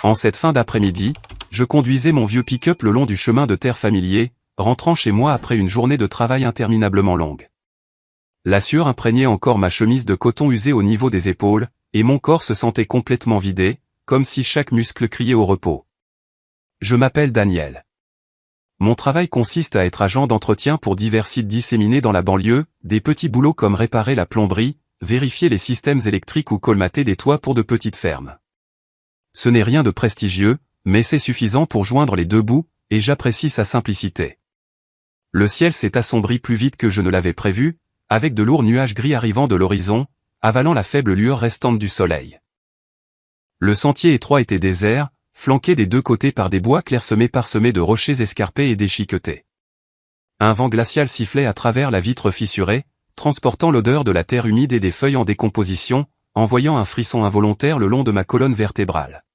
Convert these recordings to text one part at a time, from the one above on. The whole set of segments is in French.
En cette fin d'après-midi, je conduisais mon vieux pick-up le long du chemin de terre familier, rentrant chez moi après une journée de travail interminablement longue. La sueur imprégnait encore ma chemise de coton usée au niveau des épaules, et mon corps se sentait complètement vidé, comme si chaque muscle criait au repos. Je m'appelle Daniel. Mon travail consiste à être agent d'entretien pour divers sites disséminés dans la banlieue, des petits boulots comme réparer la plomberie, vérifier les systèmes électriques ou colmater des toits pour de petites fermes. Ce n'est rien de prestigieux, mais c'est suffisant pour joindre les deux bouts, et j'apprécie sa simplicité. Le ciel s'est assombri plus vite que je ne l'avais prévu, avec de lourds nuages gris arrivant de l'horizon, avalant la faible lueur restante du soleil. Le sentier étroit était désert, flanqué des deux côtés par des bois clairsemés parsemés de rochers escarpés et déchiquetés. Un vent glacial sifflait à travers la vitre fissurée, transportant l'odeur de la terre humide et des feuilles en décomposition, envoyant un frisson involontaire le long de ma colonne vertébrale.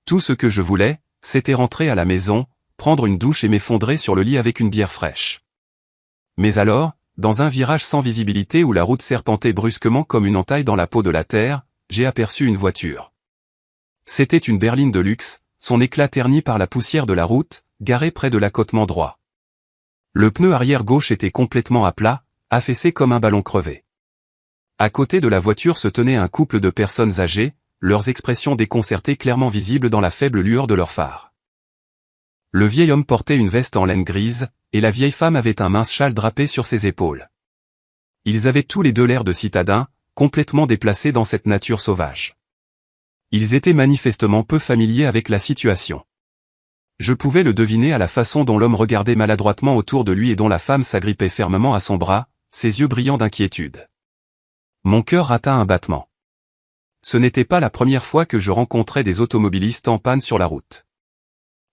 Tout ce que je voulais, c'était rentrer à la maison, prendre une douche et m'effondrer sur le lit avec une bière fraîche. Mais alors, dans un virage sans visibilité où la route serpentait brusquement comme une entaille dans la peau de la terre, j'ai aperçu une voiture. C'était une berline de luxe, son éclat terni par la poussière de la route, garée près de l'accotement droit. Le pneu arrière gauche était complètement à plat, affaissé comme un ballon crevé. À côté de la voiture se tenait un couple de personnes âgées, leurs expressions déconcertées clairement visibles dans la faible lueur de leurs phares. Le vieil homme portait une veste en laine grise, et la vieille femme avait un mince châle drapé sur ses épaules. Ils avaient tous les deux l'air de citadins, complètement déplacés dans cette nature sauvage. Ils étaient manifestement peu familiers avec la situation. Je pouvais le deviner à la façon dont l'homme regardait maladroitement autour de lui et dont la femme s'agrippait fermement à son bras, ses yeux brillants d'inquiétude. Mon cœur rata un battement. Ce n'était pas la première fois que je rencontrais des automobilistes en panne sur la route.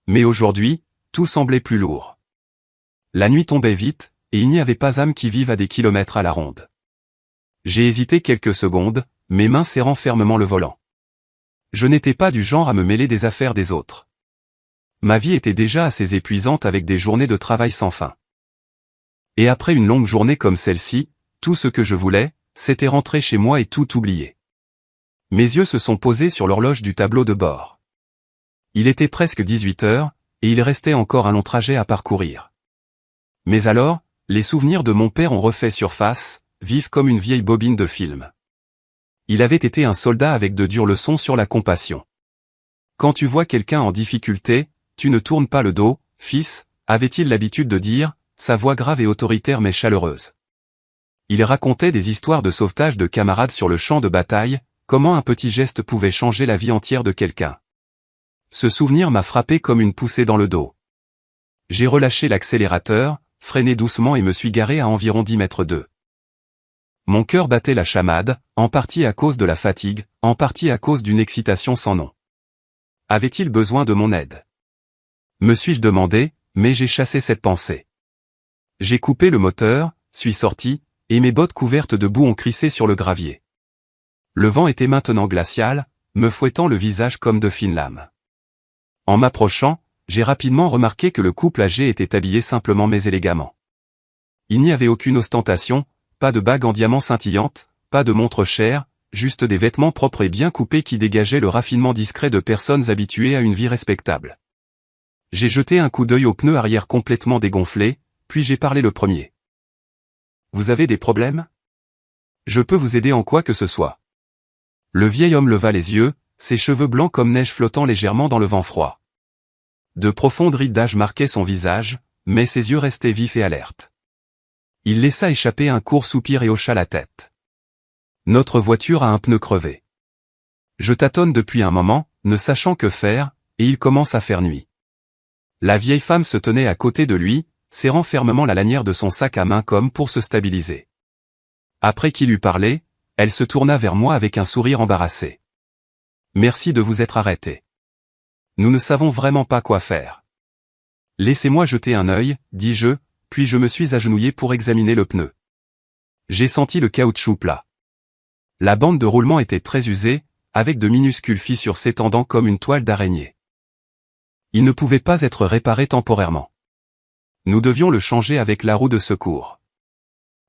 Mais aujourd'hui, tout semblait plus lourd. La nuit tombait vite, et il n'y avait pas âme qui vive à des kilomètres à la ronde. J'ai hésité quelques secondes, mes mains serrant fermement le volant. Je n'étais pas du genre à me mêler des affaires des autres. Ma vie était déjà assez épuisante avec des journées de travail sans fin. Et après une longue journée comme celle-ci, tout ce que je voulais, c'était rentrer chez moi et tout oublier. Mes yeux se sont posés sur l'horloge du tableau de bord. Il était presque 18 heures, et il restait encore un long trajet à parcourir. Mais alors, les souvenirs de mon père ont refait surface, vifs comme une vieille bobine de film. Il avait été un soldat avec de dures leçons sur la compassion. Quand tu vois quelqu'un en difficulté, tu ne tournes pas le dos, fils, avait-il l'habitude de dire, sa voix grave et autoritaire mais chaleureuse. Il racontait des histoires de sauvetage de camarades sur le champ de bataille, comment un petit geste pouvait changer la vie entière de quelqu'un. Ce souvenir m'a frappé comme une poussée dans le dos. J'ai relâché l'accélérateur, freiné doucement et me suis garé à environ 10 mètres d'eux. Mon cœur battait la chamade, en partie à cause de la fatigue, en partie à cause d'une excitation sans nom. Avait-il besoin de mon aide? Me suis-je demandé, mais j'ai chassé cette pensée. J'ai coupé le moteur, suis sorti, et mes bottes couvertes de boue ont crissé sur le gravier. Le vent était maintenant glacial, me fouettant le visage comme de fines lames. En m'approchant, j'ai rapidement remarqué que le couple âgé était habillé simplement mais élégamment. Il n'y avait aucune ostentation, pas de bague en diamants scintillantes, pas de montre chère, juste des vêtements propres et bien coupés qui dégageaient le raffinement discret de personnes habituées à une vie respectable. J'ai jeté un coup d'œil au pneu arrière complètement dégonflé, puis j'ai parlé le premier. « Vous avez des problèmes? Je peux vous aider en quoi que ce soit. » Le vieil homme leva les yeux, ses cheveux blancs comme neige flottant légèrement dans le vent froid. De profondes rides d'âge marquaient son visage, mais ses yeux restaient vifs et alertes. Il laissa échapper un court soupir et hocha la tête. Notre voiture a un pneu crevé. Je tâtonne depuis un moment, ne sachant que faire, et il commence à faire nuit. La vieille femme se tenait à côté de lui, serrant fermement la lanière de son sac à main comme pour se stabiliser. Après qu'il eut parlé, elle se tourna vers moi avec un sourire embarrassé. « Merci de vous être arrêté. Nous ne savons vraiment pas quoi faire. »« Laissez-moi jeter un œil, dis-je, puis je me suis agenouillé pour examiner le pneu. J'ai senti le caoutchouc plat. La bande de roulement était très usée, avec de minuscules fissures s'étendant comme une toile d'araignée. Il ne pouvait pas être réparé temporairement. Nous devions le changer avec la roue de secours.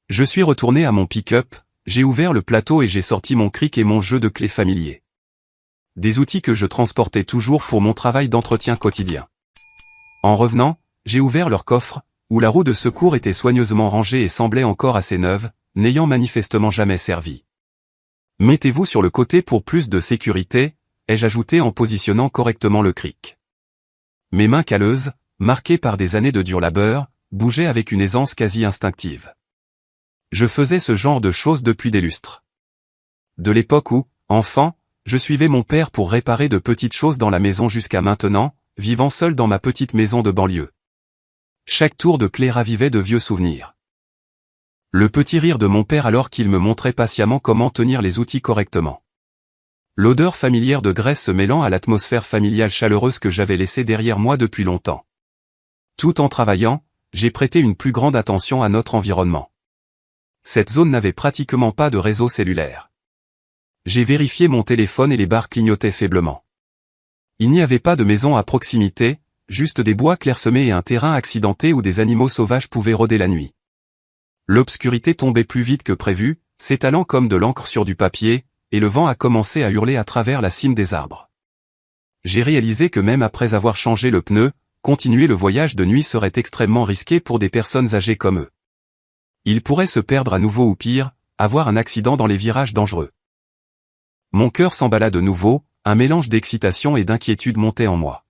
Je suis retourné à mon pick-up, j'ai ouvert le plateau et j'ai sorti mon cric et mon jeu de clés familier. Des outils que je transportais toujours pour mon travail d'entretien quotidien. En revenant, j'ai ouvert leur coffre, où la roue de secours était soigneusement rangée et semblait encore assez neuve, n'ayant manifestement jamais servi. Mettez-vous sur le côté pour plus de sécurité, ai-je ajouté en positionnant correctement le cric. Mes mains calleuses, marquées par des années de dur labeur, bougeaient avec une aisance quasi instinctive. Je faisais ce genre de choses depuis des lustres. De l'époque où, enfant, je suivais mon père pour réparer de petites choses dans la maison jusqu'à maintenant, vivant seul dans ma petite maison de banlieue. Chaque tour de clé ravivait de vieux souvenirs. Le petit rire de mon père alors qu'il me montrait patiemment comment tenir les outils correctement. L'odeur familière de graisse se mêlant à l'atmosphère familiale chaleureuse que j'avais laissée derrière moi depuis longtemps. Tout en travaillant, j'ai prêté une plus grande attention à notre environnement. Cette zone n'avait pratiquement pas de réseau cellulaire. J'ai vérifié mon téléphone et les barres clignotaient faiblement. Il n'y avait pas de maison à proximité, juste des bois clairsemés et un terrain accidenté où des animaux sauvages pouvaient rôder la nuit. L'obscurité tombait plus vite que prévu, s'étalant comme de l'encre sur du papier, et le vent a commencé à hurler à travers la cime des arbres. J'ai réalisé que même après avoir changé le pneu, continuer le voyage de nuit serait extrêmement risqué pour des personnes âgées comme eux. Ils pourraient se perdre à nouveau ou pire, avoir un accident dans les virages dangereux. Mon cœur s'emballa de nouveau, un mélange d'excitation et d'inquiétude montait en moi.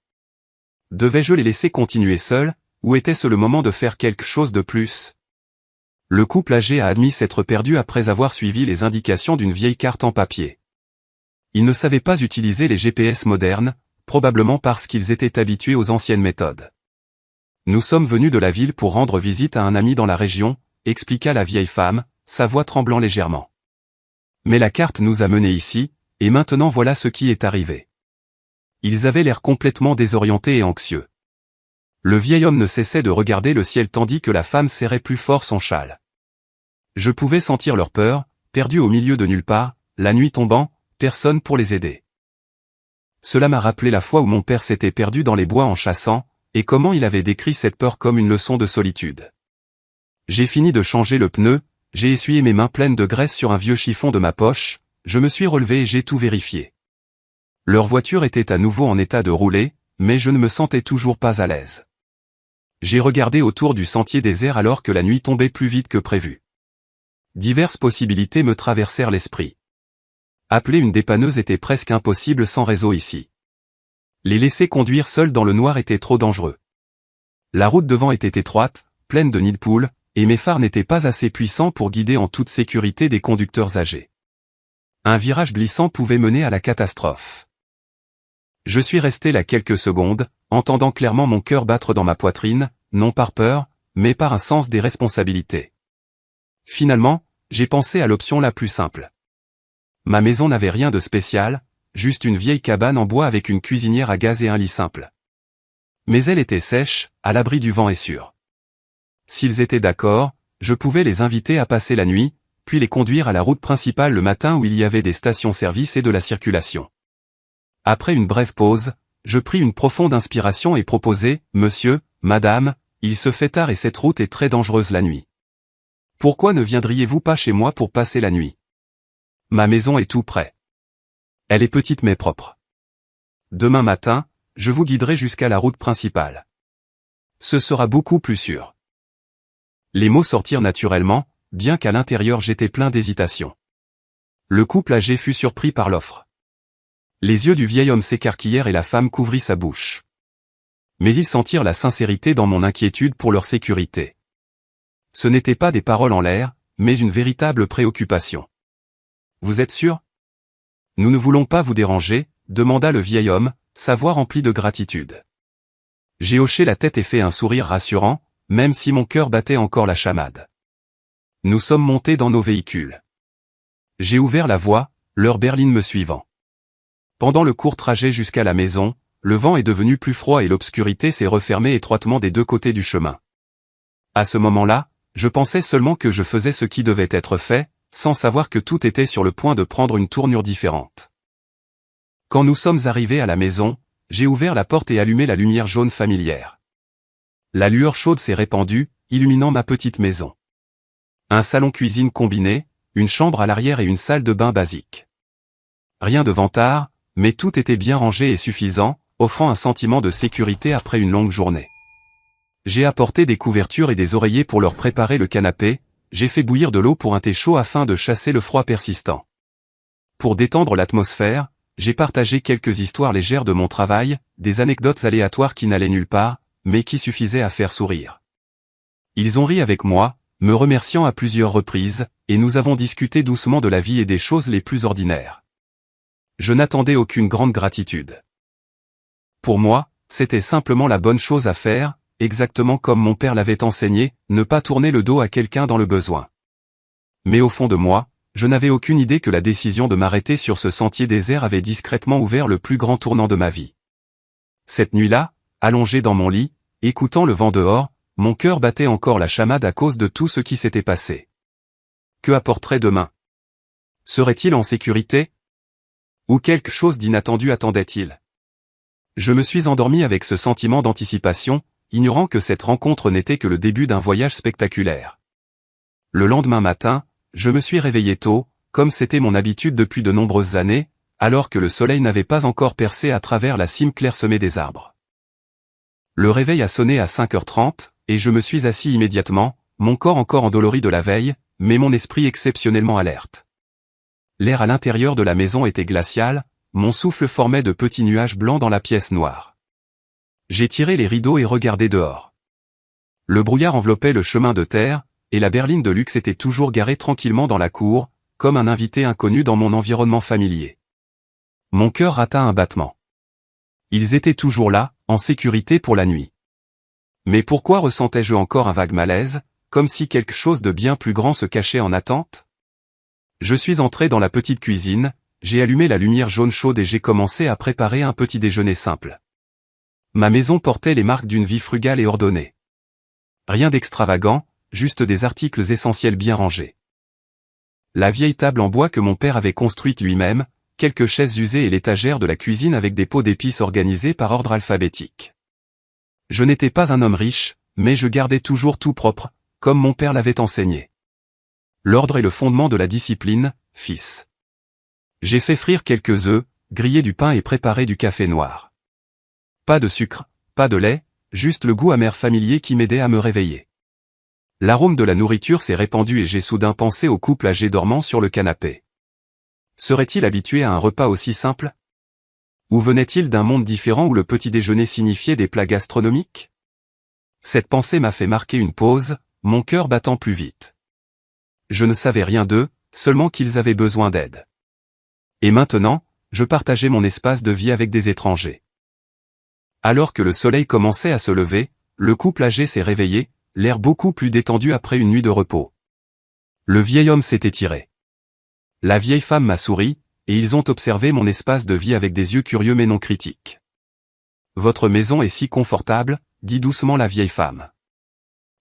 Devais-je les laisser continuer seuls, ou était-ce le moment de faire quelque chose de plus ? Le couple âgé a admis s'être perdu après avoir suivi les indications d'une vieille carte en papier. Ils ne savaient pas utiliser les GPS modernes, probablement parce qu'ils étaient habitués aux anciennes méthodes. Nous sommes venus de la ville pour rendre visite à un ami dans la région, expliqua la vieille femme, sa voix tremblant légèrement. Mais la carte nous a menés ici, et maintenant voilà ce qui est arrivé. Ils avaient l'air complètement désorientés et anxieux. Le vieil homme ne cessait de regarder le ciel tandis que la femme serrait plus fort son châle. Je pouvais sentir leur peur, perdus au milieu de nulle part, la nuit tombant, personne pour les aider. Cela m'a rappelé la fois où mon père s'était perdu dans les bois en chassant, et comment il avait décrit cette peur comme une leçon de solitude. J'ai fini de changer le pneu, j'ai essuyé mes mains pleines de graisse sur un vieux chiffon de ma poche, je me suis relevé et j'ai tout vérifié. Leur voiture était à nouveau en état de rouler, mais je ne me sentais toujours pas à l'aise. J'ai regardé autour du sentier désert alors que la nuit tombait plus vite que prévu. Diverses possibilités me traversèrent l'esprit. Appeler une dépanneuse était presque impossible sans réseau ici. Les laisser conduire seuls dans le noir était trop dangereux. La route devant était étroite, pleine de nids de poules, et mes phares n'étaient pas assez puissants pour guider en toute sécurité des conducteurs âgés. Un virage glissant pouvait mener à la catastrophe. Je suis resté là quelques secondes, entendant clairement mon cœur battre dans ma poitrine, non par peur, mais par un sens des responsabilités. Finalement, j'ai pensé à l'option la plus simple. Ma maison n'avait rien de spécial, juste une vieille cabane en bois avec une cuisinière à gaz et un lit simple. Mais elle était sèche, à l'abri du vent et sûre. S'ils étaient d'accord, je pouvais les inviter à passer la nuit, puis les conduire à la route principale le matin où il y avait des stations-service et de la circulation. Après une brève pause, je pris une profonde inspiration et proposai, « Monsieur, madame, il se fait tard et cette route est très dangereuse la nuit. Pourquoi ne viendriez-vous pas chez moi pour passer la nuit? Ma maison est tout près. Elle est petite mais propre. Demain matin, je vous guiderai jusqu'à la route principale. Ce sera beaucoup plus sûr. » Les mots sortirent naturellement, bien qu'à l'intérieur j'étais plein d'hésitation. Le couple âgé fut surpris par l'offre. Les yeux du vieil homme s'écarquillèrent et la femme couvrit sa bouche. Mais ils sentirent la sincérité dans mon inquiétude pour leur sécurité. Ce n'étaient pas des paroles en l'air, mais une véritable préoccupation. « Vous êtes sûr ? Nous ne voulons pas vous déranger, » demanda le vieil homme, sa voix remplie de gratitude. J'ai hoché la tête et fait un sourire rassurant, même si mon cœur battait encore la chamade. Nous sommes montés dans nos véhicules. J'ai ouvert la voie, leur berline me suivant. Pendant le court trajet jusqu'à la maison, le vent est devenu plus froid et l'obscurité s'est refermée étroitement des deux côtés du chemin. À ce moment-là, je pensais seulement que je faisais ce qui devait être fait, sans savoir que tout était sur le point de prendre une tournure différente. Quand nous sommes arrivés à la maison, j'ai ouvert la porte et allumé la lumière jaune familière. La lueur chaude s'est répandue, illuminant ma petite maison. Un salon-cuisine combiné, une chambre à l'arrière et une salle de bain basique. Rien de vantard, mais tout était bien rangé et suffisant, offrant un sentiment de sécurité après une longue journée. J'ai apporté des couvertures et des oreillers pour leur préparer le canapé, j'ai fait bouillir de l'eau pour un thé chaud afin de chasser le froid persistant. Pour détendre l'atmosphère, j'ai partagé quelques histoires légères de mon travail, des anecdotes aléatoires qui n'allaient nulle part, mais qui suffisaient à faire sourire. Ils ont ri avec moi, me remerciant à plusieurs reprises, et nous avons discuté doucement de la vie et des choses les plus ordinaires. Je n'attendais aucune grande gratitude. Pour moi, c'était simplement la bonne chose à faire, exactement comme mon père l'avait enseigné, ne pas tourner le dos à quelqu'un dans le besoin. Mais au fond de moi, je n'avais aucune idée que la décision de m'arrêter sur ce sentier désert avait discrètement ouvert le plus grand tournant de ma vie. Cette nuit-là, allongé dans mon lit, écoutant le vent dehors, mon cœur battait encore la chamade à cause de tout ce qui s'était passé. Que apporterait demain? Serait-il en sécurité? Ou quelque chose d'inattendu attendait-il? Je me suis endormi avec ce sentiment d'anticipation, ignorant que cette rencontre n'était que le début d'un voyage spectaculaire. Le lendemain matin, je me suis réveillé tôt, comme c'était mon habitude depuis de nombreuses années, alors que le soleil n'avait pas encore percé à travers la cime clairsemée des arbres. Le réveil a sonné à 5h30, et je me suis assis immédiatement, mon corps encore endolori de la veille, mais mon esprit exceptionnellement alerte. L'air à l'intérieur de la maison était glacial, mon souffle formait de petits nuages blancs dans la pièce noire. J'ai tiré les rideaux et regardé dehors. Le brouillard enveloppait le chemin de terre, et la berline de luxe était toujours garée tranquillement dans la cour, comme un invité inconnu dans mon environnement familier. Mon cœur rata un battement. Ils étaient toujours là, en sécurité pour la nuit. Mais pourquoi ressentais-je encore un vague malaise, comme si quelque chose de bien plus grand se cachait en attente? Je suis entré dans la petite cuisine, j'ai allumé la lumière jaune chaude et j'ai commencé à préparer un petit déjeuner simple. Ma maison portait les marques d'une vie frugale et ordonnée. Rien d'extravagant, juste des articles essentiels bien rangés. La vieille table en bois que mon père avait construite lui-même, quelques chaises usées et l'étagère de la cuisine avec des pots d'épices organisés par ordre alphabétique. Je n'étais pas un homme riche, mais je gardais toujours tout propre, comme mon père l'avait enseigné. L'ordre est le fondement de la discipline, fils. J'ai fait frire quelques œufs, grillé du pain et préparé du café noir. Pas de sucre, pas de lait, juste le goût amer familier qui m'aidait à me réveiller. L'arôme de la nourriture s'est répandu et j'ai soudain pensé au couple âgé dormant sur le canapé. Serait-il habitué à un repas aussi simple? Ou venait-il d'un monde différent où le petit déjeuner signifiait des plats gastronomiques? Cette pensée m'a fait marquer une pause, mon cœur battant plus vite. Je ne savais rien d'eux, seulement qu'ils avaient besoin d'aide. Et maintenant, je partageais mon espace de vie avec des étrangers. Alors que le soleil commençait à se lever, le couple âgé s'est réveillé, l'air beaucoup plus détendu après une nuit de repos. Le vieil homme s'est étiré. La vieille femme m'a souri, et ils ont observé mon espace de vie avec des yeux curieux mais non critiques. Votre maison est si confortable, dit doucement la vieille femme.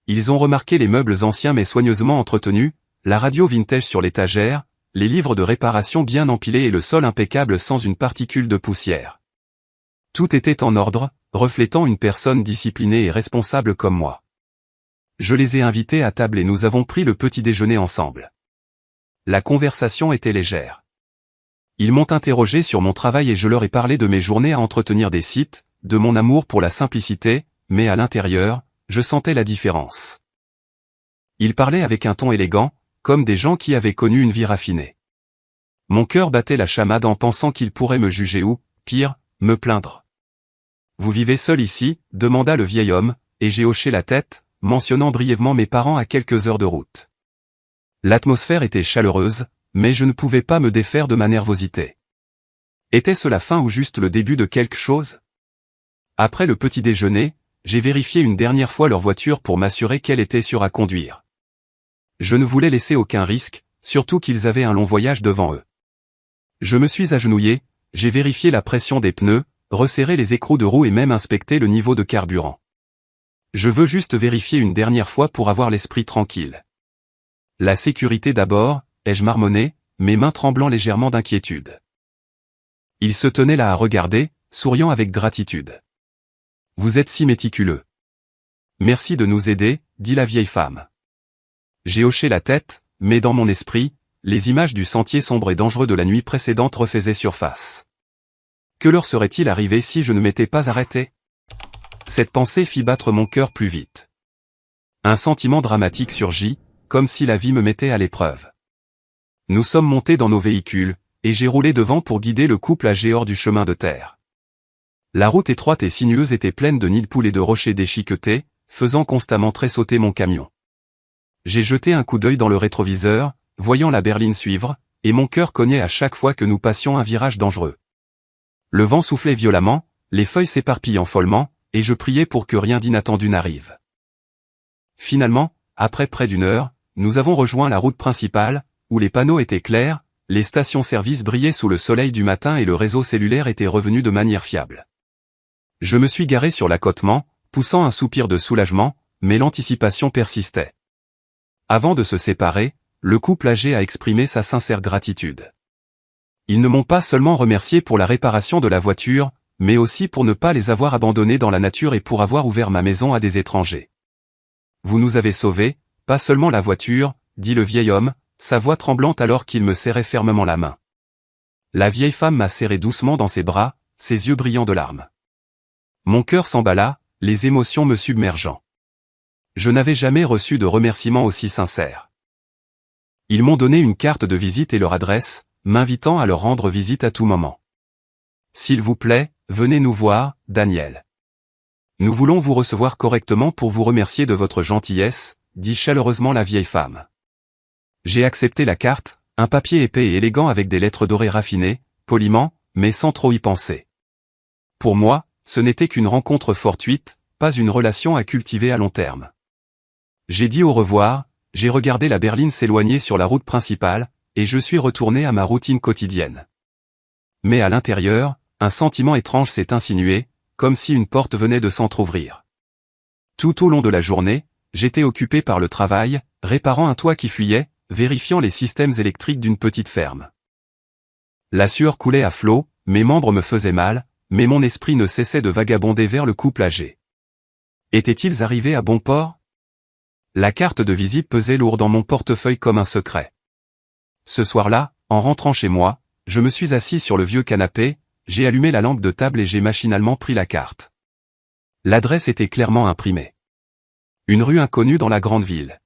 Ils ont remarqué les meubles anciens mais soigneusement entretenus, la radio vintage sur l'étagère, les livres de réparation bien empilés et le sol impeccable sans une particule de poussière. Tout était en ordre, reflétant une personne disciplinée et responsable comme moi. Je les ai invités à table et nous avons pris le petit déjeuner ensemble. La conversation était légère. Ils m'ont interrogé sur mon travail et je leur ai parlé de mes journées à entretenir des sites, de mon amour pour la simplicité, mais à l'intérieur, je sentais la différence. Ils parlaient avec un ton élégant, comme des gens qui avaient connu une vie raffinée. Mon cœur battait la chamade en pensant qu'ils pourraient me juger ou, pire, me plaindre. « Vous vivez seul ici ?» demanda le vieil homme, et j'ai hoché la tête, mentionnant brièvement mes parents à quelques heures de route. L'atmosphère était chaleureuse, mais je ne pouvais pas me défaire de ma nervosité. Était-ce la fin ou juste le début de quelque chose? Après le petit déjeuner, j'ai vérifié une dernière fois leur voiture pour m'assurer qu'elle était sûre à conduire. Je ne voulais laisser aucun risque, surtout qu'ils avaient un long voyage devant eux. Je me suis agenouillé, j'ai vérifié la pression des pneus, resserré les écrous de roue et même inspecté le niveau de carburant. Je veux juste vérifier une dernière fois pour avoir l'esprit tranquille. La sécurité d'abord, ai-je marmonné, mes mains tremblant légèrement d'inquiétude. Ils se tenaient là à regarder, souriant avec gratitude. Vous êtes si méticuleux. Merci de nous aider, dit la vieille femme. J'ai hoché la tête, mais dans mon esprit, les images du sentier sombre et dangereux de la nuit précédente refaisaient surface. Que leur serait-il arrivé si je ne m'étais pas arrêté? Cette pensée fit battre mon cœur plus vite. Un sentiment dramatique surgit, comme si la vie me mettait à l'épreuve. Nous sommes montés dans nos véhicules, et j'ai roulé devant pour guider le couple âgé hors du chemin de terre. La route étroite et sinueuse était pleine de nids de poules et de rochers déchiquetés, faisant constamment tressauter mon camion. J'ai jeté un coup d'œil dans le rétroviseur, voyant la berline suivre, et mon cœur cognait à chaque fois que nous passions un virage dangereux. Le vent soufflait violemment, les feuilles s'éparpillant follement, et je priais pour que rien d'inattendu n'arrive. Finalement, après près d'une heure, nous avons rejoint la route principale, où les panneaux étaient clairs, les stations-service brillaient sous le soleil du matin et le réseau cellulaire était revenu de manière fiable. Je me suis garé sur l'accotement, poussant un soupir de soulagement, mais l'anticipation persistait. Avant de se séparer, le couple âgé a exprimé sa sincère gratitude. Ils ne m'ont pas seulement remercié pour la réparation de la voiture, mais aussi pour ne pas les avoir abandonnés dans la nature et pour avoir ouvert ma maison à des étrangers. Vous nous avez sauvés, pas seulement la voiture, dit le vieil homme, sa voix tremblante alors qu'il me serrait fermement la main. La vieille femme m'a serré doucement dans ses bras, ses yeux brillants de larmes. Mon cœur s'emballa, les émotions me submergeant. Je n'avais jamais reçu de remerciements aussi sincères. Ils m'ont donné une carte de visite et leur adresse, m'invitant à leur rendre visite à tout moment. S'il vous plaît, venez nous voir, Daniel. Nous voulons vous recevoir correctement pour vous remercier de votre gentillesse, dit chaleureusement la vieille femme. J'ai accepté la carte, un papier épais et élégant avec des lettres dorées raffinées, poliment, mais sans trop y penser. Pour moi, ce n'était qu'une rencontre fortuite, pas une relation à cultiver à long terme. J'ai dit au revoir, j'ai regardé la berline s'éloigner sur la route principale, et je suis retourné à ma routine quotidienne. Mais à l'intérieur, un sentiment étrange s'est insinué, comme si une porte venait de s'entr'ouvrir. Tout au long de la journée, j'étais occupé par le travail, réparant un toit qui fuyait, vérifiant les systèmes électriques d'une petite ferme. La sueur coulait à flots, mes membres me faisaient mal, mais mon esprit ne cessait de vagabonder vers le couple âgé. Étaient-ils arrivés à bon port? La carte de visite pesait lourd dans mon portefeuille comme un secret. Ce soir-là, en rentrant chez moi, je me suis assis sur le vieux canapé, j'ai allumé la lampe de table et j'ai machinalement pris la carte. L'adresse était clairement imprimée. Une rue inconnue dans la grande ville.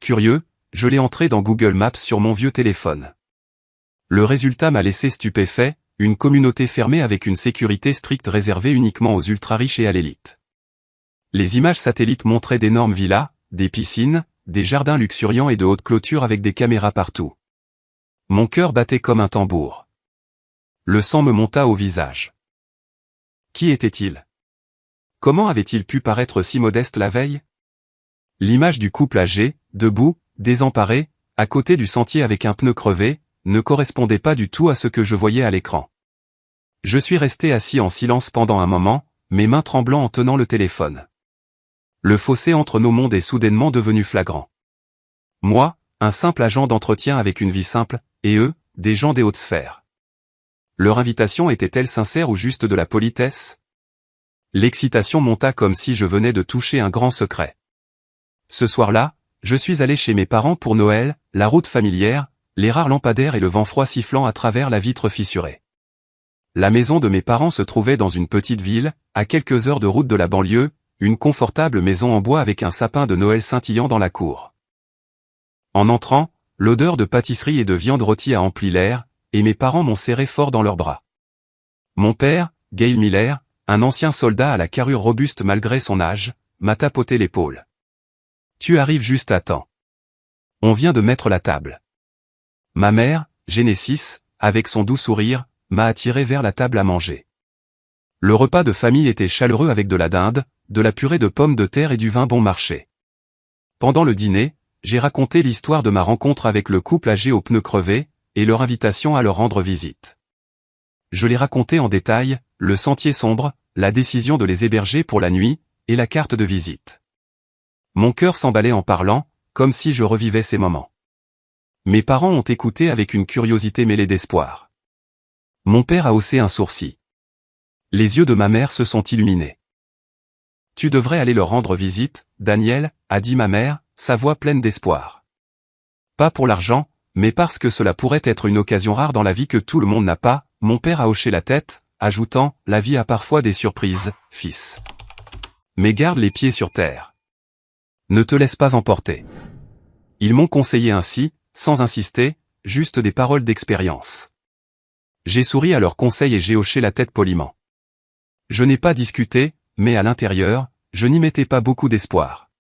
Curieux, je l'ai entrée dans Google Maps sur mon vieux téléphone. Le résultat m'a laissé stupéfait, une communauté fermée avec une sécurité stricte réservée uniquement aux ultra-riches et à l'élite. Les images satellites montraient d'énormes villas, des piscines, des jardins luxuriants et de hautes clôtures avec des caméras partout. Mon cœur battait comme un tambour. Le sang me monta au visage. Qui était-il? Comment avait-il pu paraître si modeste la veille? L'image du couple âgé, debout, désemparé, à côté du sentier avec un pneu crevé, ne correspondait pas du tout à ce que je voyais à l'écran. Je suis resté assis en silence pendant un moment, mes mains tremblant en tenant le téléphone. Le fossé entre nos mondes est soudainement devenu flagrant. Moi, un simple agent d'entretien avec une vie simple, et eux, des gens des hautes sphères. Leur invitation était-elle sincère ou juste de la politesse? L'excitation monta comme si je venais de toucher un grand secret. Ce soir-là, je suis allé chez mes parents pour Noël, la route familière, les rares lampadaires et le vent froid sifflant à travers la vitre fissurée. La maison de mes parents se trouvait dans une petite ville, à quelques heures de route de la banlieue, une confortable maison en bois avec un sapin de Noël scintillant dans la cour. En entrant, l'odeur de pâtisserie et de viande rôtie a empli l'air, et mes parents m'ont serré fort dans leurs bras. Mon père, Gail Miller, un ancien soldat à la carrure robuste malgré son âge, m'a tapoté l'épaule. « Tu arrives juste à temps. On vient de mettre la table. » Ma mère, Genesis, avec son doux sourire, m'a attiré vers la table à manger. Le repas de famille était chaleureux avec de la dinde, de la purée de pommes de terre et du vin bon marché. Pendant le dîner, j'ai raconté l'histoire de ma rencontre avec le couple âgé aux pneus crevés, et leur invitation à leur rendre visite. Je l'ai raconté en détail, le sentier sombre, la décision de les héberger pour la nuit, et la carte de visite. Mon cœur s'emballait en parlant, comme si je revivais ces moments. Mes parents ont écouté avec une curiosité mêlée d'espoir. Mon père a haussé un sourcil. Les yeux de ma mère se sont illuminés. « Tu devrais aller leur rendre visite, Daniel, » a dit ma mère, sa voix pleine d'espoir. Pas pour l'argent, mais parce que cela pourrait être une occasion rare dans la vie que tout le monde n'a pas, mon père a hoché la tête, ajoutant « La vie a parfois des surprises, fils. Mais garde les pieds sur terre. Ne te laisse pas emporter. » Ils m'ont conseillé ainsi, sans insister, juste des paroles d'expérience. J'ai souri à leurs conseils et j'ai hoché la tête poliment. Je n'ai pas discuté, mais à l'intérieur, je n'y mettais pas beaucoup d'espoir.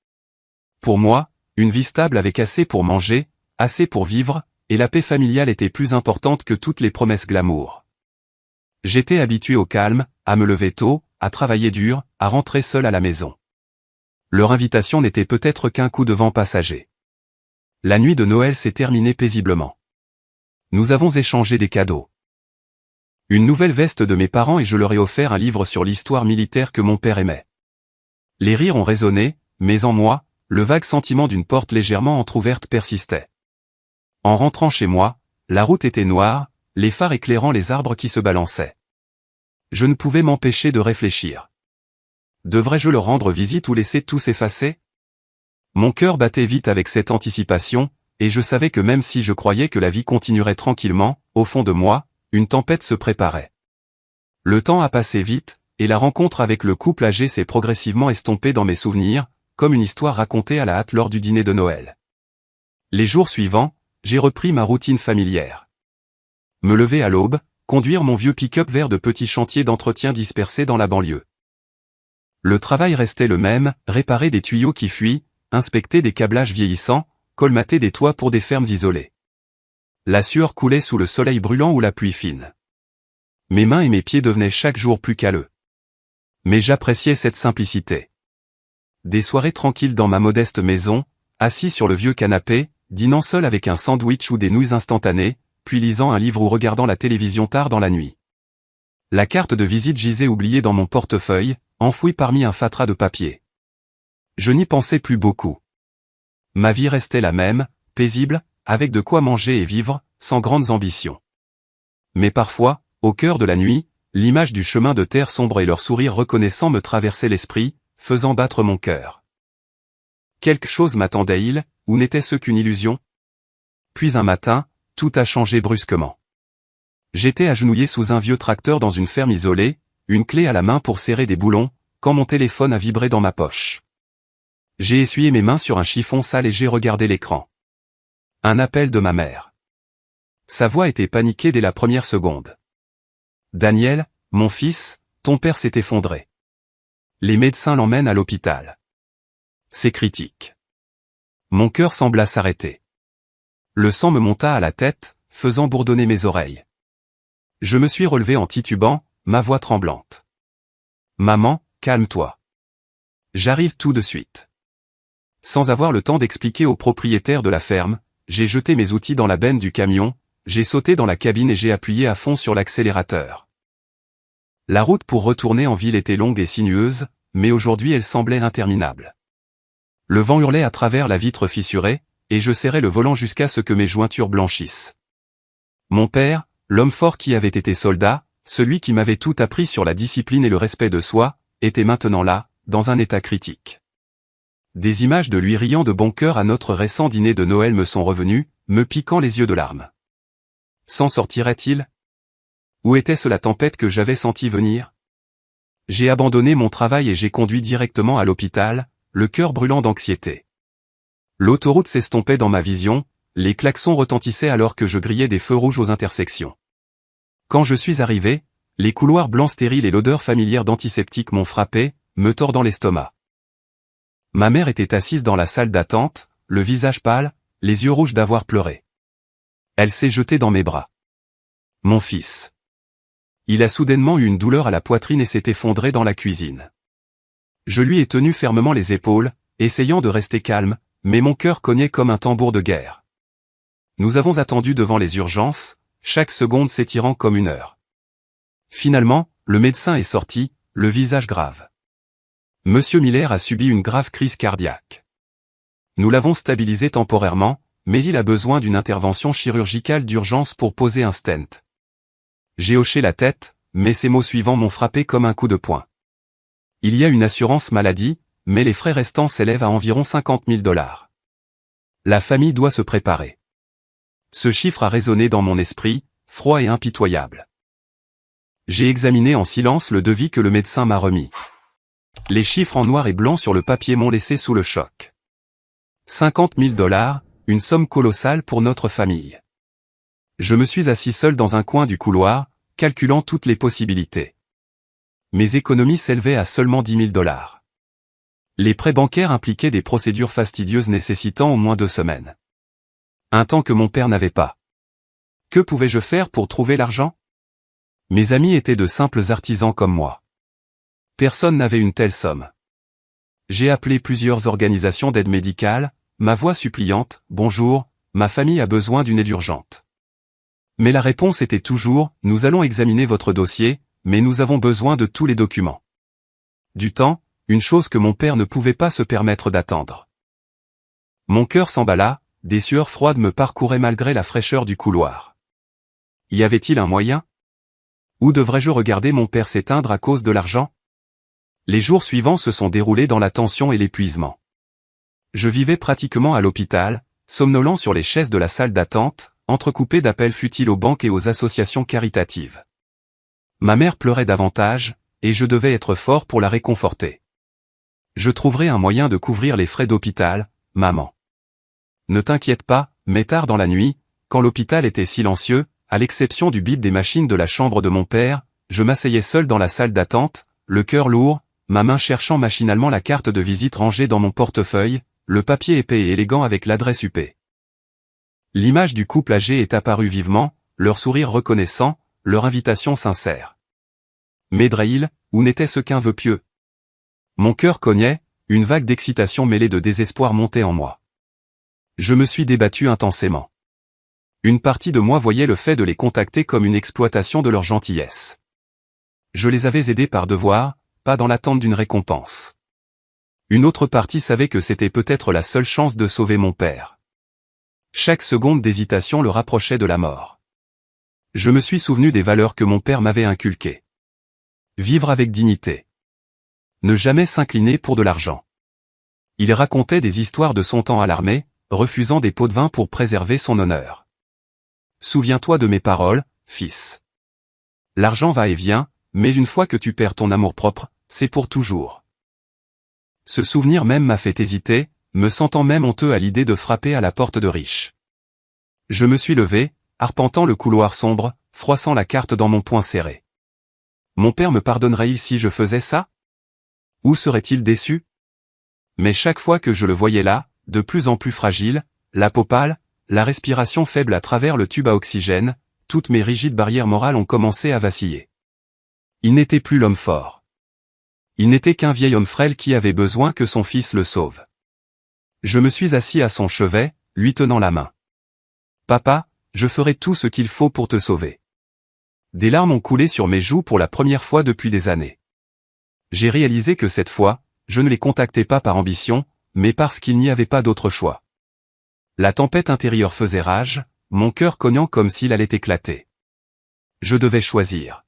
Pour moi, une vie stable avec assez pour manger, assez pour vivre, et la paix familiale était plus importante que toutes les promesses glamour. J'étais habitué au calme, à me lever tôt, à travailler dur, à rentrer seul à la maison. Leur invitation n'était peut-être qu'un coup de vent passager. La nuit de Noël s'est terminée paisiblement. Nous avons échangé des cadeaux. Une nouvelle veste de mes parents et je leur ai offert un livre sur l'histoire militaire que mon père aimait. Les rires ont résonné, mais en moi, le vague sentiment d'une porte légèrement entr'ouverte persistait. En rentrant chez moi, la route était noire, les phares éclairant les arbres qui se balançaient. Je ne pouvais m'empêcher de réfléchir. Devrais-je leur rendre visite ou laisser tout s'effacer? Mon cœur battait vite avec cette anticipation, et je savais que même si je croyais que la vie continuerait tranquillement, au fond de moi, une tempête se préparait. Le temps a passé vite, et la rencontre avec le couple âgé s'est progressivement estompée dans mes souvenirs, comme une histoire racontée à la hâte lors du dîner de Noël. Les jours suivants, j'ai repris ma routine familière. Me lever à l'aube, conduire mon vieux pick-up vers de petits chantiers d'entretien dispersés dans la banlieue. Le travail restait le même, réparer des tuyaux qui fuient, inspecter des câblages vieillissants, colmater des toits pour des fermes isolées. La sueur coulait sous le soleil brûlant ou la pluie fine. Mes mains et mes pieds devenaient chaque jour plus calleux. Mais j'appréciais cette simplicité. Des soirées tranquilles dans ma modeste maison, assis sur le vieux canapé, dînant seul avec un sandwich ou des nouilles instantanées, puis lisant un livre ou regardant la télévision tard dans la nuit. La carte de visite gisait oubliée dans mon portefeuille, enfouie parmi un fatras de papier. Je n'y pensais plus beaucoup. Ma vie restait la même, paisible, avec de quoi manger et vivre, sans grandes ambitions. Mais parfois, au cœur de la nuit, l'image du chemin de terre sombre et leur sourire reconnaissant me traversait l'esprit, faisant battre mon cœur. Quelque chose m'attendait-il, ou n'était-ce qu'une illusion? Puis un matin, tout a changé brusquement. J'étais agenouillé sous un vieux tracteur dans une ferme isolée, une clé à la main pour serrer des boulons, quand mon téléphone a vibré dans ma poche. J'ai essuyé mes mains sur un chiffon sale et j'ai regardé l'écran. Un appel de ma mère. Sa voix était paniquée dès la première seconde. « Daniel, mon fils, ton père s'est effondré. Les médecins l'emmènent à l'hôpital. C'est critique. » Mon cœur sembla s'arrêter. Le sang me monta à la tête, faisant bourdonner mes oreilles. Je me suis relevé en titubant, ma voix tremblante. « Maman, calme-toi. J'arrive tout de suite. » Sans avoir le temps d'expliquer au propriétaire de la ferme, j'ai jeté mes outils dans la benne du camion, j'ai sauté dans la cabine et j'ai appuyé à fond sur l'accélérateur. La route pour retourner en ville était longue et sinueuse, mais aujourd'hui elle semblait interminable. Le vent hurlait à travers la vitre fissurée, et je serrais le volant jusqu'à ce que mes jointures blanchissent. Mon père, l'homme fort qui avait été soldat, celui qui m'avait tout appris sur la discipline et le respect de soi, était maintenant là, dans un état critique. Des images de lui riant de bon cœur à notre récent dîner de Noël me sont revenues, me piquant les yeux de larmes. S'en sortirait-il? Ou était-ce la tempête que j'avais sentie venir? J'ai abandonné mon travail et j'ai conduit directement à l'hôpital, le cœur brûlant d'anxiété. L'autoroute s'estompait dans ma vision, les klaxons retentissaient alors que je grillais des feux rouges aux intersections. Quand je suis arrivé, les couloirs blancs stériles et l'odeur familière d'antiseptique m'ont frappé, me tordant l'estomac. Ma mère était assise dans la salle d'attente, le visage pâle, les yeux rouges d'avoir pleuré. Elle s'est jetée dans mes bras. Mon fils. Il a soudainement eu une douleur à la poitrine et s'est effondré dans la cuisine. Je lui ai tenu fermement les épaules, essayant de rester calme, mais mon cœur cognait comme un tambour de guerre. Nous avons attendu devant les urgences, chaque seconde s'étirant comme une heure. Finalement, le médecin est sorti, le visage grave. Monsieur Miller a subi une grave crise cardiaque. Nous l'avons stabilisé temporairement, mais il a besoin d'une intervention chirurgicale d'urgence pour poser un stent. J'ai hoché la tête, mais ces mots suivants m'ont frappé comme un coup de poing. Il y a une assurance maladie, mais les frais restants s'élèvent à environ 50 000 $. La famille doit se préparer. Ce chiffre a résonné dans mon esprit, froid et impitoyable. J'ai examiné en silence le devis que le médecin m'a remis. Les chiffres en noir et blanc sur le papier m'ont laissé sous le choc. 50 000 $, une somme colossale pour notre famille. Je me suis assis seul dans un coin du couloir, calculant toutes les possibilités. Mes économies s'élevaient à seulement 10 000 $. Les prêts bancaires impliquaient des procédures fastidieuses nécessitant au moins 2 semaines. Un temps que mon père n'avait pas. Que pouvais-je faire pour trouver l'argent? Mes amis étaient de simples artisans comme moi. Personne n'avait une telle somme. J'ai appelé plusieurs organisations d'aide médicale, ma voix suppliante, « Bonjour, ma famille a besoin d'une aide urgente. » Mais la réponse était toujours, « Nous allons examiner votre dossier, mais nous avons besoin de tous les documents. » Du temps, une chose que mon père ne pouvait pas se permettre d'attendre. Mon cœur s'emballa, des sueurs froides me parcouraient malgré la fraîcheur du couloir. Y avait-il un moyen? Où devrais-je regarder mon père s'éteindre à cause de l'argent? Les jours suivants se sont déroulés dans la tension et l'épuisement. Je vivais pratiquement à l'hôpital, somnolent sur les chaises de la salle d'attente, entrecoupé d'appels futiles aux banques et aux associations caritatives. Ma mère pleurait davantage, et je devais être fort pour la réconforter. Je trouverai un moyen de couvrir les frais d'hôpital, maman. Ne t'inquiète pas, mais tard dans la nuit, quand l'hôpital était silencieux, à l'exception du bip des machines de la chambre de mon père, je m'asseyais seul dans la salle d'attente, le cœur lourd, ma main cherchant machinalement la carte de visite rangée dans mon portefeuille, le papier épais et élégant avec l'adresse UP. L'image du couple âgé est apparue vivement, leur sourire reconnaissant, leur invitation sincère. Médrail, où n'était-ce qu'un vœu pieux? Mon cœur cognait, une vague d'excitation mêlée de désespoir montait en moi. Je me suis débattu intensément. Une partie de moi voyait le fait de les contacter comme une exploitation de leur gentillesse. Je les avais aidés par devoir, pas dans l'attente d'une récompense. Une autre partie savait que c'était peut-être la seule chance de sauver mon père. Chaque seconde d'hésitation le rapprochait de la mort. Je me suis souvenu des valeurs que mon père m'avait inculquées. Vivre avec dignité. Ne jamais s'incliner pour de l'argent. Il racontait des histoires de son temps à l'armée, refusant des pots de vin pour préserver son honneur. Souviens-toi de mes paroles, fils. L'argent va et vient, mais une fois que tu perds ton amour-propre, c'est pour toujours. Ce souvenir même m'a fait hésiter, me sentant même honteux à l'idée de frapper à la porte de riche. Je me suis levé, arpentant le couloir sombre, froissant la carte dans mon poing serré. Mon père me pardonnerait-il si je faisais ça? Ou serait-il déçu? Mais chaque fois que je le voyais là, de plus en plus fragile, la peau pâle, la respiration faible à travers le tube à oxygène, toutes mes rigides barrières morales ont commencé à vaciller. Il n'était plus l'homme fort. Il n'était qu'un vieil homme frêle qui avait besoin que son fils le sauve. Je me suis assis à son chevet, lui tenant la main. Papa, je ferai tout ce qu'il faut pour te sauver. Des larmes ont coulé sur mes joues pour la première fois depuis des années. J'ai réalisé que cette fois, je ne les contactais pas par ambition, mais parce qu'il n'y avait pas d'autre choix. La tempête intérieure faisait rage, mon cœur cognant comme s'il allait éclater. Je devais choisir.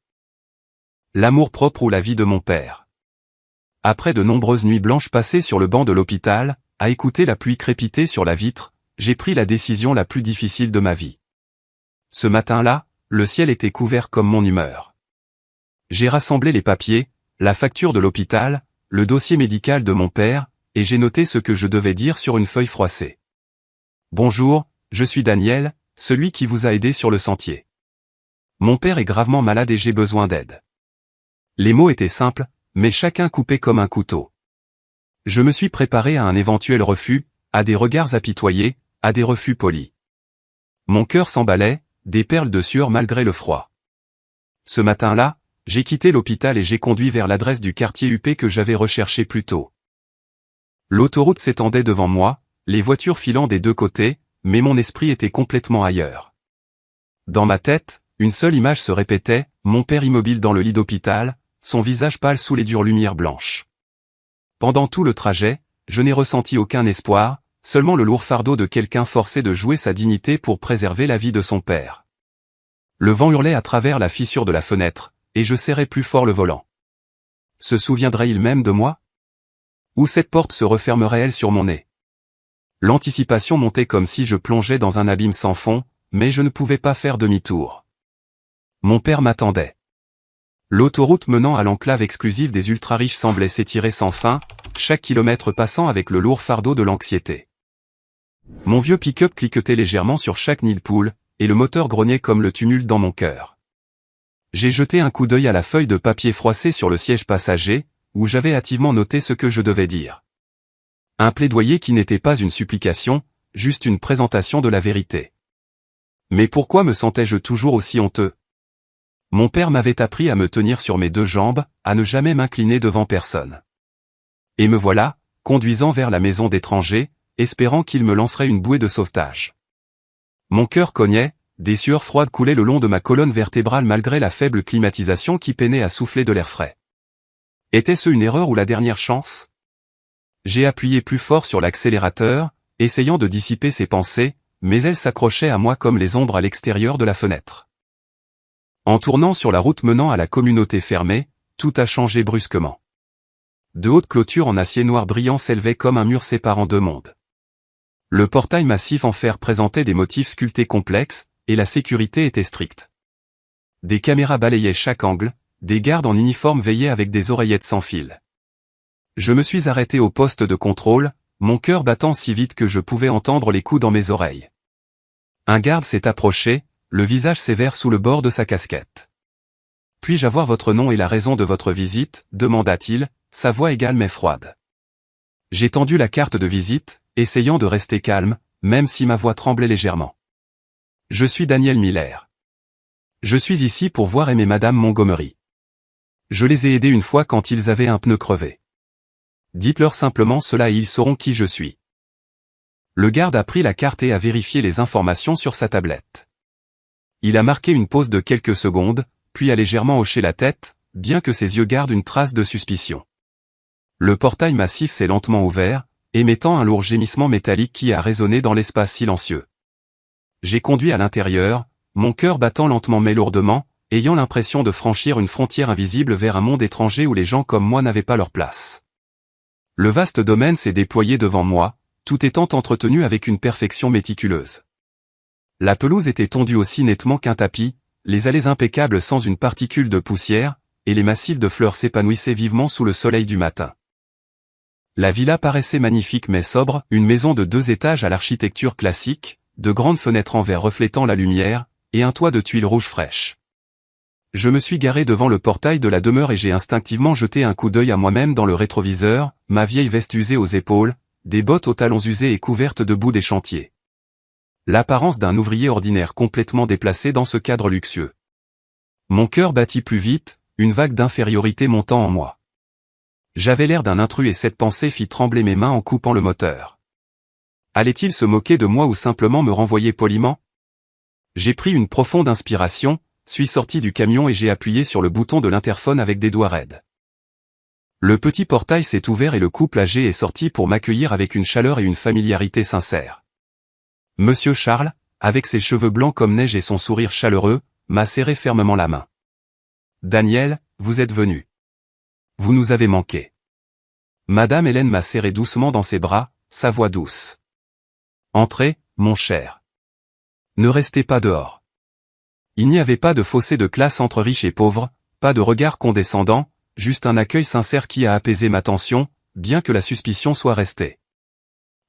L'amour-propre ou la vie de mon père. Après de nombreuses nuits blanches passées sur le banc de l'hôpital, à écouter la pluie crépiter sur la vitre, j'ai pris la décision la plus difficile de ma vie. Ce matin-là, le ciel était couvert comme mon humeur. J'ai rassemblé les papiers, la facture de l'hôpital, le dossier médical de mon père, et j'ai noté ce que je devais dire sur une feuille froissée. Bonjour, je suis Daniel, celui qui vous a aidé sur le sentier. Mon père est gravement malade et j'ai besoin d'aide. Les mots étaient simples, mais chacun coupé comme un couteau. Je me suis préparé à un éventuel refus, à des regards apitoyés, à des refus polis. Mon cœur s'emballait, des perles de sueur malgré le froid. Ce matin-là, j'ai quitté l'hôpital et j'ai conduit vers l'adresse du quartier UP que j'avais recherché plus tôt. L'autoroute s'étendait devant moi, les voitures filant des deux côtés, mais mon esprit était complètement ailleurs. Dans ma tête, une seule image se répétait, mon père immobile dans le lit d'hôpital, son visage pâle sous les dures lumières blanches. Pendant tout le trajet, je n'ai ressenti aucun espoir, seulement le lourd fardeau de quelqu'un forcé de jouer sa dignité pour préserver la vie de son père. Le vent hurlait à travers la fissure de la fenêtre, et je serrais plus fort le volant. Se souviendrait-il même de moi? Ou cette porte se refermerait-elle sur mon nez? L'anticipation montait comme si je plongeais dans un abîme sans fond, mais je ne pouvais pas faire demi-tour. Mon père m'attendait. L'autoroute menant à l'enclave exclusive des ultra-riches semblait s'étirer sans fin, chaque kilomètre passant avec le lourd fardeau de l'anxiété. Mon vieux pick-up cliquetait légèrement sur chaque nid de poule, et le moteur grognait comme le tumulte dans mon cœur. J'ai jeté un coup d'œil à la feuille de papier froissée sur le siège passager, où j'avais hâtivement noté ce que je devais dire. Un plaidoyer qui n'était pas une supplication, juste une présentation de la vérité. Mais pourquoi me sentais-je toujours aussi honteux? Mon père m'avait appris à me tenir sur mes 2 jambes, à ne jamais m'incliner devant personne. Et me voilà, conduisant vers la maison d'étranger, espérant qu'il me lancerait une bouée de sauvetage. Mon cœur cognait, des sueurs froides coulaient le long de ma colonne vertébrale malgré la faible climatisation qui peinait à souffler de l'air frais. Était-ce une erreur ou la dernière chance? J'ai appuyé plus fort sur l'accélérateur, essayant de dissiper ses pensées, mais elles s'accrochaient à moi comme les ombres à l'extérieur de la fenêtre. En tournant sur la route menant à la communauté fermée, tout a changé brusquement. De hautes clôtures en acier noir brillant s'élevaient comme un mur séparant 2 mondes. Le portail massif en fer présentait des motifs sculptés complexes, et la sécurité était stricte. Des caméras balayaient chaque angle, des gardes en uniforme veillaient avec des oreillettes sans fil. Je me suis arrêté au poste de contrôle, mon cœur battant si vite que je pouvais entendre les coups dans mes oreilles. Un garde s'est approché, le visage sévère sous le bord de sa casquette. « Puis-je avoir votre nom et la raison de votre visite ?» demanda-t-il, sa voix égale mais froide. J'ai tendu la carte de visite, essayant de rester calme, même si ma voix tremblait légèrement. « Je suis Daniel Miller. Je suis ici pour voir aimer Madame Montgomery. Je les ai aidés une fois quand ils avaient un pneu crevé. Dites-leur simplement cela et ils sauront qui je suis. » Le garde a pris la carte et a vérifié les informations sur sa tablette. Il a marqué une pause de quelques secondes, puis a légèrement hoché la tête, bien que ses yeux gardent une trace de suspicion. Le portail massif s'est lentement ouvert, émettant un lourd gémissement métallique qui a résonné dans l'espace silencieux. J'ai conduit à l'intérieur, mon cœur battant lentement mais lourdement, ayant l'impression de franchir une frontière invisible vers un monde étranger où les gens comme moi n'avaient pas leur place. Le vaste domaine s'est déployé devant moi, tout étant entretenu avec une perfection méticuleuse. La pelouse était tondue aussi nettement qu'un tapis, les allées impeccables sans une particule de poussière, et les massifs de fleurs s'épanouissaient vivement sous le soleil du matin. La villa paraissait magnifique mais sobre, une maison de 2 étages à l'architecture classique, de grandes fenêtres en verre reflétant la lumière, et un toit de tuiles rouges fraîches. Je me suis garé devant le portail de la demeure et j'ai instinctivement jeté un coup d'œil à moi-même dans le rétroviseur, ma vieille veste usée aux épaules, des bottes aux talons usés et couvertes de boue des chantiers. L'apparence d'un ouvrier ordinaire complètement déplacé dans ce cadre luxueux. Mon cœur battit plus vite, une vague d'infériorité montant en moi. J'avais l'air d'un intrus et cette pensée fit trembler mes mains en coupant le moteur. Allait-il se moquer de moi ou simplement me renvoyer poliment? J'ai pris une profonde inspiration, suis sorti du camion et j'ai appuyé sur le bouton de l'interphone avec des doigts raides. Le petit portail s'est ouvert et le couple âgé est sorti pour m'accueillir avec une chaleur et une familiarité sincères. Monsieur Charles, avec ses cheveux blancs comme neige et son sourire chaleureux, m'a serré fermement la main. Daniel, vous êtes venu. Vous nous avez manqué. Madame Hélène m'a serré doucement dans ses bras, sa voix douce. Entrez, mon cher. Ne restez pas dehors. Il n'y avait pas de fossé de classe entre riches et pauvres, pas de regard condescendant, juste un accueil sincère qui a apaisé ma tension, bien que la suspicion soit restée.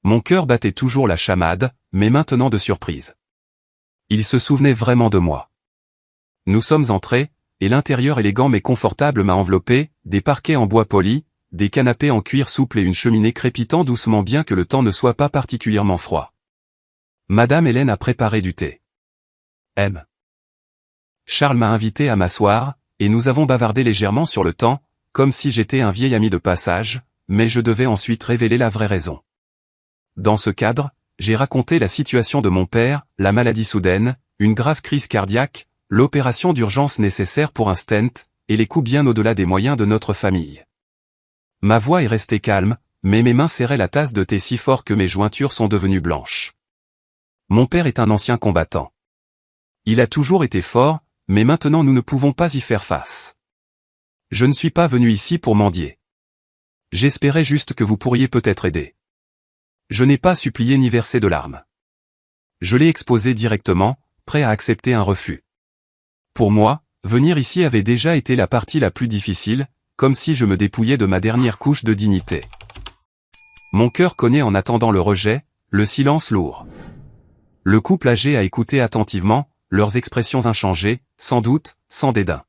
Mon cœur battait toujours la chamade, mais maintenant de surprise. Il se souvenait vraiment de moi. Nous sommes entrés, et l'intérieur élégant mais confortable m'a enveloppé, des parquets en bois poli, des canapés en cuir souple et une cheminée crépitant doucement bien que le temps ne soit pas particulièrement froid. Madame Hélène a préparé du thé. M. Charles m'a invité à m'asseoir, et nous avons bavardé légèrement sur le temps, comme si j'étais un vieil ami de passage, mais je devais ensuite révéler la vraie raison. Dans ce cadre, j'ai raconté la situation de mon père, la maladie soudaine, une grave crise cardiaque, l'opération d'urgence nécessaire pour un stent, et les coûts bien au-delà des moyens de notre famille. Ma voix est restée calme, mais mes mains serraient la tasse de thé si fort que mes jointures sont devenues blanches. Mon père est un ancien combattant. Il a toujours été fort, mais maintenant nous ne pouvons pas y faire face. Je ne suis pas venu ici pour mendier. J'espérais juste que vous pourriez peut-être aider. Je n'ai pas supplié ni versé de larmes. Je l'ai exposé directement, prêt à accepter un refus. Pour moi, Venir ici avait déjà été la partie la plus difficile, comme si je me dépouillais de ma dernière couche de dignité. Mon cœur cognait en attendant le rejet, le silence lourd. Le couple âgé a écouté attentivement, leurs expressions inchangées, sans doute, sans dédain.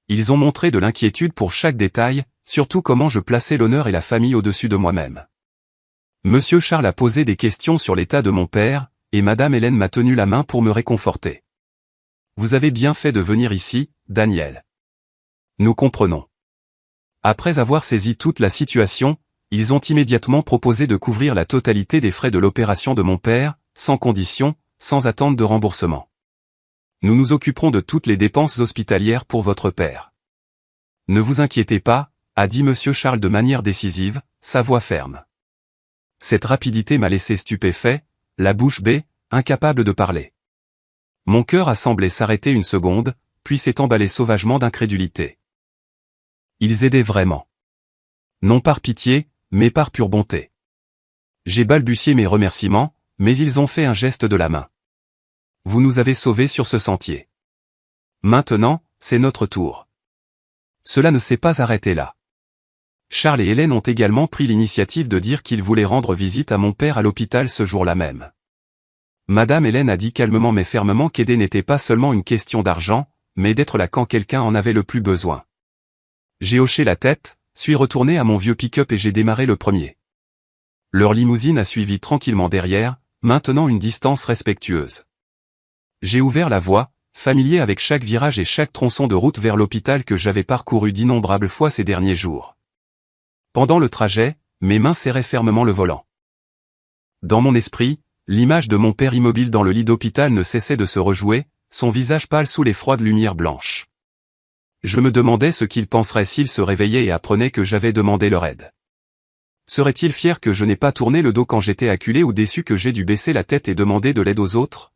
Ils ont montré de l'inquiétude pour chaque détail, surtout comment je plaçais l'honneur et la famille au-dessus de moi-même. Monsieur Charles a posé des questions sur l'état de mon père, et Madame Hélène m'a tenu la main pour me réconforter. Vous avez bien fait de venir ici, Daniel. Nous comprenons. Après avoir saisi toute la situation, ils ont immédiatement proposé de couvrir la totalité des frais de l'opération de mon père, sans condition, sans attente de remboursement. Nous nous occuperons de toutes les dépenses hospitalières pour votre père. Ne vous inquiétez pas, a dit Monsieur Charles de manière décisive, sa voix ferme. Cette rapidité m'a laissé stupéfait, la bouche bée, incapable de parler. Mon cœur a semblé s'arrêter une seconde, puis s'est emballé sauvagement d'incrédulité. Ils aidaient vraiment. Non par pitié, mais par pure bonté. J'ai balbutié mes remerciements, mais ils ont fait un geste de la main. Vous nous avez sauvés sur ce sentier. Maintenant, c'est notre tour. Cela ne s'est pas arrêté là. Charles et Hélène ont également pris l'initiative de dire qu'ils voulaient rendre visite à mon père à l'hôpital ce jour-là même. Madame Hélène a dit calmement mais fermement qu'aider n'était pas seulement une question d'argent, mais d'être là quand quelqu'un en avait le plus besoin. J'ai hoché la tête, suis retourné à mon vieux pick-up et j'ai démarré le premier. Leur limousine a suivi tranquillement derrière, maintenant une distance respectueuse. J'ai ouvert la voie, familier avec chaque virage et chaque tronçon de route vers l'hôpital que j'avais parcouru d'innombrables fois ces derniers jours. Pendant le trajet, mes mains serraient fermement le volant. Dans mon esprit, l'image de mon père immobile dans le lit d'hôpital ne cessait de se rejouer, son visage pâle sous les froides lumières blanches. Je me demandais ce qu'il penserait s'il se réveillait et apprenait que j'avais demandé leur aide. Serait-il fier que je n'ai pas tourné le dos quand j'étais acculé ou déçu que j'ai dû baisser la tête et demander de l'aide aux autres?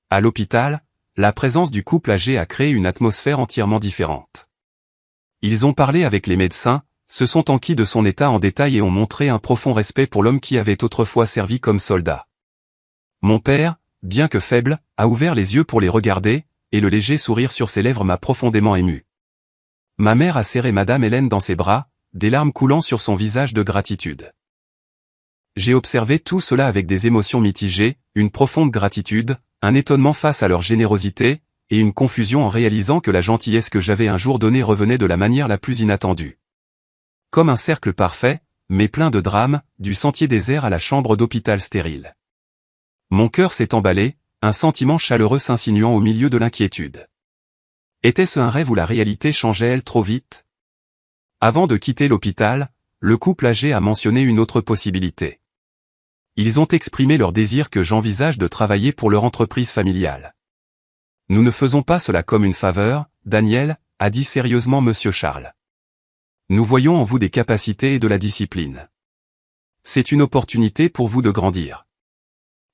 À l'hôpital, la présence du couple âgé a créé une atmosphère entièrement différente. Ils ont parlé avec les médecins, se sont enquis de son état en détail et ont montré un profond respect pour l'homme qui avait autrefois servi comme soldat. Mon père, bien que faible, a ouvert les yeux pour les regarder, et le léger sourire sur ses lèvres m'a profondément ému. Ma mère a serré Madame Hélène dans ses bras, des larmes coulant sur son visage de gratitude. J'ai observé tout cela avec des émotions mitigées, une profonde gratitude, un étonnement face à leur générosité, et une confusion en réalisant que la gentillesse que j'avais un jour donnée revenait de la manière la plus inattendue. Comme un cercle parfait, mais plein de drames, du sentier désert à la chambre d'hôpital stérile. Mon cœur s'est emballé, un sentiment chaleureux s'insinuant au milieu de l'inquiétude. Était-ce un rêve ou la réalité changeait-elle trop vite? Avant de quitter l'hôpital, le couple âgé a mentionné une autre possibilité. Ils ont exprimé leur désir que j'envisage de travailler pour leur entreprise familiale. Nous ne faisons pas cela comme une faveur, Daniel, a dit sérieusement Monsieur Charles. Nous voyons en vous des capacités et de la discipline. C'est une opportunité pour vous de grandir.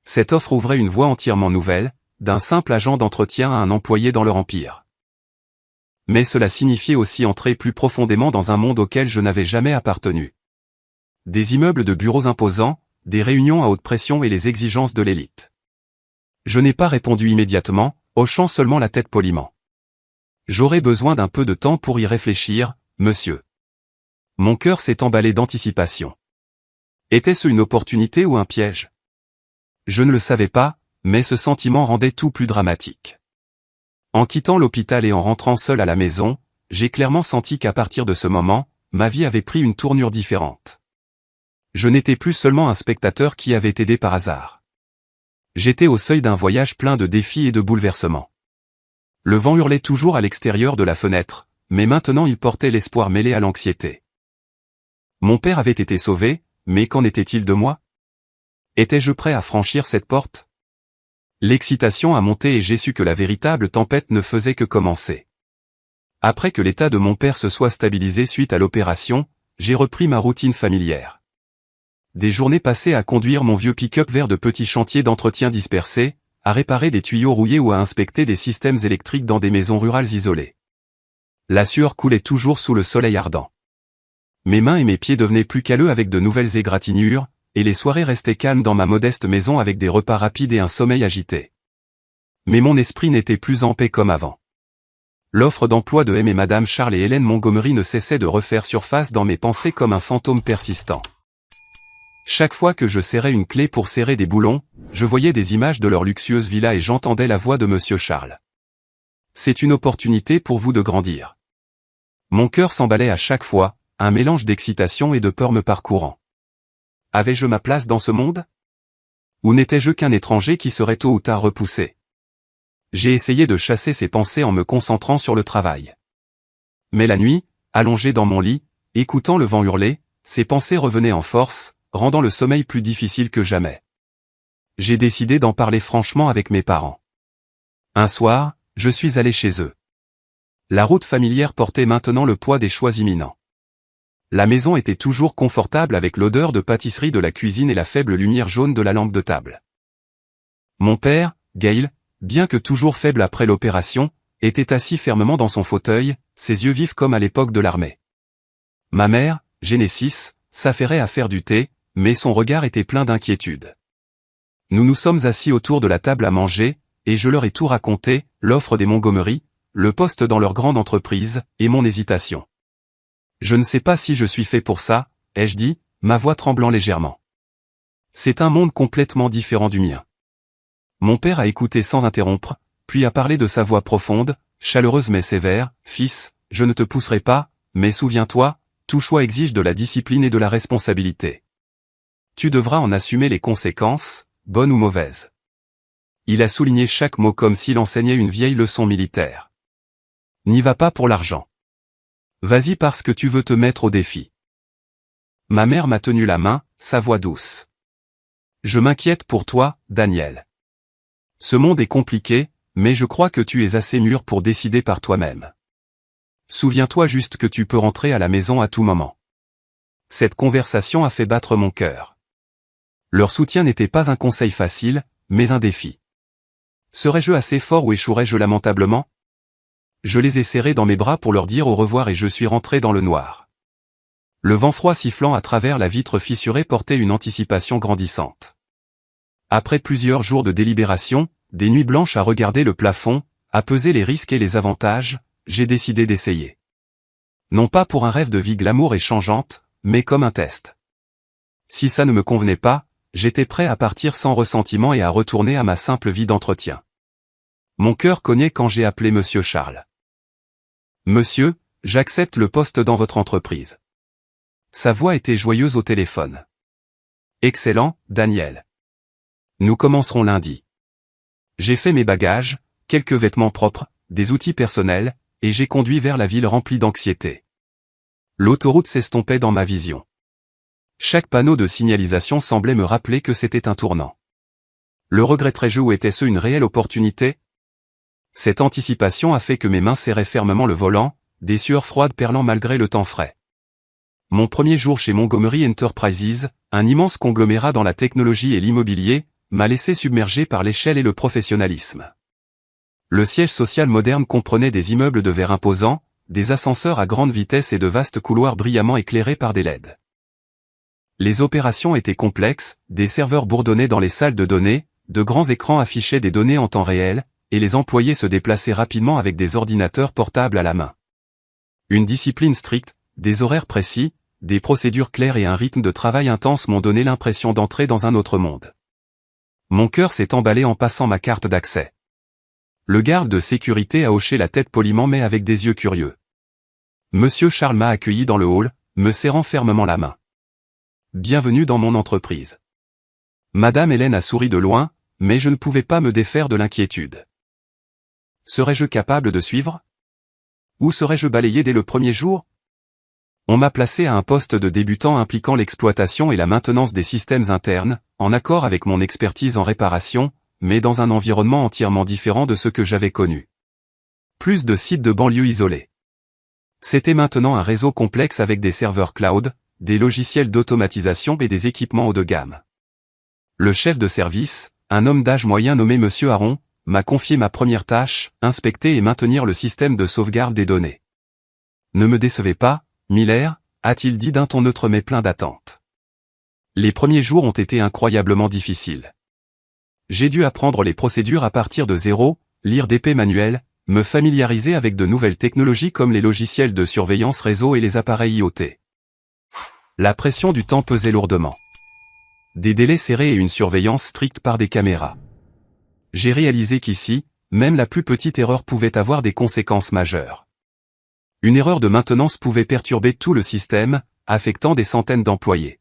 Cette offre ouvrait une voie entièrement nouvelle, d'un simple agent d'entretien à un employé dans leur empire. Mais cela signifiait aussi entrer plus profondément dans un monde auquel je n'avais jamais appartenu. Des immeubles de bureaux imposants, des réunions à haute pression et les exigences de l'élite. Je n'ai pas répondu immédiatement, hochant seulement la tête poliment. J'aurais besoin d'un peu de temps pour y réfléchir, monsieur. Mon cœur s'est emballé d'anticipation. Était-ce une opportunité ou un piège? Je ne le savais pas, mais ce sentiment rendait tout plus dramatique. En quittant l'hôpital et en rentrant seul à la maison, j'ai clairement senti qu'à partir de ce moment, ma vie avait pris une tournure différente. Je n'étais plus seulement un spectateur qui avait aidé par hasard. J'étais au seuil d'un voyage plein de défis et de bouleversements. Le vent hurlait toujours à l'extérieur de la fenêtre, mais maintenant il portait l'espoir mêlé à l'anxiété. Mon père avait été sauvé, mais qu'en était-il de moi? Étais-je prêt à franchir cette porte? L'excitation a monté et j'ai su que la véritable tempête ne faisait que commencer. Après que l'état de mon père se soit stabilisé suite à l'opération, j'ai repris ma routine familière. Des journées passées à conduire mon vieux pick-up vers de petits chantiers d'entretien dispersés, à réparer des tuyaux rouillés ou à inspecter des systèmes électriques dans des maisons rurales isolées. La sueur coulait toujours sous le soleil ardent. Mes mains et mes pieds devenaient plus calleux avec de nouvelles égratignures, et les soirées restaient calmes dans ma modeste maison avec des repas rapides et un sommeil agité. Mais mon esprit n'était plus en paix comme avant. L'offre d'emploi de M et Madame Charles et Hélène Montgomery ne cessait de refaire surface dans mes pensées comme un fantôme persistant. Chaque fois que je serrais une clé pour serrer des boulons, je voyais des images de leur luxueuse villa et j'entendais la voix de Monsieur Charles. C'est une opportunité pour vous de grandir. Mon cœur s'emballait à chaque fois, un mélange d'excitation et de peur me parcourant. Avais-je ma place dans ce monde? Ou n'étais-je qu'un étranger qui serait tôt ou tard repoussé? J'ai essayé de chasser ces pensées en me concentrant sur le travail. Mais la nuit, allongé dans mon lit, écoutant le vent hurler, ces pensées revenaient en force, rendant le sommeil plus difficile que jamais. J'ai décidé d'en parler franchement avec mes parents. Un soir, je suis allé chez eux. La route familière portait maintenant le poids des choix imminents. La maison était toujours confortable avec l'odeur de pâtisserie de la cuisine et la faible lumière jaune de la lampe de table. Mon père, Gail, bien que toujours faible après l'opération, était assis fermement dans son fauteuil, ses yeux vifs comme à l'époque de l'armée. Ma mère, Genesis, s'affairait à faire du thé, mais son regard était plein d'inquiétude. Nous nous sommes assis autour de la table à manger, et je leur ai tout raconté, l'offre des Montgomery, le poste dans leur grande entreprise, et mon hésitation. Je ne sais pas si je suis fait pour ça, ai-je dit, ma voix tremblant légèrement. C'est un monde complètement différent du mien. Mon père a écouté sans interrompre, puis a parlé de sa voix profonde, chaleureuse mais sévère. Fils, je ne te pousserai pas, mais souviens-toi, tout choix exige de la discipline et de la responsabilité. Tu devras en assumer les conséquences, bonnes ou mauvaises. Il a souligné chaque mot comme s'il enseignait une vieille leçon militaire. N'y va pas pour l'argent. Vas-y parce que tu veux te mettre au défi. Ma mère m'a tenu la main, sa voix douce. Je m'inquiète pour toi, Daniel. Ce monde est compliqué, mais je crois que tu es assez mûr pour décider par toi-même. Souviens-toi juste que tu peux rentrer à la maison à tout moment. Cette conversation a fait battre mon cœur. Leur soutien n'était pas un conseil facile, mais un défi. Serais-je assez fort ou échouerais-je lamentablement? Je les ai serrés dans mes bras pour leur dire au revoir et je suis rentré dans le noir. Le vent froid sifflant à travers la vitre fissurée portait une anticipation grandissante. Après plusieurs jours de délibération, des nuits blanches à regarder le plafond, à peser les risques et les avantages, j'ai décidé d'essayer. Non pas pour un rêve de vie glamour et changeante, mais comme un test. Si ça ne me convenait pas, j'étais prêt à partir sans ressentiment et à retourner à ma simple vie d'entretien. Mon cœur cognait quand j'ai appelé Monsieur Charles. Monsieur, j'accepte le poste dans votre entreprise. Sa voix était joyeuse au téléphone. Excellent, Daniel. Nous commencerons lundi. J'ai fait mes bagages, quelques vêtements propres, des outils personnels, et j'ai conduit vers la ville remplie d'anxiété. L'autoroute s'estompait dans ma vision. Chaque panneau de signalisation semblait me rappeler que c'était un tournant. Le regretterais-je ou était-ce une réelle opportunité? Cette anticipation a fait que mes mains serraient fermement le volant, des sueurs froides perlant malgré le temps frais. Mon premier jour chez Montgomery Enterprises, un immense conglomérat dans la technologie et l'immobilier, m'a laissé submergé par l'échelle et le professionnalisme. Le siège social moderne comprenait des immeubles de verre imposants, des ascenseurs à grande vitesse et de vastes couloirs brillamment éclairés par des LED. Les opérations étaient complexes, des serveurs bourdonnaient dans les salles de données, de grands écrans affichaient des données en temps réel, et les employés se déplaçaient rapidement avec des ordinateurs portables à la main. Une discipline stricte, des horaires précis, des procédures claires et un rythme de travail intense m'ont donné l'impression d'entrer dans un autre monde. Mon cœur s'est emballé en passant ma carte d'accès. Le garde de sécurité a hoché la tête poliment mais avec des yeux curieux. Monsieur Charles m'a accueilli dans le hall, me serrant fermement la main. Bienvenue dans mon entreprise. Madame Hélène a souri de loin, mais je ne pouvais pas me défaire de l'inquiétude. Serais-je capable de suivre? Ou serais-je balayé dès le premier jour? On m'a placé à un poste de débutant impliquant l'exploitation et la maintenance des systèmes internes, en accord avec mon expertise en réparation, mais dans un environnement entièrement différent de ce que j'avais connu. Plus de sites de banlieue isolés. C'était maintenant un réseau complexe avec des serveurs cloud, des logiciels d'automatisation et des équipements haut de gamme. Le chef de service, un homme d'âge moyen nommé Monsieur Aron, m'a confié ma première tâche, inspecter et maintenir le système de sauvegarde des données. Ne me décevez pas, Miller, a-t-il dit d'un ton neutre mais plein d'attente. Les premiers jours ont été incroyablement difficiles. J'ai dû apprendre les procédures à partir de zéro, lire d'épais manuels, me familiariser avec de nouvelles technologies comme les logiciels de surveillance réseau et les appareils IoT. La pression du temps pesait lourdement. Des délais serrés et une surveillance stricte par des caméras. J'ai réalisé qu'ici, même la plus petite erreur pouvait avoir des conséquences majeures. Une erreur de maintenance pouvait perturber tout le système, affectant des centaines d'employés.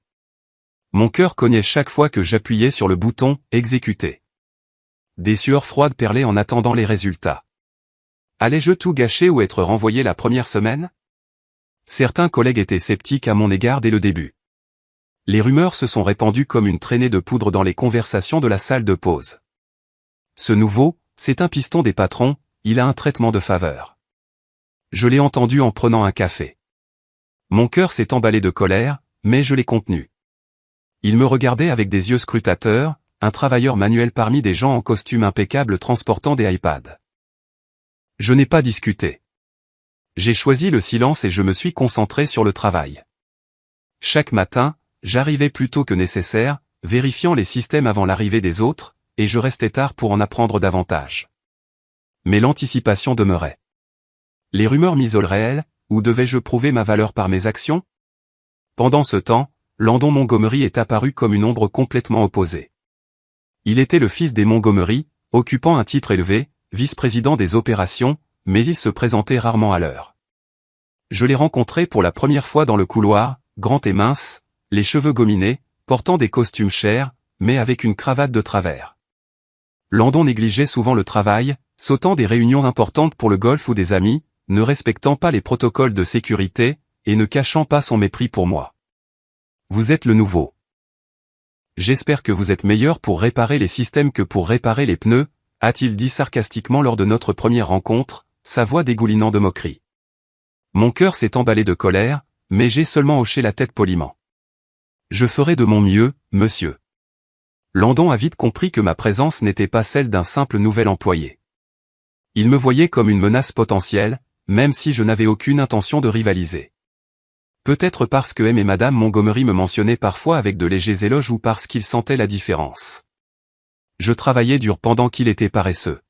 Mon cœur cognait chaque fois que j'appuyais sur le bouton « Exécuter ». Des sueurs froides perlaient en attendant les résultats. Allais-je tout gâcher ou être renvoyé la première semaine? Certains collègues étaient sceptiques à mon égard dès le début. Les rumeurs se sont répandues comme une traînée de poudre dans les conversations de la salle de pause. Ce nouveau, c'est un piston des patrons, il a un traitement de faveur. Je l'ai entendu en prenant un café. Mon cœur s'est emballé de colère, mais je l'ai contenu. Il me regardait avec des yeux scrutateurs, un travailleur manuel parmi des gens en costume impeccable transportant des iPads. Je n'ai pas discuté. J'ai choisi le silence et je me suis concentré sur le travail. Chaque matin, j'arrivais plus tôt que nécessaire, vérifiant les systèmes avant l'arrivée des autres, et je restais tard pour en apprendre davantage. Mais l'anticipation demeurait. Les rumeurs m'isoleraient-elles, ou devais-je prouver ma valeur par mes actions? Pendant ce temps, Landon Montgomery est apparu comme une ombre complètement opposée. Il était le fils des Montgomery, occupant un titre élevé, vice-président des opérations, mais il se présentait rarement à l'heure. Je l'ai rencontré pour la première fois dans le couloir, grand et mince, les cheveux gominés, portant des costumes chers, mais avec une cravate de travers. Landon négligeait souvent le travail, sautant des réunions importantes pour le golf ou des amis, ne respectant pas les protocoles de sécurité, et ne cachant pas son mépris pour moi. Vous êtes le nouveau. J'espère que vous êtes meilleur pour réparer les systèmes que pour réparer les pneus, a-t-il dit sarcastiquement lors de notre première rencontre, sa voix dégoulinant de moquerie. Mon cœur s'est emballé de colère, mais j'ai seulement hoché la tête poliment. Je ferai de mon mieux, monsieur. Landon a vite compris que ma présence n'était pas celle d'un simple nouvel employé. Il me voyait comme une menace potentielle, même si je n'avais aucune intention de rivaliser. Peut-être parce que M et Madame Montgomery me mentionnaient parfois avec de légers éloges ou parce qu'ils sentaient la différence. Je travaillais dur pendant qu'il était paresseux.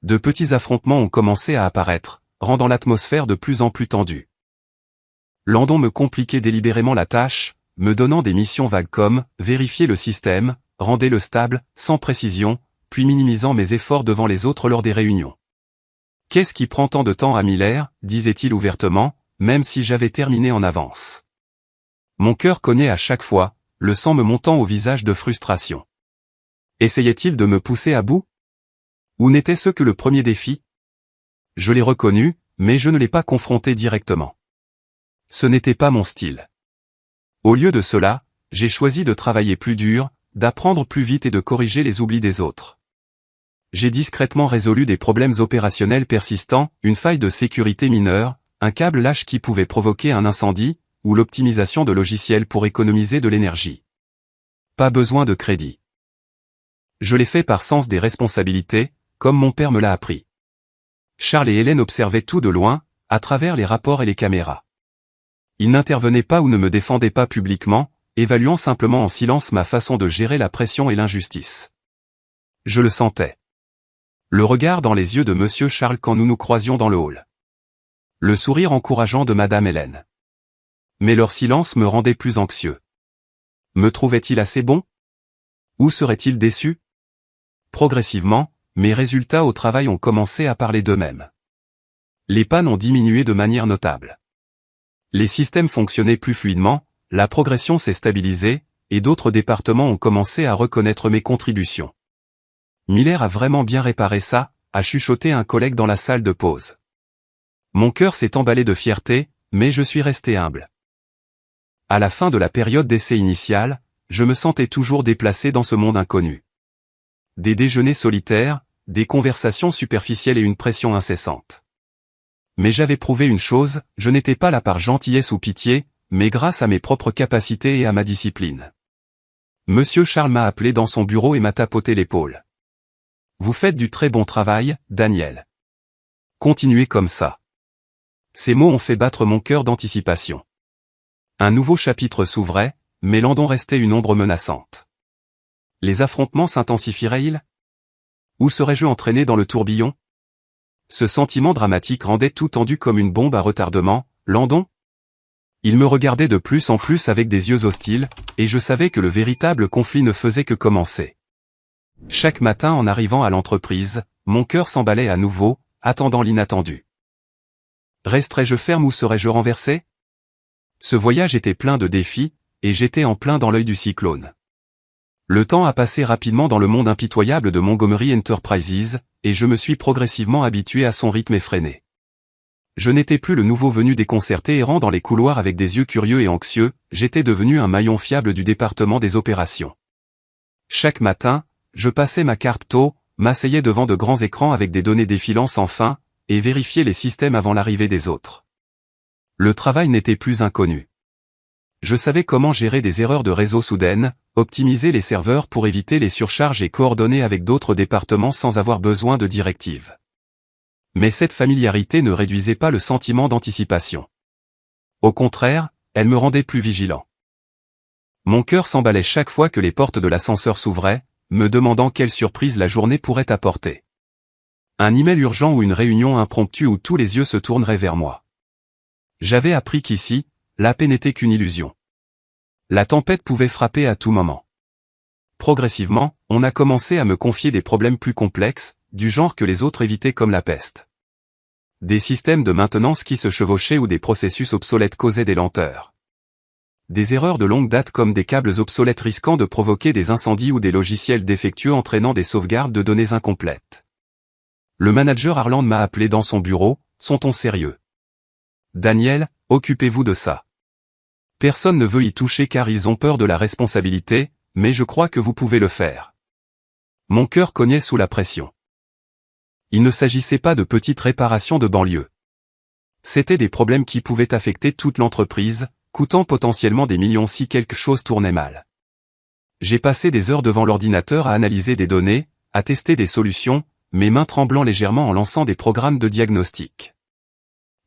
De petits affrontements ont commencé à apparaître, rendant l'atmosphère de plus en plus tendue. Landon me compliquait délibérément la tâche, me donnant des missions vagues comme « vérifier le système », « rendez-le stable », sans précision, puis minimisant mes efforts devant les autres lors des réunions. « Qu'est-ce qui prend tant de temps à Miller ?» disait-il ouvertement, même si j'avais terminé en avance. Mon cœur cognait à chaque fois, le sang me montant au visage de frustration. Essayait-il de me pousser à bout? Ou n'était-ce que le premier défi? Je l'ai reconnu, mais je ne l'ai pas confronté directement. Ce n'était pas mon style. Au lieu de cela, j'ai choisi de travailler plus dur, d'apprendre plus vite et de corriger les oublis des autres. J'ai discrètement résolu des problèmes opérationnels persistants, une faille de sécurité mineure, un câble lâche qui pouvait provoquer un incendie, ou l'optimisation de logiciels pour économiser de l'énergie. Pas besoin de crédit. Je l'ai fait par sens des responsabilités, comme mon père me l'a appris. Charles et Hélène observaient tout de loin, à travers les rapports et les caméras. Ils n'intervenaient pas ou ne me défendaient pas publiquement, évaluant simplement en silence ma façon de gérer la pression et l'injustice. Je le sentais. Le regard dans les yeux de Monsieur Charles quand nous nous croisions dans le hall. Le sourire encourageant de Madame Hélène. Mais leur silence me rendait plus anxieux. Me trouvait-il assez bon? Ou serait-il déçu? Progressivement, mes résultats au travail ont commencé à parler d'eux-mêmes. Les pannes ont diminué de manière notable. Les systèmes fonctionnaient plus fluidement, la progression s'est stabilisée, et d'autres départements ont commencé à reconnaître mes contributions. Miller a vraiment bien réparé ça, a chuchoté un collègue dans la salle de pause. Mon cœur s'est emballé de fierté, mais je suis resté humble. À la fin de la période d'essai initiale, je me sentais toujours déplacé dans ce monde inconnu. Des déjeuners solitaires, des conversations superficielles et une pression incessante. Mais j'avais prouvé une chose, je n'étais pas là par gentillesse ou pitié, mais grâce à mes propres capacités et à ma discipline. Monsieur Charles m'a appelé dans son bureau et m'a tapoté l'épaule. Vous faites du très bon travail, Daniel. Continuez comme ça. Ces mots ont fait battre mon cœur d'anticipation. Un nouveau chapitre s'ouvrait, mais Landon restait une ombre menaçante. Les affrontements s'intensifieraient-ils? Où serais-je entraîné dans le tourbillon? ce sentiment dramatique rendait tout tendu comme une bombe à retardement. Landon? Il me regardait de plus en plus avec des yeux hostiles, et je savais que le véritable conflit ne faisait que commencer. Chaque matin en arrivant à l'entreprise, mon cœur s'emballait à nouveau, attendant l'inattendu. Resterais-je ferme ou serais-je renversé? Ce voyage était plein de défis, et j'étais en plein dans l'œil du cyclone. Le temps a passé rapidement dans le monde impitoyable de Montgomery Enterprises, et je me suis progressivement habitué à son rythme effréné. Je n'étais plus le nouveau venu déconcerté errant dans les couloirs avec des yeux curieux et anxieux, j'étais devenu un maillon fiable du département des opérations. Chaque matin, je passais ma carte tôt, m'asseyais devant de grands écrans avec des données défilant sans fin, et vérifiais les systèmes avant l'arrivée des autres. Le travail n'était plus inconnu. Je savais comment gérer des erreurs de réseau soudaines, optimiser les serveurs pour éviter les surcharges et coordonner avec d'autres départements sans avoir besoin de directives. Mais cette familiarité ne réduisait pas le sentiment d'anticipation. Au contraire, elle me rendait plus vigilant. Mon cœur s'emballait chaque fois que les portes de l'ascenseur s'ouvraient, me demandant quelle surprise la journée pourrait apporter. Un email urgent ou une réunion impromptue où tous les yeux se tourneraient vers moi. J'avais appris qu'ici, la paix n'était qu'une illusion. La tempête pouvait frapper à tout moment. Progressivement, on a commencé à me confier des problèmes plus complexes, du genre que les autres évitaient comme la peste. Des systèmes de maintenance qui se chevauchaient ou des processus obsolètes causaient des lenteurs. Des erreurs de longue date comme des câbles obsolètes risquant de provoquer des incendies ou des logiciels défectueux entraînant des sauvegardes de données incomplètes. Le manager Harland m'a appelé dans son bureau, son ton sérieux. Daniel, occupez-vous de ça. Personne ne veut y toucher car ils ont peur de la responsabilité, mais je crois que vous pouvez le faire. Mon cœur cognait sous la pression. Il ne s'agissait pas de petites réparations de banlieue. C'étaient des problèmes qui pouvaient affecter toute l'entreprise, coûtant potentiellement des millions si quelque chose tournait mal. J'ai passé des heures devant l'ordinateur à analyser des données, à tester des solutions, mes mains tremblant légèrement en lançant des programmes de diagnostic.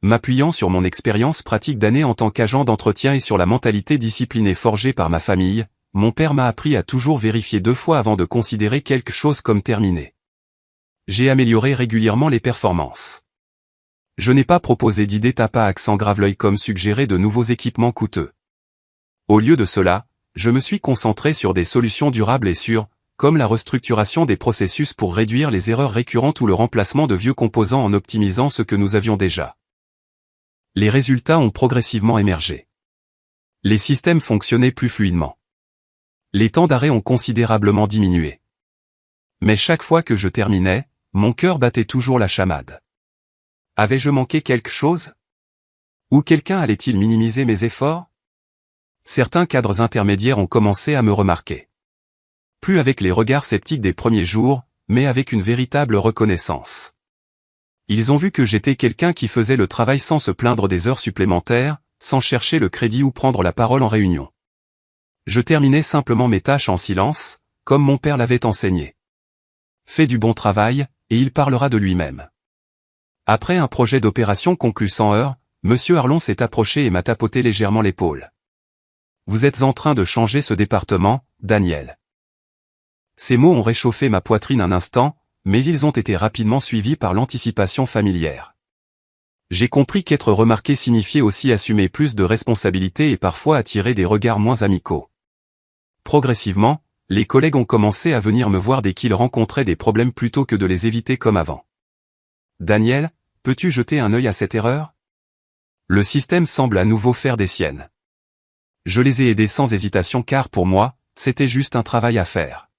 M'appuyant sur mon expérience pratique d'années en tant qu'agent d'entretien et sur la mentalité disciplinée forgée par ma famille, mon père m'a appris à toujours vérifier 2 fois avant de considérer quelque chose comme terminé. J'ai amélioré régulièrement les performances. Je n'ai pas proposé d'idées tape à accent grave l'œil comme suggérer de nouveaux équipements coûteux. Au lieu de cela, je me suis concentré sur des solutions durables et sûres, comme la restructuration des processus pour réduire les erreurs récurrentes ou le remplacement de vieux composants en optimisant ce que nous avions déjà. Les résultats ont progressivement émergé. Les systèmes fonctionnaient plus fluidement. Les temps d'arrêt ont considérablement diminué. Mais chaque fois que je terminais, mon cœur battait toujours la chamade. Avais-je manqué quelque chose? Ou quelqu'un allait-il minimiser mes efforts? Certains cadres intermédiaires ont commencé à me remarquer. Plus avec les regards sceptiques des premiers jours, mais avec une véritable reconnaissance. Ils ont vu que j'étais quelqu'un qui faisait le travail sans se plaindre des heures supplémentaires, sans chercher le crédit ou prendre la parole en réunion. Je terminais simplement mes tâches en silence, comme mon père l'avait enseigné. Fais du bon travail, et il parlera de lui-même. Après un projet d'opération conclu sans heurts, M. Harlon s'est approché et m'a tapoté légèrement l'épaule. Vous êtes en train de changer ce département, Daniel. Ces mots ont réchauffé ma poitrine un instant, mais ils ont été rapidement suivis par l'anticipation familière. J'ai compris qu'être remarqué signifiait aussi assumer plus de responsabilités et parfois attirer des regards moins amicaux. Progressivement, les collègues ont commencé à venir me voir dès qu'ils rencontraient des problèmes plutôt que de les éviter comme avant. Daniel, peux-tu jeter un œil à cette erreur? Le système semble à nouveau faire des siennes. Je les ai aidés sans hésitation car pour moi, c'était juste un travail à faire.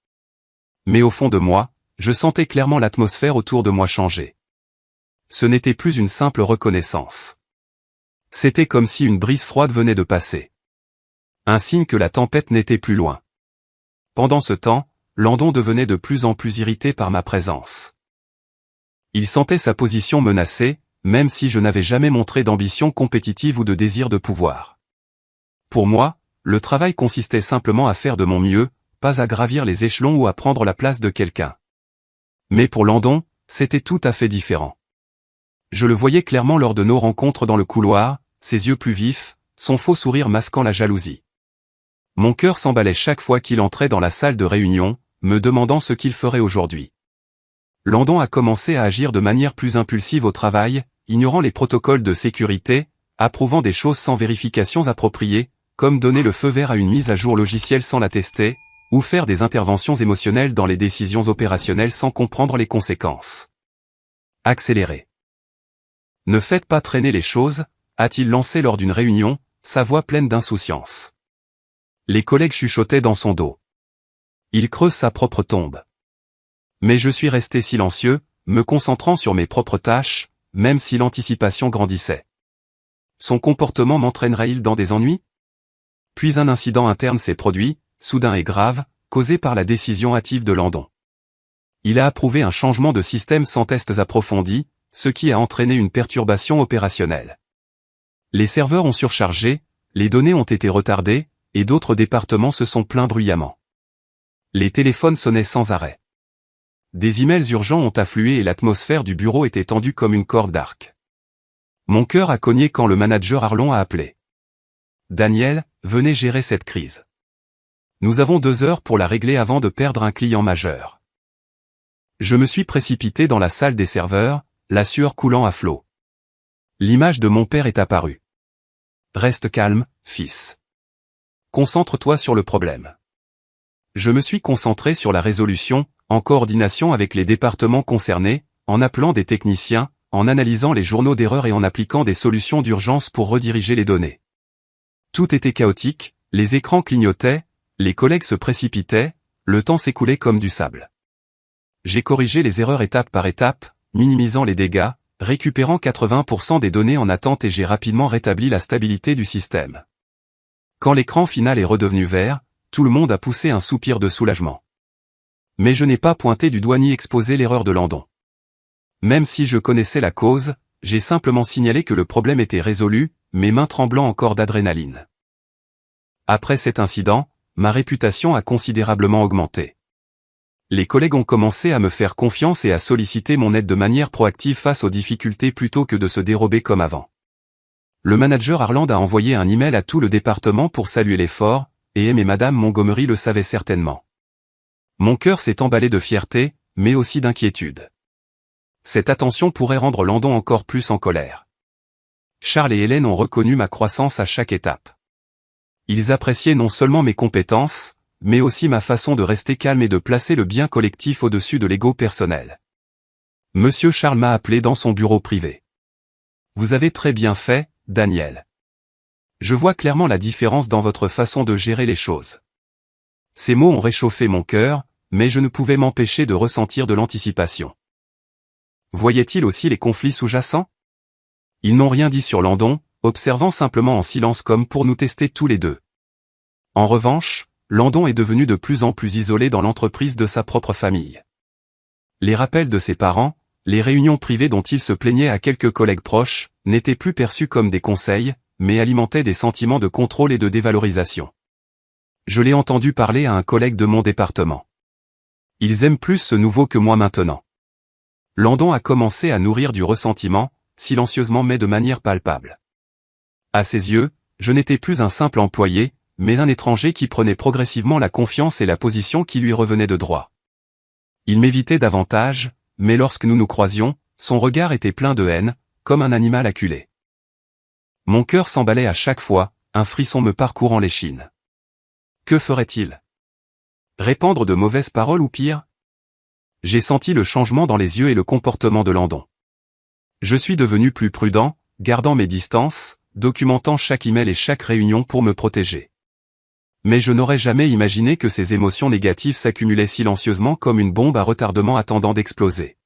Mais au fond de moi, je sentais clairement l'atmosphère autour de moi changer. Ce n'était plus une simple reconnaissance. C'était comme si une brise froide venait de passer. Un signe que la tempête n'était plus loin. Pendant ce temps, Landon devenait de plus en plus irrité par ma présence. Il sentait sa position menacée, même si je n'avais jamais montré d'ambition compétitive ou de désir de pouvoir. Pour moi, le travail consistait simplement à faire de mon mieux, pas à gravir les échelons ou à prendre la place de quelqu'un. Mais pour Landon, c'était tout à fait différent. Je le voyais clairement lors de nos rencontres dans le couloir, ses yeux plus vifs, son faux sourire masquant la jalousie. Mon cœur s'emballait chaque fois qu'il entrait dans la salle de réunion, me demandant ce qu'il ferait aujourd'hui. Landon a commencé à agir de manière plus impulsive au travail, ignorant les protocoles de sécurité, approuvant des choses sans vérifications appropriées, comme donner le feu vert à une mise à jour logicielle sans la tester, ou faire des interventions émotionnelles dans les décisions opérationnelles sans comprendre les conséquences. Accélérer. Ne faites pas traîner les choses, a-t-il lancé lors d'une réunion, sa voix pleine d'insouciance. Les collègues chuchotaient dans son dos. Il creuse sa propre tombe. Mais je suis resté silencieux, me concentrant sur mes propres tâches, même si l'anticipation grandissait. Son comportement m'entraînerait-il dans des ennuis? Puis un incident interne s'est produit, soudain et grave, causé par la décision hâtive de Landon. Il a approuvé un changement de système sans tests approfondis, ce qui a entraîné une perturbation opérationnelle. Les serveurs ont surchargé, les données ont été retardées, et d'autres départements se sont plaints bruyamment. Les téléphones sonnaient sans arrêt. Des emails urgents ont afflué et l'atmosphère du bureau était tendue comme une corde d'arc. Mon cœur a cogné quand le manager Arlon a appelé. Daniel, venez gérer cette crise. Nous avons 2 heures pour la régler avant de perdre un client majeur. Je me suis précipité dans la salle des serveurs, la sueur coulant à flots. L'image de mon père est apparue. Reste calme, fils. Concentre-toi sur le problème. Je me suis concentré sur la résolution, en coordination avec les départements concernés, en appelant des techniciens, en analysant les journaux d'erreurs et en appliquant des solutions d'urgence pour rediriger les données. Tout était chaotique, les écrans clignotaient, les collègues se précipitaient, le temps s'écoulait comme du sable. J'ai corrigé les erreurs étape par étape, minimisant les dégâts, récupérant 80% des données en attente et j'ai rapidement rétabli la stabilité du système. Quand l'écran final est redevenu vert, tout le monde a poussé un soupir de soulagement. Mais je n'ai pas pointé du doigt ni exposé l'erreur de Landon. Même si je connaissais la cause, j'ai simplement signalé que le problème était résolu, mes mains tremblant encore d'adrénaline. Après cet incident, ma réputation a considérablement augmenté. Les collègues ont commencé à me faire confiance et à solliciter mon aide de manière proactive face aux difficultés plutôt que de se dérober comme avant. Le manager Arland a envoyé un email à tout le département pour saluer l'effort, et M et Madame Montgomery le savaient certainement. Mon cœur s'est emballé de fierté, mais aussi d'inquiétude. Cette attention pourrait rendre Landon encore plus en colère. Charles et Hélène ont reconnu ma croissance à chaque étape. Ils appréciaient non seulement mes compétences, mais aussi ma façon de rester calme et de placer le bien collectif au-dessus de l'ego personnel. Monsieur Charles m'a appelé dans son bureau privé. Vous avez très bien fait, Daniel. Je vois clairement la différence dans votre façon de gérer les choses. Ces mots ont réchauffé mon cœur, mais je ne pouvais m'empêcher de ressentir de l'anticipation. Voyait-il aussi les conflits sous-jacents? Ils n'ont rien dit sur Landon, observant simplement en silence comme pour nous tester tous les deux. En revanche, Landon est devenu de plus en plus isolé dans l'entreprise de sa propre famille. Les rappels de ses parents, les réunions privées dont il se plaignait à quelques collègues proches, n'étaient plus perçus comme des conseils, mais alimentaient des sentiments de contrôle et de dévalorisation. Je l'ai entendu parler à un collègue de mon département. Ils aiment plus ce nouveau que moi maintenant. Landon a commencé à nourrir du ressentiment, silencieusement mais de manière palpable. À ses yeux, je n'étais plus un simple employé, mais un étranger qui prenait progressivement la confiance et la position qui lui revenaient de droit. Il m'évitait davantage, mais lorsque nous nous croisions, son regard était plein de haine, comme un animal acculé. Mon cœur s'emballait à chaque fois, un frisson me parcourant l'échine. Que ferait-il? Répandre de mauvaises paroles ou pire? J'ai senti le changement dans les yeux et le comportement de Landon. Je suis devenu plus prudent, gardant mes distances, documentant chaque email et chaque réunion pour me protéger. Mais je n'aurais jamais imaginé que ces émotions négatives s'accumulaient silencieusement comme une bombe à retardement attendant d'exploser.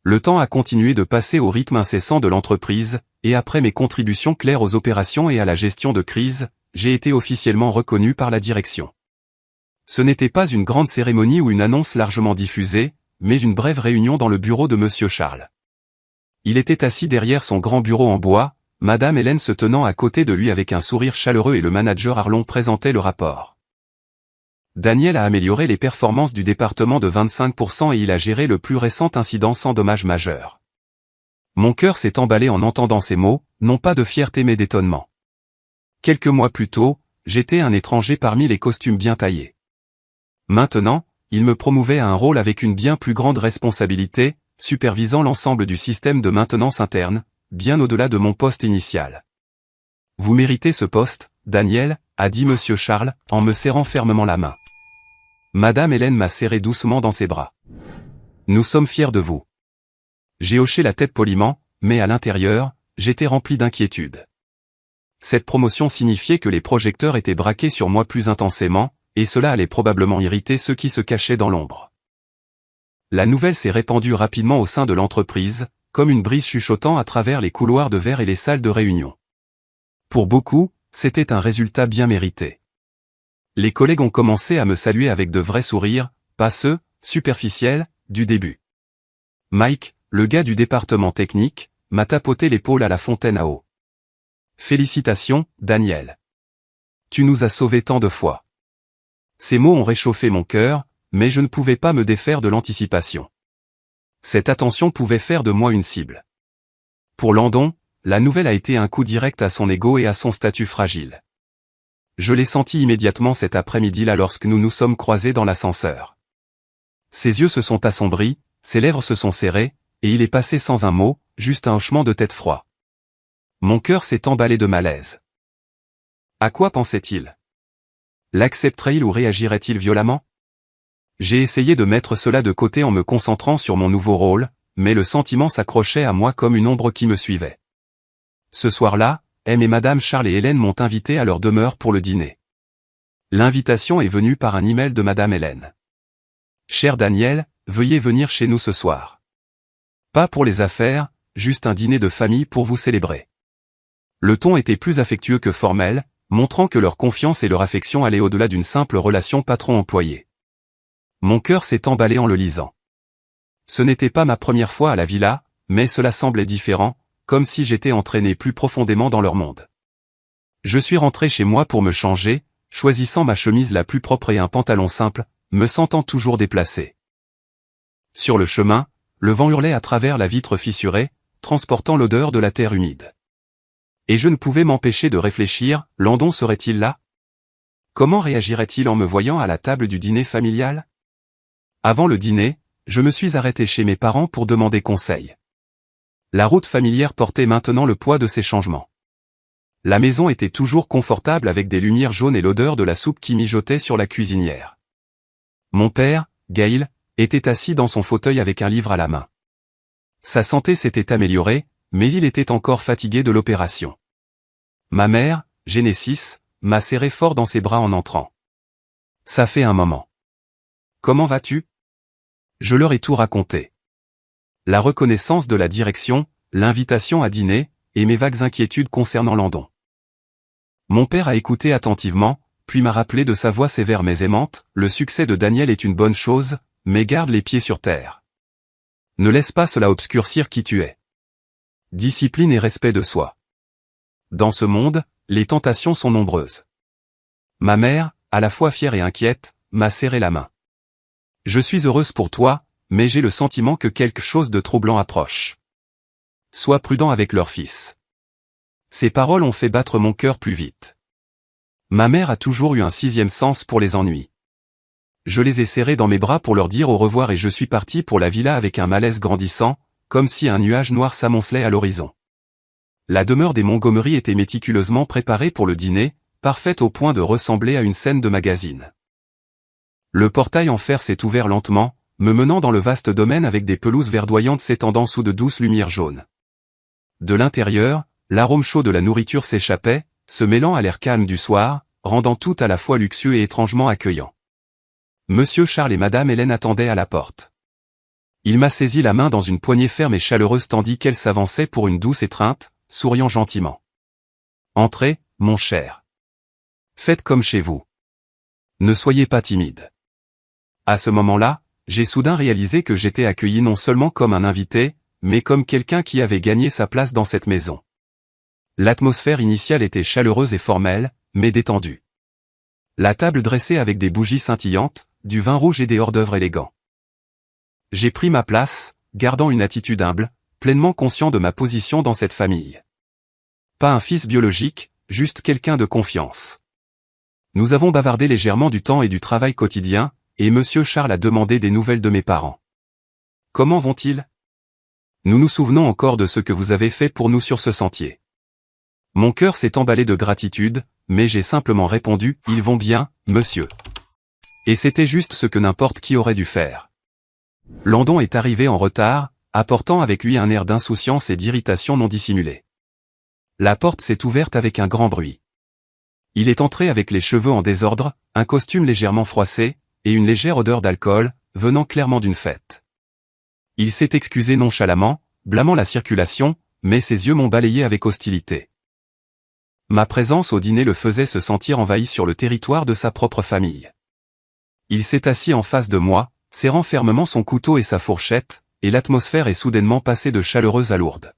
Le temps a continué de passer au rythme incessant de l'entreprise, et après mes contributions claires aux opérations et à la gestion de crise, j'ai été officiellement reconnu par la direction. Ce n'était pas une grande cérémonie ou une annonce largement diffusée, mais une brève réunion dans le bureau de Monsieur Charles. Il était assis derrière son grand bureau en bois, Madame Hélène se tenant à côté de lui avec un sourire chaleureux et le manager Arlon présentait le rapport. Daniel a amélioré les performances du département de 25% et il a géré le plus récent incident sans dommages majeurs. Mon cœur s'est emballé en entendant ces mots, non pas de fierté mais d'étonnement. Quelques mois plus tôt, j'étais un étranger parmi les costumes bien taillés. Maintenant, il me promouvait à un rôle avec une bien plus grande responsabilité, supervisant l'ensemble du système de maintenance interne, bien au-delà de mon poste initial. Vous méritez ce poste, Daniel, a dit Monsieur Charles, en me serrant fermement la main. Madame Hélène m'a serré doucement dans ses bras. Nous sommes fiers de vous. J'ai hoché la tête poliment, mais à l'intérieur, j'étais rempli d'inquiétude. Cette promotion signifiait que les projecteurs étaient braqués sur moi plus intensément, et cela allait probablement irriter ceux qui se cachaient dans l'ombre. La nouvelle s'est répandue rapidement au sein de l'entreprise, comme une brise chuchotant à travers les couloirs de verre et les salles de réunion. Pour beaucoup, c'était un résultat bien mérité. Les collègues ont commencé à me saluer avec de vrais sourires, pas ceux, superficiels, du début. Mike, le gars du département technique, m'a tapoté l'épaule à la fontaine à eau. Félicitations, Daniel. Tu nous as sauvés tant de fois. Ces mots ont réchauffé mon cœur, mais je ne pouvais pas me défaire de l'anticipation. Cette attention pouvait faire de moi une cible. Pour Landon, la nouvelle a été un coup direct à son ego et à son statut fragile. Je l'ai senti immédiatement cet après-midi-là lorsque nous nous sommes croisés dans l'ascenseur. Ses yeux se sont assombris, ses lèvres se sont serrées, et il est passé sans un mot, juste un hochement de tête froid. Mon cœur s'est emballé de malaise. À quoi pensait-il? L'accepterait-il ou réagirait-il violemment? J'ai essayé de mettre cela de côté en me concentrant sur mon nouveau rôle, mais le sentiment s'accrochait à moi comme une ombre qui me suivait. Ce soir-là, M et Madame Charles et Hélène m'ont invité à leur demeure pour le dîner. L'invitation est venue par un email de Madame Hélène. Cher Daniel, veuillez venir chez nous ce soir. Pas pour les affaires, juste un dîner de famille pour vous célébrer. Le ton était plus affectueux que formel, montrant que leur confiance et leur affection allaient au-delà d'une simple relation patron-employé. Mon cœur s'est emballé en le lisant. Ce n'était pas ma première fois à la villa, mais cela semblait différent, comme si j'étais entraîné plus profondément dans leur monde. Je suis rentré chez moi pour me changer, choisissant ma chemise la plus propre et un pantalon simple, me sentant toujours déplacé. Sur le chemin, le vent hurlait à travers la vitre fissurée, transportant l'odeur de la terre humide. Et je ne pouvais m'empêcher de réfléchir, Landon serait-il là? Comment réagirait-il en me voyant à la table du dîner familial? Avant le dîner, je me suis arrêté chez mes parents pour demander conseil. La route familière portait maintenant le poids de ces changements. La maison était toujours confortable avec des lumières jaunes et l'odeur de la soupe qui mijotait sur la cuisinière. Mon père, Gail, était assis dans son fauteuil avec un livre à la main. Sa santé s'était améliorée, mais il était encore fatigué de l'opération. Ma mère, Genesis, m'a serré fort dans ses bras en entrant. Ça fait un moment. Comment vas-tu? Je leur ai tout raconté. La reconnaissance de la direction, l'invitation à dîner, et mes vagues inquiétudes concernant Landon. Mon père a écouté attentivement, puis m'a rappelé de sa voix sévère mais aimante, le succès de Daniel est une bonne chose, mais garde les pieds sur terre. Ne laisse pas cela obscurcir qui tu es. Discipline et respect de soi. Dans ce monde, les tentations sont nombreuses. Ma mère, à la fois fière et inquiète, m'a serré la main. Je suis heureuse pour toi, mais j'ai le sentiment que quelque chose de troublant approche. Sois prudent avec leur fils. Ces paroles ont fait battre mon cœur plus vite. Ma mère a toujours eu un sixième sens pour les ennuis. Je les ai serrés dans mes bras pour leur dire au revoir et je suis parti pour la villa avec un malaise grandissant, comme si un nuage noir s'amoncelait à l'horizon. La demeure des Montgomery était méticuleusement préparée pour le dîner, parfaite au point de ressembler à une scène de magazine. Le portail en fer s'est ouvert lentement, me menant dans le vaste domaine avec des pelouses verdoyantes s'étendant sous de douces lumières jaunes. De l'intérieur, l'arôme chaud de la nourriture s'échappait, se mêlant à l'air calme du soir, rendant tout à la fois luxueux et étrangement accueillant. Monsieur Charles et Madame Hélène attendaient à la porte. Il m'a saisi la main dans une poignée ferme et chaleureuse tandis qu'elle s'avançait pour une douce étreinte, souriant gentiment. Entrez, mon cher. Faites comme chez vous. Ne soyez pas timide. À ce moment-là, j'ai soudain réalisé que j'étais accueilli non seulement comme un invité, mais comme quelqu'un qui avait gagné sa place dans cette maison. L'atmosphère initiale était chaleureuse et formelle, mais détendue. La table dressée avec des bougies scintillantes, du vin rouge et des hors-d'œuvre élégants. J'ai pris ma place, gardant une attitude humble, pleinement conscient de ma position dans cette famille. Pas un fils biologique, juste quelqu'un de confiance. Nous avons bavardé légèrement du temps et du travail quotidien, et Monsieur Charles a demandé des nouvelles de mes parents. Comment vont-ils? Nous nous souvenons encore de ce que vous avez fait pour nous sur ce sentier. Mon cœur s'est emballé de gratitude, mais j'ai simplement répondu, ils vont bien, monsieur. Et c'était juste ce que n'importe qui aurait dû faire. Landon est arrivé en retard, apportant avec lui un air d'insouciance et d'irritation non dissimulée. La porte s'est ouverte avec un grand bruit. Il est entré avec les cheveux en désordre, un costume légèrement froissé, et une légère odeur d'alcool, venant clairement d'une fête. Il s'est excusé nonchalamment, blâmant la circulation, mais ses yeux m'ont balayé avec hostilité. Ma présence au dîner le faisait se sentir envahi sur le territoire de sa propre famille. Il s'est assis en face de moi, serrant fermement son couteau et sa fourchette, et l'atmosphère est soudainement passée de chaleureuse à lourde.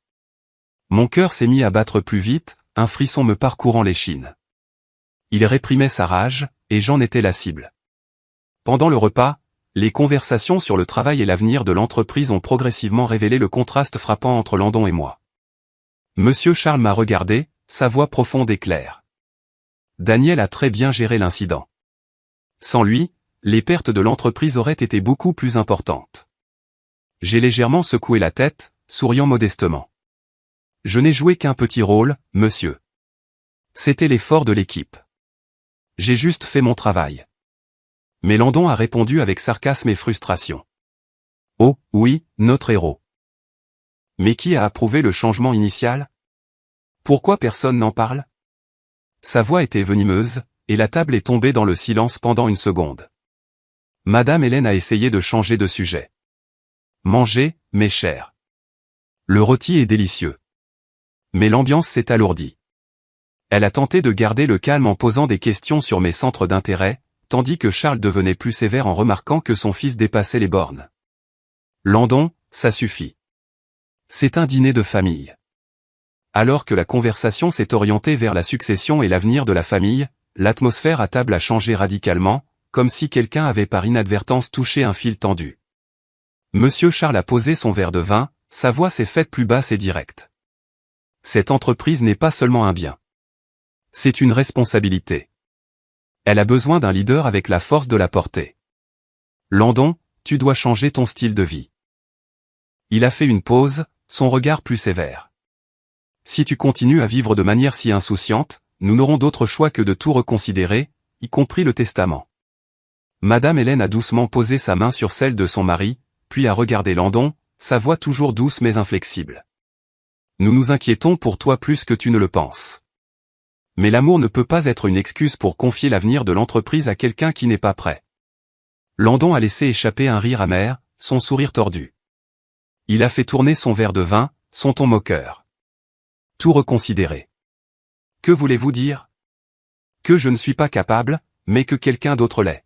Mon cœur s'est mis à battre plus vite, un frisson me parcourant l'échine. Il réprimait sa rage, et j'en étais la cible. Pendant le repas, les conversations sur le travail et l'avenir de l'entreprise ont progressivement révélé le contraste frappant entre Landon et moi. Monsieur Charles m'a regardé, sa voix profonde et claire. Daniel a très bien géré l'incident. Sans lui, les pertes de l'entreprise auraient été beaucoup plus importantes. J'ai légèrement secoué la tête, souriant modestement. Je n'ai joué qu'un petit rôle, monsieur. C'était l'effort de l'équipe. J'ai juste fait mon travail. Mais Landon a répondu avec sarcasme et frustration. Oh, oui, notre héros. Mais qui a approuvé le changement initial? Pourquoi personne n'en parle? Sa voix était venimeuse, et la table est tombée dans le silence pendant une seconde. Madame Hélène a essayé de changer de sujet. Mangez, mes chers. Le rôti est délicieux. Mais l'ambiance s'est alourdie. Elle a tenté de garder le calme en posant des questions sur mes centres d'intérêt, tandis que Charles devenait plus sévère en remarquant que son fils dépassait les bornes. Landon, ça suffit. C'est un dîner de famille. Alors que la conversation s'est orientée vers la succession et l'avenir de la famille, l'atmosphère à table a changé radicalement, comme si quelqu'un avait par inadvertance touché un fil tendu. Monsieur Charles a posé son verre de vin, sa voix s'est faite plus basse et directe. Cette entreprise n'est pas seulement un bien. C'est une responsabilité. Elle a besoin d'un leader avec la force de la porter. Landon, tu dois changer ton style de vie. Il a fait une pause, son regard plus sévère. Si tu continues à vivre de manière si insouciante, nous n'aurons d'autre choix que de tout reconsidérer, y compris le testament. Madame Hélène a doucement posé sa main sur celle de son mari, puis a regardé Landon, sa voix toujours douce mais inflexible. Nous nous inquiétons pour toi plus que tu ne le penses. Mais l'amour ne peut pas être une excuse pour confier l'avenir de l'entreprise à quelqu'un qui n'est pas prêt. Landon a laissé échapper un rire amer, son sourire tordu. Il a fait tourner son verre de vin, son ton moqueur. Tout reconsidérer. Que voulez-vous dire? Que je ne suis pas capable, mais que quelqu'un d'autre l'est.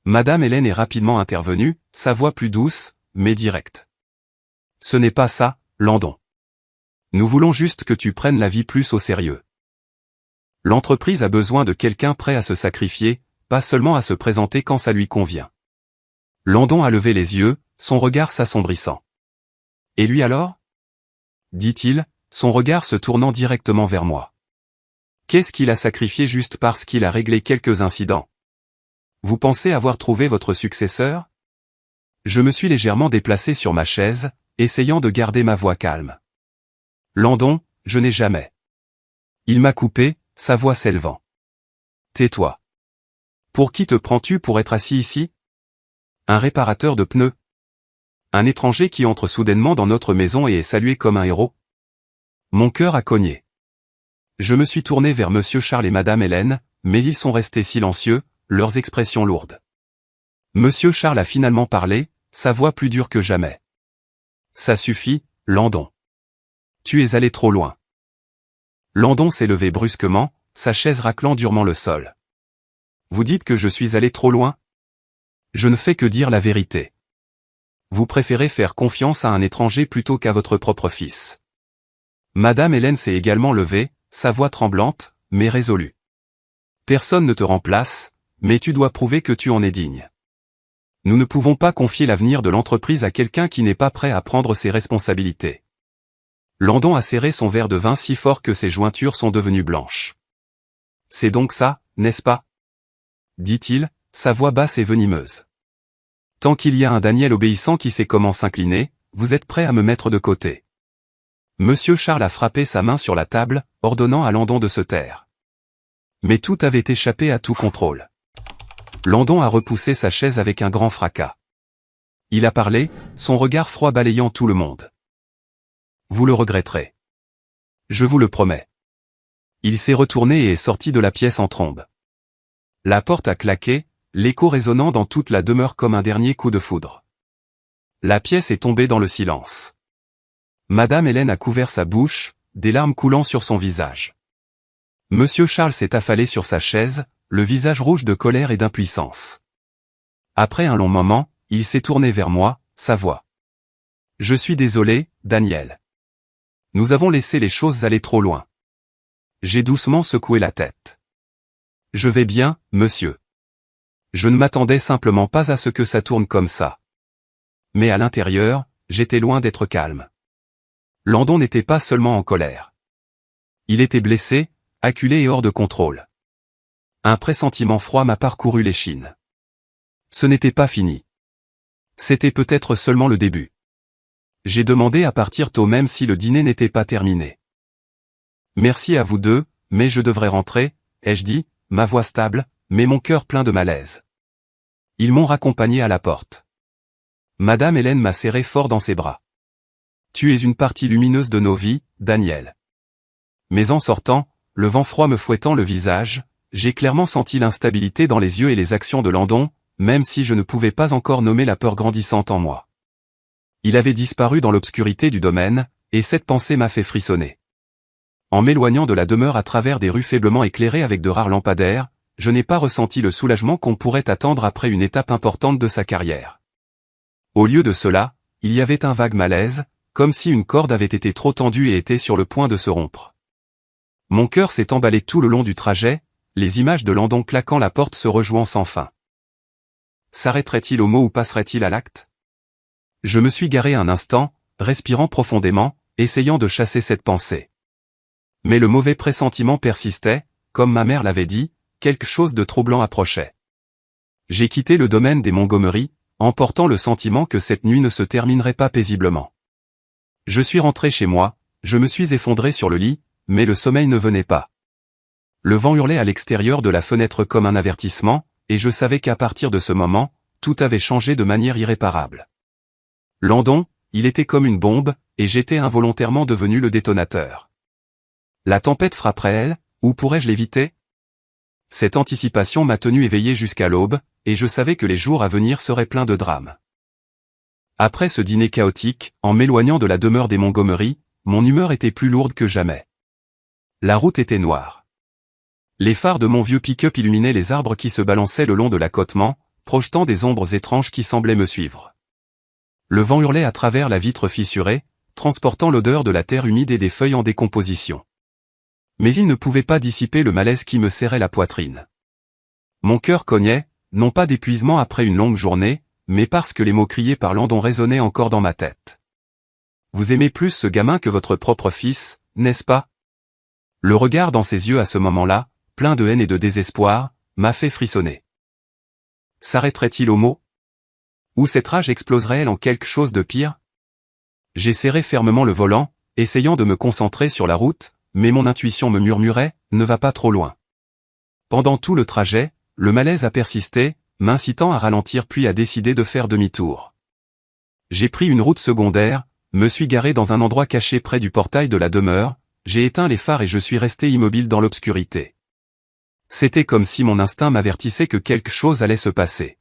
Madame Hélène est rapidement intervenue, sa voix plus douce, mais directe. Ce n'est pas ça, Landon. Nous voulons juste que tu prennes la vie plus au sérieux. L'entreprise a besoin de quelqu'un prêt à se sacrifier, pas seulement à se présenter quand ça lui convient. Landon a levé les yeux, son regard s'assombrissant. Et lui alors? Dit-il, son regard se tournant directement vers moi. Qu'est-ce qu'il a sacrifié juste parce qu'il a réglé quelques incidents? Vous pensez avoir trouvé votre successeur? Je me suis légèrement déplacé sur ma chaise, essayant de garder ma voix calme. Landon, je n'ai jamais. Il m'a coupé, sa voix s'élevant. Tais-toi. Pour qui te prends-tu pour être assis ici? Un réparateur de pneus? Un étranger qui entre soudainement dans notre maison et est salué comme un héros? Mon cœur a cogné. Je me suis tourné vers Monsieur Charles et Madame Hélène, mais ils sont restés silencieux, leurs expressions lourdes. Monsieur Charles a finalement parlé, sa voix plus dure que jamais. Ça suffit, Landon. Tu es allé trop loin. Landon s'est levé brusquement, sa chaise raclant durement le sol. Vous dites que je suis allé trop loin? Je ne fais que dire la vérité. Vous préférez faire confiance à un étranger plutôt qu'à votre propre fils. Madame Hélène s'est également levée, sa voix tremblante, mais résolue. Personne ne te remplace, mais tu dois prouver que tu en es digne. Nous ne pouvons pas confier l'avenir de l'entreprise à quelqu'un qui n'est pas prêt à prendre ses responsabilités. Landon a serré son verre de vin si fort que ses jointures sont devenues blanches. C'est donc ça, n'est-ce pas? Dit-il, sa voix basse et venimeuse. Tant qu'il y a un Daniel obéissant qui sait comment s'incliner, vous êtes prêt à me mettre de côté. Monsieur Charles a frappé sa main sur la table, ordonnant à Landon de se taire. Mais tout avait échappé à tout contrôle. Landon a repoussé sa chaise avec un grand fracas. Il a parlé, son regard froid balayant tout le monde. Vous le regretterez. Je vous le promets. Il s'est retourné et est sorti de la pièce en trombe. La porte a claqué, l'écho résonnant dans toute la demeure comme un dernier coup de foudre. La pièce est tombée dans le silence. Madame Hélène a couvert sa bouche, des larmes coulant sur son visage. Monsieur Charles s'est affalé sur sa chaise, le visage rouge de colère et d'impuissance. Après un long moment, il s'est tourné vers moi, sa voix. Je suis désolé, Daniel. Nous avons laissé les choses aller trop loin. J'ai doucement secoué la tête. Je vais bien, monsieur. Je ne m'attendais simplement pas à ce que ça tourne comme ça. Mais à l'intérieur, j'étais loin d'être calme. Landon n'était pas seulement en colère. Il était blessé, acculé et hors de contrôle. Un pressentiment froid m'a parcouru l'échine. Ce n'était pas fini. C'était peut-être seulement le début. J'ai demandé à partir tôt même si le dîner n'était pas terminé. Merci à vous deux, mais je devrais rentrer, ai-je dit, ma voix stable, mais mon cœur plein de malaise. Ils m'ont raccompagné à la porte. Madame Hélène m'a serré fort dans ses bras. Tu es une partie lumineuse de nos vies, Daniel. Mais en sortant, le vent froid me fouettant le visage, j'ai clairement senti l'instabilité dans les yeux et les actions de Landon, même si je ne pouvais pas encore nommer la peur grandissante en moi. Il avait disparu dans l'obscurité du domaine, et cette pensée m'a fait frissonner. En m'éloignant de la demeure à travers des rues faiblement éclairées avec de rares lampadaires, je n'ai pas ressenti le soulagement qu'on pourrait attendre après une étape importante de sa carrière. Au lieu de cela, il y avait un vague malaise, comme si une corde avait été trop tendue et était sur le point de se rompre. Mon cœur s'est emballé tout le long du trajet, les images de Landon claquant la porte se rejouant sans fin. S'arrêterait-il au mot ou passerait-il à l'acte? Je me suis garé un instant, respirant profondément, essayant de chasser cette pensée. Mais le mauvais pressentiment persistait, comme ma mère l'avait dit, quelque chose de troublant approchait. J'ai quitté le domaine des Montgomery, emportant le sentiment que cette nuit ne se terminerait pas paisiblement. Je suis rentré chez moi, je me suis effondré sur le lit, mais le sommeil ne venait pas. Le vent hurlait à l'extérieur de la fenêtre comme un avertissement, et je savais qu'à partir de ce moment, tout avait changé de manière irréparable. Landon, il était comme une bombe, et j'étais involontairement devenu le détonateur. La tempête frapperait elle, ou pourrais-je l'éviter? Cette anticipation m'a tenu éveillé jusqu'à l'aube, et je savais que les jours à venir seraient pleins de drames. Après ce dîner chaotique, en m'éloignant de la demeure des Montgomery, mon humeur était plus lourde que jamais. La route était noire. Les phares de mon vieux pick-up illuminaient les arbres qui se balançaient le long de l'accotement, projetant des ombres étranges qui semblaient me suivre. Le vent hurlait à travers la vitre fissurée, transportant l'odeur de la terre humide et des feuilles en décomposition. Mais il ne pouvait pas dissiper le malaise qui me serrait la poitrine. Mon cœur cognait, non pas d'épuisement après une longue journée, mais parce que les mots criés par Landon résonnaient encore dans ma tête. Vous aimez plus ce gamin que votre propre fils, n'est-ce pas? Le regard dans ses yeux à ce moment-là, plein de haine et de désespoir, m'a fait frissonner. S'arrêterait-il au mot? Ou cette rage exploserait-elle en quelque chose de pire? J'ai serré fermement le volant, essayant de me concentrer sur la route, mais mon intuition me murmurait, ne va pas trop loin. Pendant tout le trajet, le malaise a persisté, m'incitant à ralentir puis à décider de faire demi-tour. J'ai pris une route secondaire, me suis garé dans un endroit caché près du portail de la demeure, j'ai éteint les phares et je suis resté immobile dans l'obscurité. C'était comme si mon instinct m'avertissait que quelque chose allait se passer.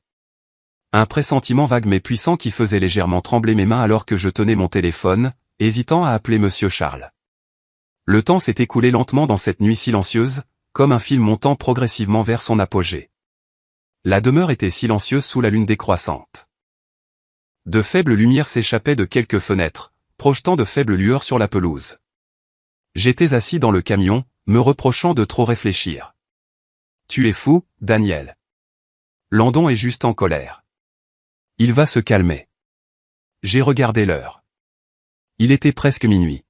Un pressentiment vague mais puissant qui faisait légèrement trembler mes mains alors que je tenais mon téléphone, hésitant à appeler Monsieur Charles. Le temps s'est écoulé lentement dans cette nuit silencieuse, comme un fil montant progressivement vers son apogée. La demeure était silencieuse sous la lune décroissante. De faibles lumières s'échappaient de quelques fenêtres, projetant de faibles lueurs sur la pelouse. J'étais assis dans le camion, me reprochant de trop réfléchir. Tu es fou, Daniel. Landon est juste en colère. Il va se calmer. J'ai regardé l'heure. Il était presque minuit.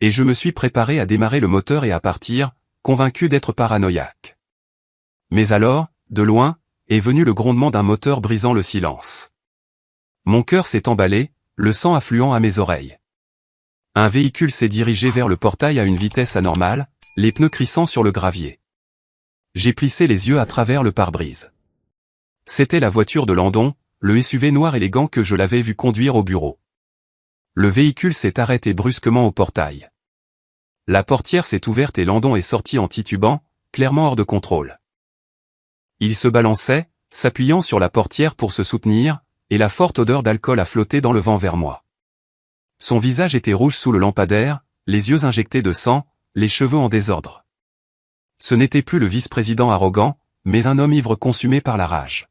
Et je me suis préparé à démarrer le moteur et à partir, convaincu d'être paranoïaque. Mais alors, de loin, est venu le grondement d'un moteur brisant le silence. Mon cœur s'est emballé, le sang affluant à mes oreilles. Un véhicule s'est dirigé vers le portail à une vitesse anormale, les pneus crissant sur le gravier. J'ai plissé les yeux à travers le pare-brise. C'était la voiture de Landon, le SUV noir élégant que je l'avais vu conduire au bureau. Le véhicule s'est arrêté brusquement au portail. La portière s'est ouverte et Landon est sorti en titubant, clairement hors de contrôle. Il se balançait, s'appuyant sur la portière pour se soutenir, et la forte odeur d'alcool a flotté dans le vent vers moi. Son visage était rouge sous le lampadaire, les yeux injectés de sang, les cheveux en désordre. Ce n'était plus le vice-président arrogant, mais un homme ivre consumé par la rage.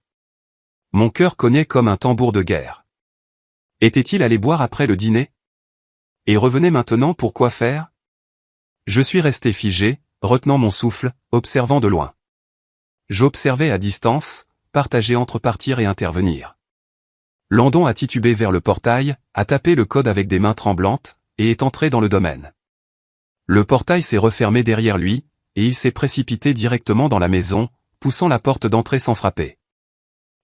Mon cœur cognait comme un tambour de guerre. Était-il allé boire après le dîner? Et revenait maintenant pour quoi faire? Je suis resté figé, retenant mon souffle, observant de loin. J'observais à distance, partagé entre partir et intervenir. Landon a titubé vers le portail, a tapé le code avec des mains tremblantes, et est entré dans le domaine. Le portail s'est refermé derrière lui, et il s'est précipité directement dans la maison, poussant la porte d'entrée sans frapper.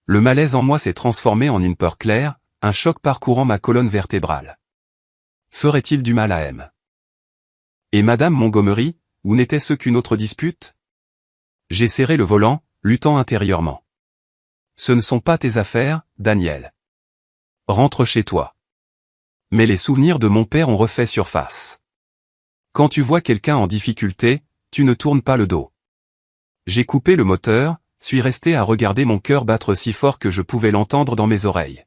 Le malaise en moi s'est transformé en une peur claire, un choc parcourant ma colonne vertébrale. Ferait-il du mal à M? Et Madame Montgomery, où n'était-ce qu'une autre dispute? J'ai serré le volant, luttant intérieurement. Ce ne sont pas tes affaires, Daniel. Rentre chez toi. Mais les souvenirs de mon père ont refait surface. Quand tu vois quelqu'un en difficulté, tu ne tournes pas le dos. J'ai coupé le moteur, suis resté à regarder mon cœur battre si fort que je pouvais l'entendre dans mes oreilles.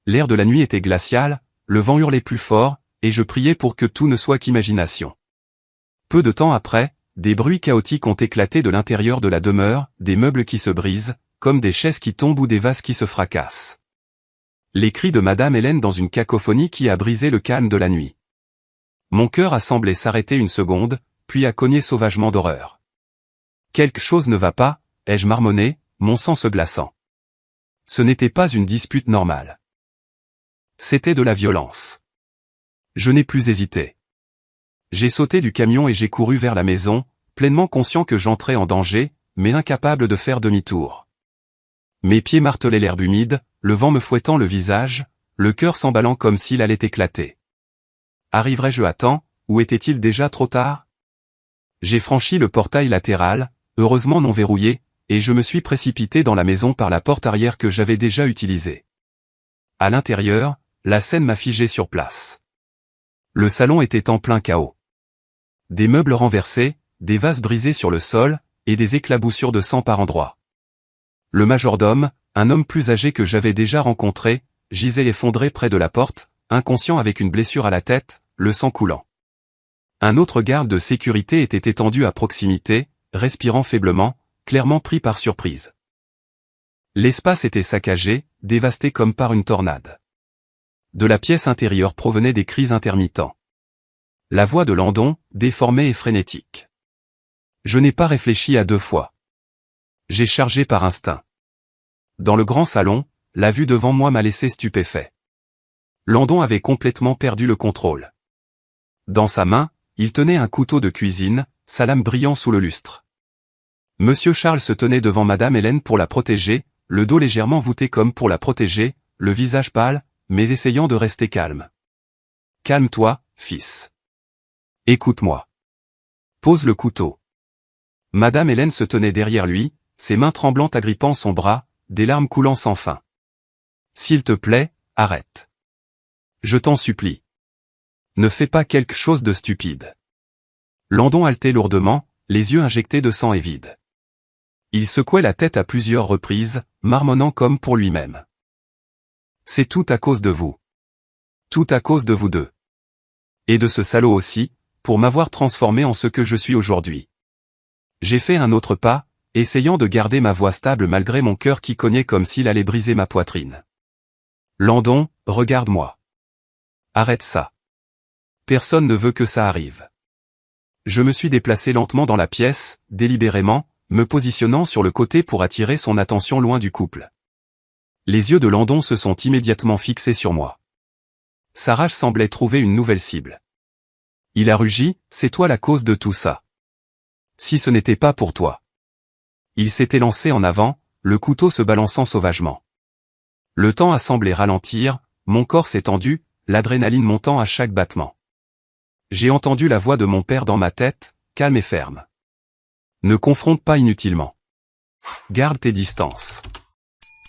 L'air de la nuit était glacial, le vent hurlait plus fort, et je priais pour que tout ne soit qu'imagination. Peu de temps après, des bruits chaotiques ont éclaté de l'intérieur de la demeure, des meubles qui se brisent, comme des chaises qui tombent ou des vases qui se fracassent. Les cris de Madame Hélène dans une cacophonie qui a brisé le calme de la nuit. Mon cœur a semblé s'arrêter une seconde, puis a cogné sauvagement d'horreur. Quelque chose ne va pas, ai-je marmonné, mon sang se glaçant. Ce n'était pas une dispute normale. C'était de la violence. Je n'ai plus hésité. J'ai sauté du camion et j'ai couru vers la maison, pleinement conscient que j'entrais en danger, mais incapable de faire demi-tour. Mes pieds martelaient l'herbe humide, le vent me fouettant le visage, le cœur s'emballant comme s'il allait éclater. Arriverais-je à temps, ou était-il déjà trop tard? J'ai franchi le portail latéral, heureusement non verrouillé, et je me suis précipité dans la maison par la porte arrière que j'avais déjà utilisée. À l'intérieur, la scène m'a figé sur place. Le salon était en plein chaos. Des meubles renversés, des vases brisés sur le sol, et des éclaboussures de sang par endroits. Le majordome, un homme plus âgé que j'avais déjà rencontré, gisait effondré près de la porte, inconscient avec une blessure à la tête, le sang coulant. Un autre garde de sécurité était étendu à proximité, respirant faiblement, clairement pris par surprise. L'espace était saccagé, dévasté comme par une tornade. De la pièce intérieure provenaient des cris intermittents. La voix de Landon, déformée et frénétique. Je n'ai pas réfléchi à deux fois. J'ai chargé par instinct. Dans le grand salon, la vue devant moi m'a laissé stupéfait. Landon avait complètement perdu le contrôle. Dans sa main, il tenait un couteau de cuisine, sa lame brillant sous le lustre. Monsieur Charles se tenait devant Madame Hélène pour la protéger, le dos légèrement voûté comme pour la protéger, le visage pâle, mais essayant de rester calme. Calme-toi, fils. Écoute-moi. Pose le couteau. Madame Hélène se tenait derrière lui, ses mains tremblantes agrippant son bras, des larmes coulant sans fin. S'il te plaît, arrête. Je t'en supplie. Ne fais pas quelque chose de stupide. Landon haletait lourdement, les yeux injectés de sang et vides. Il secouait la tête à plusieurs reprises, marmonnant comme pour lui-même. C'est tout à cause de vous. Tout à cause de vous deux. Et de ce salaud aussi, pour m'avoir transformé en ce que je suis aujourd'hui. J'ai fait un autre pas, essayant de garder ma voix stable malgré mon cœur qui cognait comme s'il allait briser ma poitrine. Landon, regarde-moi. Arrête ça. Personne ne veut que ça arrive. Je me suis déplacé lentement dans la pièce, délibérément, me positionnant sur le côté pour attirer son attention loin du couple. Les yeux de Landon se sont immédiatement fixés sur moi. Sa rage semblait trouver une nouvelle cible. Il a rugi, c'est toi la cause de tout ça. Si ce n'était pas pour toi. Il s'était lancé en avant, le couteau se balançant sauvagement. Le temps a semblé ralentir, mon corps s'est tendu, l'adrénaline montant à chaque battement. J'ai entendu la voix de mon père dans ma tête, calme et ferme. Ne confronte pas inutilement. Garde tes distances.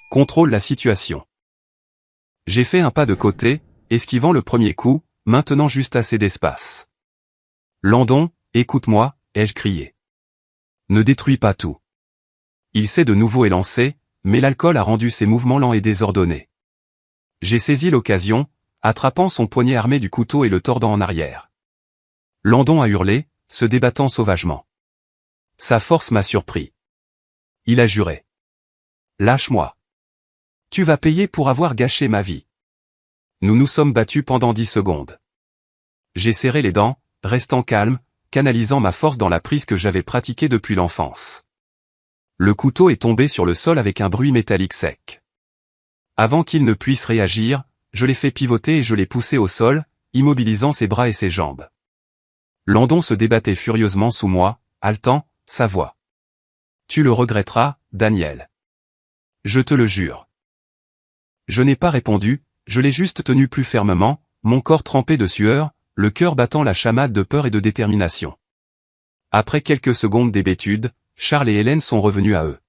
Contrôle la situation. J'ai fait un pas de côté, esquivant le premier coup, maintenant juste assez d'espace. Landon, écoute-moi, ai-je crié. Ne détruis pas tout. Il s'est de nouveau élancé, mais l'alcool a rendu ses mouvements lents et désordonnés. J'ai saisi l'occasion, attrapant son poignet armé du couteau et le tordant en arrière. Landon a hurlé, se débattant sauvagement. Sa force m'a surpris. Il a juré. Lâche-moi. Tu vas payer pour avoir gâché ma vie. Nous nous sommes battus pendant 10 secondes. J'ai serré les dents, restant calme, canalisant ma force dans la prise que j'avais pratiquée depuis l'enfance. Le couteau est tombé sur le sol avec un bruit métallique sec. Avant qu'il ne puisse réagir, je l'ai fait pivoter et je l'ai poussé au sol, immobilisant ses bras et ses jambes. Landon se débattait furieusement sous moi, haletant, sa voix. Tu le regretteras, Daniel. Je te le jure. Je n'ai pas répondu, je l'ai juste tenu plus fermement, mon corps trempé de sueur, le cœur battant la chamade de peur et de détermination. Après quelques secondes d'hébétude, Charles et Hélène sont revenus à eux.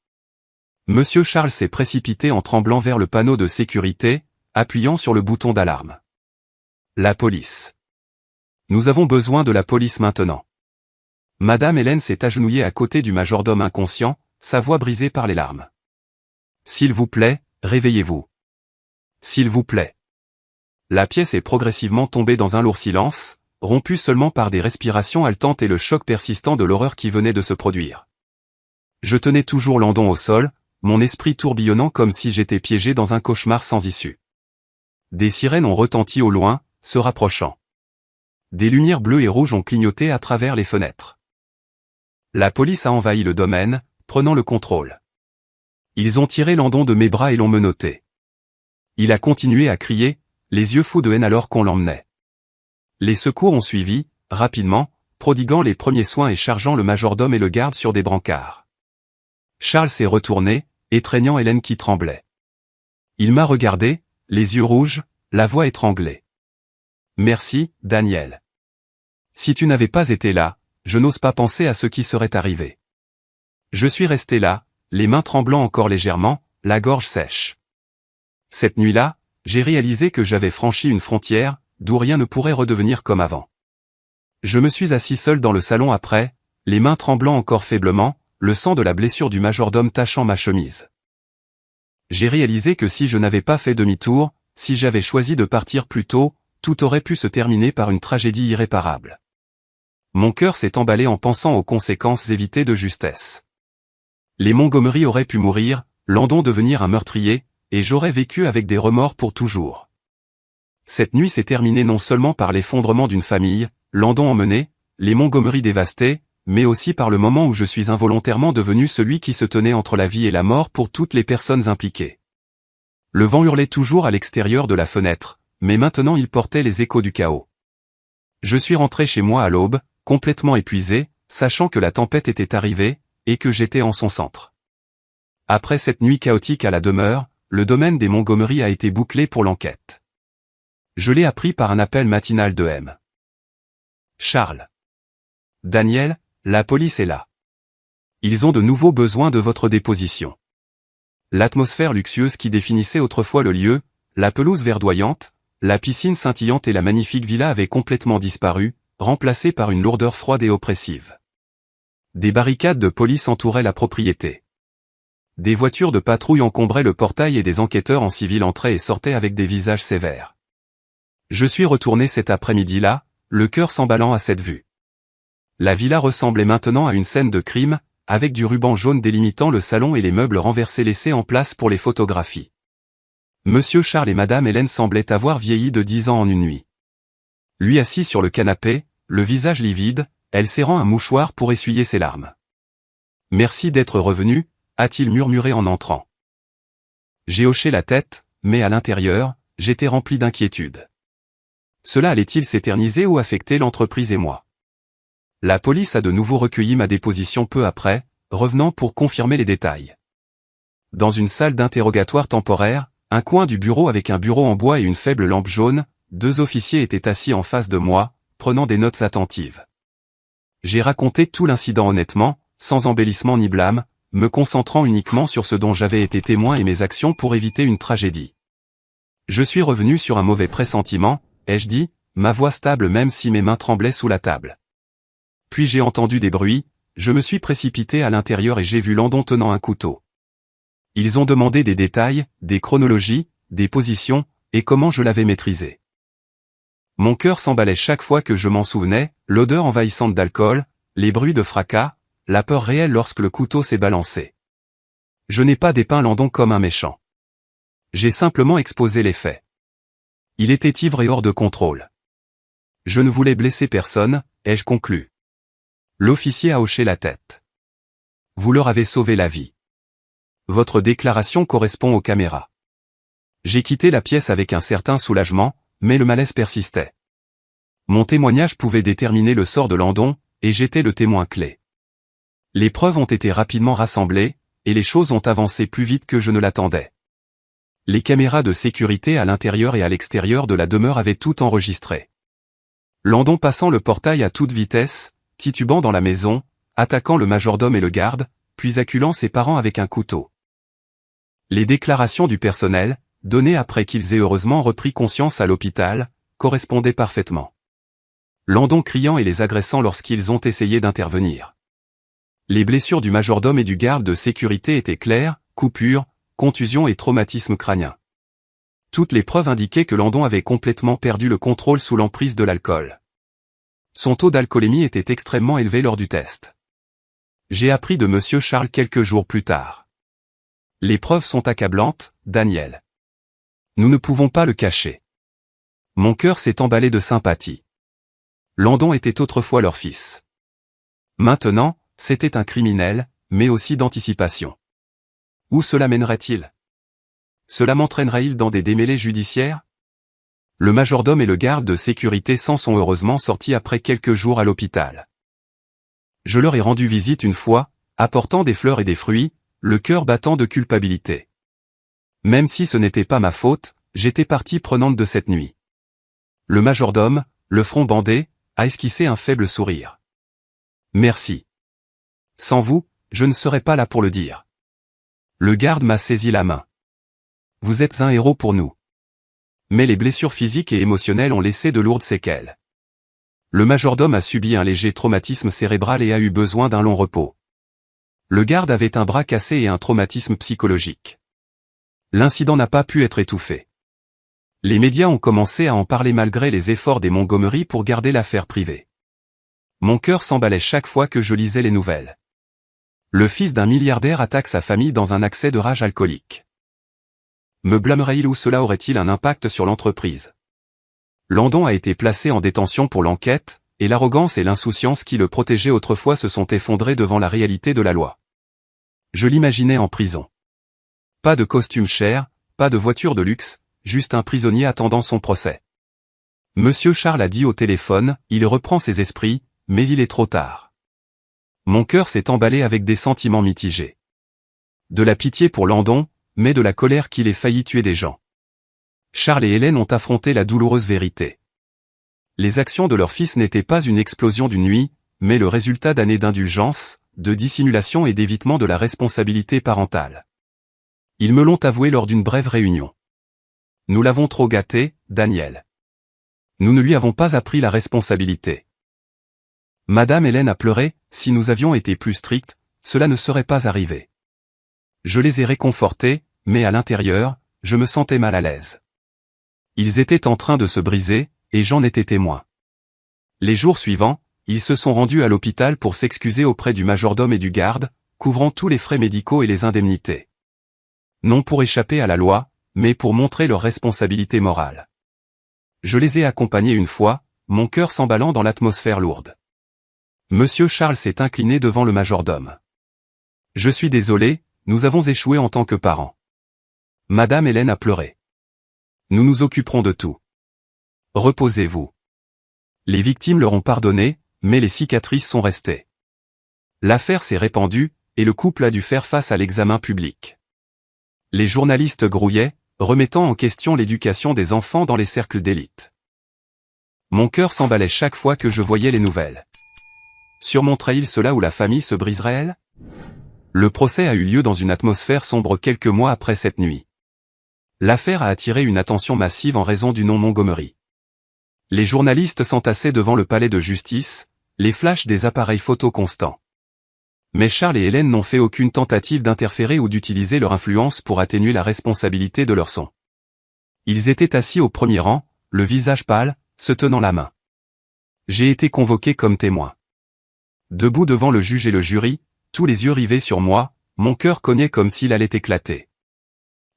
Monsieur Charles s'est précipité en tremblant vers le panneau de sécurité, appuyant sur le bouton d'alarme. La police. Nous avons besoin de la police maintenant. Madame Hélène s'est agenouillée à côté du majordome inconscient, sa voix brisée par les larmes. S'il vous plaît, réveillez-vous. S'il vous plaît. La pièce est progressivement tombée dans un lourd silence, rompu seulement par des respirations haletantes et le choc persistant de l'horreur qui venait de se produire. Je tenais toujours Landon au sol, mon esprit tourbillonnant comme si j'étais piégé dans un cauchemar sans issue. Des sirènes ont retenti au loin, se rapprochant. Des lumières bleues et rouges ont clignoté à travers les fenêtres. La police a envahi le domaine, prenant le contrôle. Ils ont tiré Landon de mes bras et l'ont menotté. Il a continué à crier, les yeux fous de haine alors qu'on l'emmenait. Les secours ont suivi, rapidement, prodiguant les premiers soins et chargeant le majordome et le garde sur des brancards. Charles s'est retourné, étreignant Hélène qui tremblait. Il m'a regardé, les yeux rouges, la voix étranglée. Merci, Daniel. Si tu n'avais pas été là, je n'ose pas penser à ce qui serait arrivé. Je suis resté là, les mains tremblant encore légèrement, la gorge sèche. Cette nuit-là, j'ai réalisé que j'avais franchi une frontière, d'où rien ne pourrait redevenir comme avant. Je me suis assis seul dans le salon après, les mains tremblant encore faiblement, le sang de la blessure du majordome tachant ma chemise. J'ai réalisé que si je n'avais pas fait demi-tour, si j'avais choisi de partir plus tôt, tout aurait pu se terminer par une tragédie irréparable. Mon cœur s'est emballé en pensant aux conséquences évitées de justesse. Les Montgomery auraient pu mourir, Landon devenir un meurtrier, et j'aurais vécu avec des remords pour toujours. Cette nuit s'est terminée non seulement par l'effondrement d'une famille, Landon emmené, les Montgomery dévastés, mais aussi par le moment où je suis involontairement devenu celui qui se tenait entre la vie et la mort pour toutes les personnes impliquées. Le vent hurlait toujours à l'extérieur de la fenêtre, mais maintenant il portait les échos du chaos. Je suis rentré chez moi à l'aube, complètement épuisé, sachant que la tempête était arrivée, et que j'étais en son centre. Après cette nuit chaotique à la demeure, le domaine des Montgomery a été bouclé pour l'enquête. Je l'ai appris par un appel matinal de M. Charles. Daniel, la police est là. Ils ont de nouveau besoin de votre déposition. L'atmosphère luxueuse qui définissait autrefois le lieu, la pelouse verdoyante, la piscine scintillante et la magnifique villa avaient complètement disparu, remplacée par une lourdeur froide et oppressive. Des barricades de police entouraient la propriété. Des voitures de patrouille encombraient le portail et des enquêteurs en civil entraient et sortaient avec des visages sévères. Je suis retourné cet après-midi-là, le cœur s'emballant à cette vue. La villa ressemblait maintenant à une scène de crime, avec du ruban jaune délimitant le salon et les meubles renversés laissés en place pour les photographies. Monsieur Charles et Madame Hélène semblaient avoir vieilli de 10 ans en une nuit. Lui assis sur le canapé, le visage livide, elle serrant un mouchoir pour essuyer ses larmes. « Merci d'être revenu », a-t-il murmuré en entrant. J'ai hoché la tête, mais à l'intérieur, j'étais rempli d'inquiétude. Cela allait-il s'éterniser ou affecter l'entreprise et moi? La police a de nouveau recueilli ma déposition peu après, revenant pour confirmer les détails. Dans une salle d'interrogatoire temporaire, un coin du bureau avec un bureau en bois et une faible lampe jaune, 2 officiers étaient assis en face de moi, prenant des notes attentives. J'ai raconté tout l'incident honnêtement, sans embellissement ni blâme, me concentrant uniquement sur ce dont j'avais été témoin et mes actions pour éviter une tragédie. Je suis revenu sur un mauvais pressentiment, ai-je dit, ma voix stable même si mes mains tremblaient sous la table. Puis j'ai entendu des bruits, je me suis précipité à l'intérieur et j'ai vu Landon tenant un couteau. Ils ont demandé des détails, des chronologies, des positions, et comment je l'avais maîtrisé. Mon cœur s'emballait chaque fois que je m'en souvenais, l'odeur envahissante d'alcool, les bruits de fracas, la peur réelle lorsque le couteau s'est balancé. Je n'ai pas dépeint Landon comme un méchant. J'ai simplement exposé les faits. Il était ivre et hors de contrôle. Je ne voulais blesser personne, ai-je conclu. L'officier a hoché la tête. Vous leur avez sauvé la vie. Votre déclaration correspond aux caméras. J'ai quitté la pièce avec un certain soulagement, mais le malaise persistait. Mon témoignage pouvait déterminer le sort de Landon, et j'étais le témoin clé. Les preuves ont été rapidement rassemblées, et les choses ont avancé plus vite que je ne l'attendais. Les caméras de sécurité à l'intérieur et à l'extérieur de la demeure avaient tout enregistré. Landon passant le portail à toute vitesse, titubant dans la maison, attaquant le majordome et le garde, puis acculant ses parents avec un couteau. Les déclarations du personnel, données après qu'ils aient heureusement repris conscience à l'hôpital, correspondaient parfaitement. Landon criant et les agressant lorsqu'ils ont essayé d'intervenir. Les blessures du majordome et du garde de sécurité étaient claires, coupures, contusions et traumatisme crânien. Toutes les preuves indiquaient que Landon avait complètement perdu le contrôle sous l'emprise de l'alcool. Son taux d'alcoolémie était extrêmement élevé lors du test. J'ai appris de Monsieur Charles quelques jours plus tard. Les preuves sont accablantes, Daniel. Nous ne pouvons pas le cacher. Mon cœur s'est emballé de sympathie. Landon était autrefois leur fils. Maintenant, c'était un criminel, mais aussi d'anticipation. Où cela mènerait-il? Cela m'entraînerait-il dans des démêlés judiciaires? Le majordome et le garde de sécurité s'en sont heureusement sortis après quelques jours à l'hôpital. Je leur ai rendu visite une fois, apportant des fleurs et des fruits, le cœur battant de culpabilité. Même si ce n'était pas ma faute, j'étais partie prenante de cette nuit. Le majordome, le front bandé, a esquissé un faible sourire. Merci. Sans vous, je ne serais pas là pour le dire. Le garde m'a saisi la main. Vous êtes un héros pour nous. Mais les blessures physiques et émotionnelles ont laissé de lourdes séquelles. Le majordome a subi un léger traumatisme cérébral et a eu besoin d'un long repos. Le garde avait un bras cassé et un traumatisme psychologique. L'incident n'a pas pu être étouffé. Les médias ont commencé à en parler malgré les efforts des Montgomery pour garder l'affaire privée. Mon cœur s'emballait chaque fois que je lisais les nouvelles. Le fils d'un milliardaire attaque sa famille dans un accès de rage alcoolique. Me blâmerait-il ou cela aurait-il un impact sur l'entreprise? Landon a été placé en détention pour l'enquête, et l'arrogance et l'insouciance qui le protégeaient autrefois se sont effondrés devant la réalité de la loi. Je l'imaginais en prison. Pas de costume cher, pas de voiture de luxe, juste un prisonnier attendant son procès. Monsieur Charles a dit au téléphone, il reprend ses esprits, mais il est trop tard. Mon cœur s'est emballé avec des sentiments mitigés. De la pitié pour Landon, mais de la colère qu'il ait failli tuer des gens. Charles et Hélène ont affronté la douloureuse vérité. Les actions de leur fils n'étaient pas une explosion d'une nuit, mais le résultat d'années d'indulgence, de dissimulation et d'évitement de la responsabilité parentale. Ils me l'ont avoué lors d'une brève réunion. Nous l'avons trop gâté, Daniel. Nous ne lui avons pas appris la responsabilité. Madame Hélène a pleuré, si nous avions été plus stricts, cela ne serait pas arrivé. Je les ai réconfortés, mais à l'intérieur, je me sentais mal à l'aise. Ils étaient en train de se briser, et j'en étais témoin. Les jours suivants, ils se sont rendus à l'hôpital pour s'excuser auprès du majordome et du garde, couvrant tous les frais médicaux et les indemnités. Non pour échapper à la loi, mais pour montrer leur responsabilité morale. Je les ai accompagnés une fois, mon cœur s'emballant dans l'atmosphère lourde. Monsieur Charles s'est incliné devant le majordome. Je suis désolé, nous avons échoué en tant que parents. Madame Hélène a pleuré. Nous nous occuperons de tout. Reposez-vous. Les victimes leur ont pardonné, mais les cicatrices sont restées. L'affaire s'est répandue, et le couple a dû faire face à l'examen public. Les journalistes grouillaient, remettant en question l'éducation des enfants dans les cercles d'élite. Mon cœur s'emballait chaque fois que je voyais les nouvelles. Surmonterait-il cela ou la famille se briserait-elle? Le procès a eu lieu dans une atmosphère sombre quelques mois après cette nuit. L'affaire a attiré une attention massive en raison du nom Montgomery. Les journalistes s'entassaient devant le palais de justice, les flashs des appareils photo constants. Mais Charles et Hélène n'ont fait aucune tentative d'interférer ou d'utiliser leur influence pour atténuer la responsabilité de leur son. Ils étaient assis au premier rang, le visage pâle, se tenant la main. J'ai été convoqué comme témoin. Debout devant le juge et le jury, tous les yeux rivés sur moi, mon cœur cognait comme s'il allait éclater.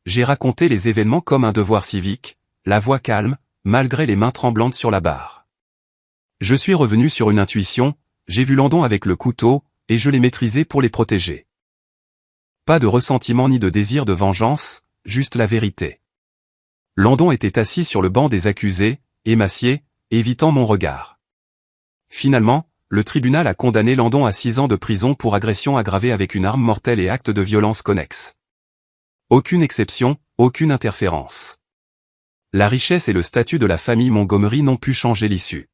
J'ai raconté les événements comme un devoir civique, la voix calme, malgré les mains tremblantes sur la barre. Je suis revenu sur une intuition, j'ai vu Landon avec le couteau, et je l'ai maîtrisé pour les protéger. Pas de ressentiment ni de désir de vengeance, juste la vérité. Landon était assis sur le banc des accusés, émacié, évitant mon regard. Finalement, le tribunal a condamné Landon à 6 ans de prison pour agression aggravée avec une arme mortelle et acte de violence connexe. Aucune exception, aucune interférence. La richesse et le statut de la famille Montgomery n'ont pu changer l'issue.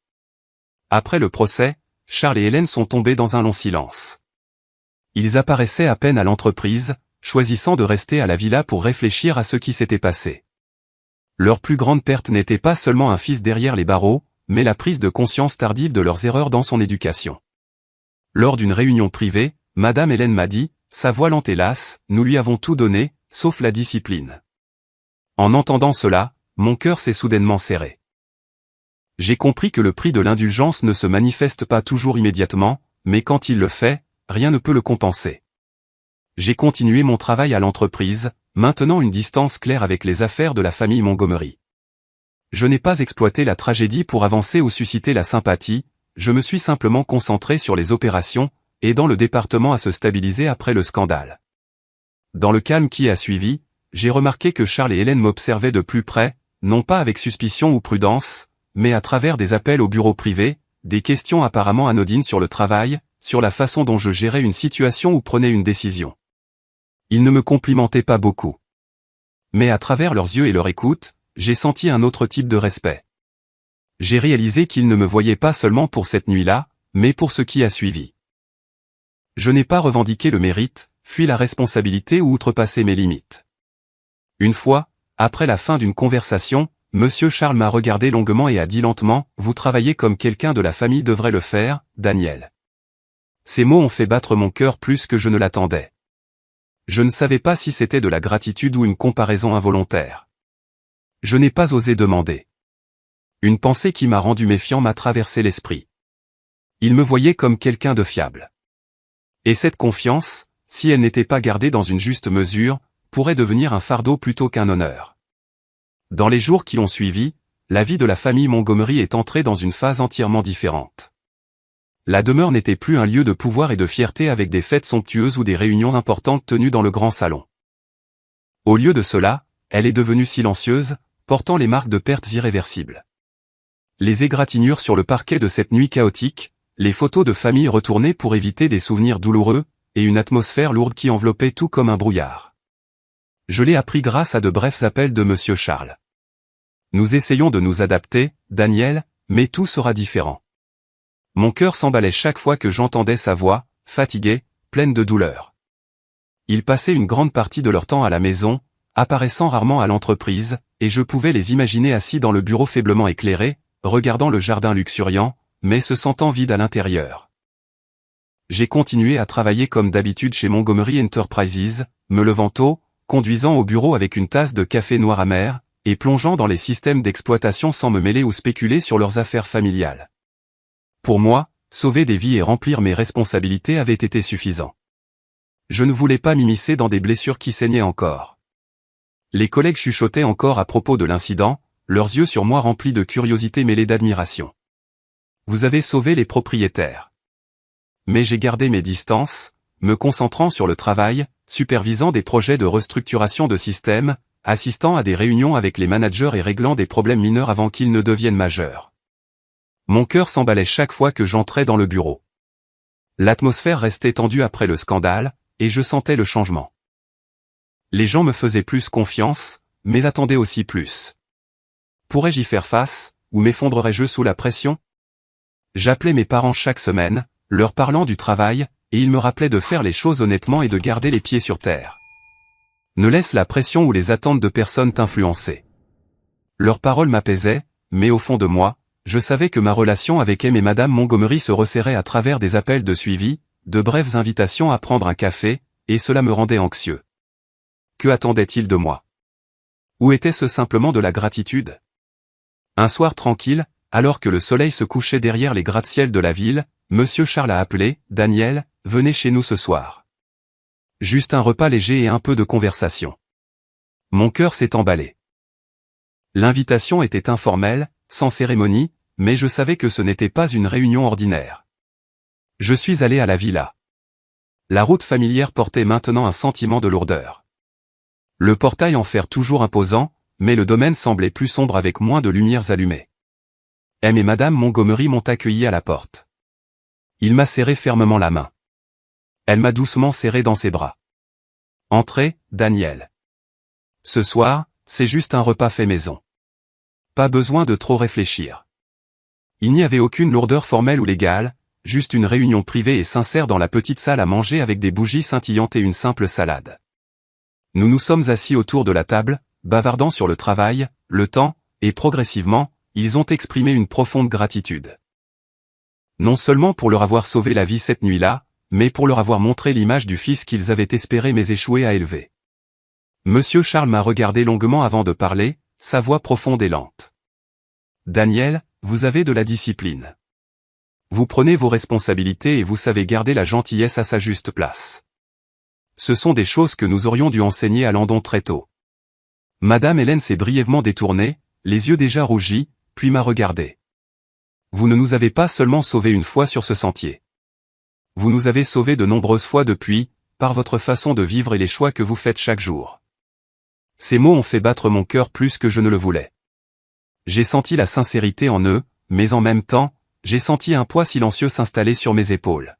Après le procès, Charles et Hélène sont tombés dans un long silence. Ils apparaissaient à peine à l'entreprise, choisissant de rester à la villa pour réfléchir à ce qui s'était passé. Leur plus grande perte n'était pas seulement un fils derrière les barreaux, mais la prise de conscience tardive de leurs erreurs dans son éducation. Lors d'une réunion privée, Madame Hélène m'a dit, sa voix lente et lasse, nous lui avons tout donné, sauf la discipline. En entendant cela, mon cœur s'est soudainement serré. J'ai compris que le prix de l'indulgence ne se manifeste pas toujours immédiatement, mais quand il le fait, rien ne peut le compenser. J'ai continué mon travail à l'entreprise, maintenant une distance claire avec les affaires de la famille Montgomery. Je n'ai pas exploité la tragédie pour avancer ou susciter la sympathie, je me suis simplement concentré sur les opérations, aidant le département à se stabiliser après le scandale. Dans le calme qui a suivi, j'ai remarqué que Charles et Hélène m'observaient de plus près, non pas avec suspicion ou prudence, mais à travers des appels au bureau privé, des questions apparemment anodines sur le travail, sur la façon dont je gérais une situation ou prenais une décision. Ils ne me complimentaient pas beaucoup. Mais à travers leurs yeux et leur écoute, j'ai senti un autre type de respect. J'ai réalisé qu'ils ne me voyaient pas seulement pour cette nuit-là, mais pour ce qui a suivi. Je n'ai pas revendiqué le mérite, fui la responsabilité ou outrepassé mes limites. Une fois, après la fin d'une conversation, Monsieur Charles m'a regardé longuement et a dit lentement, « Vous travaillez comme quelqu'un de la famille devrait le faire, Daniel. » Ces mots ont fait battre mon cœur plus que je ne l'attendais. Je ne savais pas si c'était de la gratitude ou une comparaison involontaire. Je n'ai pas osé demander. Une pensée qui m'a rendu méfiant m'a traversé l'esprit. Il me voyait comme quelqu'un de fiable. Et cette confiance, si elle n'était pas gardée dans une juste mesure, pourrait devenir un fardeau plutôt qu'un honneur. Dans les jours qui ont suivi, la vie de la famille Montgomery est entrée dans une phase entièrement différente. La demeure n'était plus un lieu de pouvoir et de fierté avec des fêtes somptueuses ou des réunions importantes tenues dans le grand salon. Au lieu de cela, elle est devenue silencieuse, portant les marques de pertes irréversibles. Les égratignures sur le parquet de cette nuit chaotique, les photos de famille retournées pour éviter des souvenirs douloureux, et une atmosphère lourde qui enveloppait tout comme un brouillard. Je l'ai appris grâce à de brefs appels de Monsieur Charles. Nous essayons de nous adapter, Daniel, mais tout sera différent. Mon cœur s'emballait chaque fois que j'entendais sa voix, fatiguée, pleine de douleur. Ils passaient une grande partie de leur temps à la maison, apparaissant rarement à l'entreprise, et je pouvais les imaginer assis dans le bureau faiblement éclairé, regardant le jardin luxuriant, mais se sentant vides à l'intérieur. J'ai continué à travailler comme d'habitude chez Montgomery Enterprises, me levant tôt, conduisant au bureau avec une tasse de café noir amer, et plongeant dans les systèmes d'exploitation sans me mêler ou spéculer sur leurs affaires familiales. Pour moi, sauver des vies et remplir mes responsabilités avait été suffisant. Je ne voulais pas m'immiscer dans des blessures qui saignaient encore. Les collègues chuchotaient encore à propos de l'incident, leurs yeux sur moi remplis de curiosité mêlée d'admiration. Vous avez sauvé les propriétaires. Mais j'ai gardé mes distances, me concentrant sur le travail, supervisant des projets de restructuration de systèmes, assistant à des réunions avec les managers et réglant des problèmes mineurs avant qu'ils ne deviennent majeurs. Mon cœur s'emballait chaque fois que j'entrais dans le bureau. L'atmosphère restait tendue après le scandale, et je sentais le changement. Les gens me faisaient plus confiance, mais attendaient aussi plus. Pourrais-je y faire face, ou m'effondrerais-je sous la pression? J'appelais mes parents chaque semaine, leur parlant du travail, et ils me rappelaient de faire les choses honnêtement et de garder les pieds sur terre. Ne laisse la pression ou les attentes de personne t'influencer. Leurs paroles m'apaisaient, mais au fond de moi, je savais que ma relation avec M et Madame Montgomery se resserrait à travers des appels de suivi, de brèves invitations à prendre un café, et cela me rendait anxieux. Que attendaient-ils de moi? Ou était-ce simplement de la gratitude? Un soir tranquille, alors que le soleil se couchait derrière les gratte-ciel de la ville, Monsieur Charles a appelé, « Daniel, venez chez nous ce soir. » Juste un repas léger et un peu de conversation. Mon cœur s'est emballé. L'invitation était informelle, sans cérémonie, mais je savais que ce n'était pas une réunion ordinaire. Je suis allé à la villa. La route familière portait maintenant un sentiment de lourdeur. Le portail en fer toujours imposant, mais le domaine semblait plus sombre avec moins de lumières allumées. M et Madame Montgomery m'ont accueilli à la porte. Il m'a serré fermement la main. Elle m'a doucement serré dans ses bras. « Entrez, Daniel. Ce soir, c'est juste un repas fait maison. Pas besoin de trop réfléchir. » Il n'y avait aucune lourdeur formelle ou légale, juste une réunion privée et sincère dans la petite salle à manger avec des bougies scintillantes et une simple salade. Nous nous sommes assis autour de la table, bavardant sur le travail, le temps, et progressivement, ils ont exprimé une profonde gratitude. Non seulement pour leur avoir sauvé la vie cette nuit-là, mais pour leur avoir montré l'image du fils qu'ils avaient espéré mais échoué à élever. Monsieur Charles m'a regardé longuement avant de parler, sa voix profonde et lente. « Daniel, vous avez de la discipline. Vous prenez vos responsabilités et vous savez garder la gentillesse à sa juste place. Ce sont des choses que nous aurions dû enseigner à Landon très tôt. » Madame Hélène s'est brièvement détournée, les yeux déjà rougis, puis m'a regardé. « Vous ne nous avez pas seulement sauvés une fois sur ce sentier. Vous nous avez sauvés de nombreuses fois depuis, par votre façon de vivre et les choix que vous faites chaque jour. » Ces mots ont fait battre mon cœur plus que je ne le voulais. J'ai senti la sincérité en eux, mais en même temps, j'ai senti un poids silencieux s'installer sur mes épaules.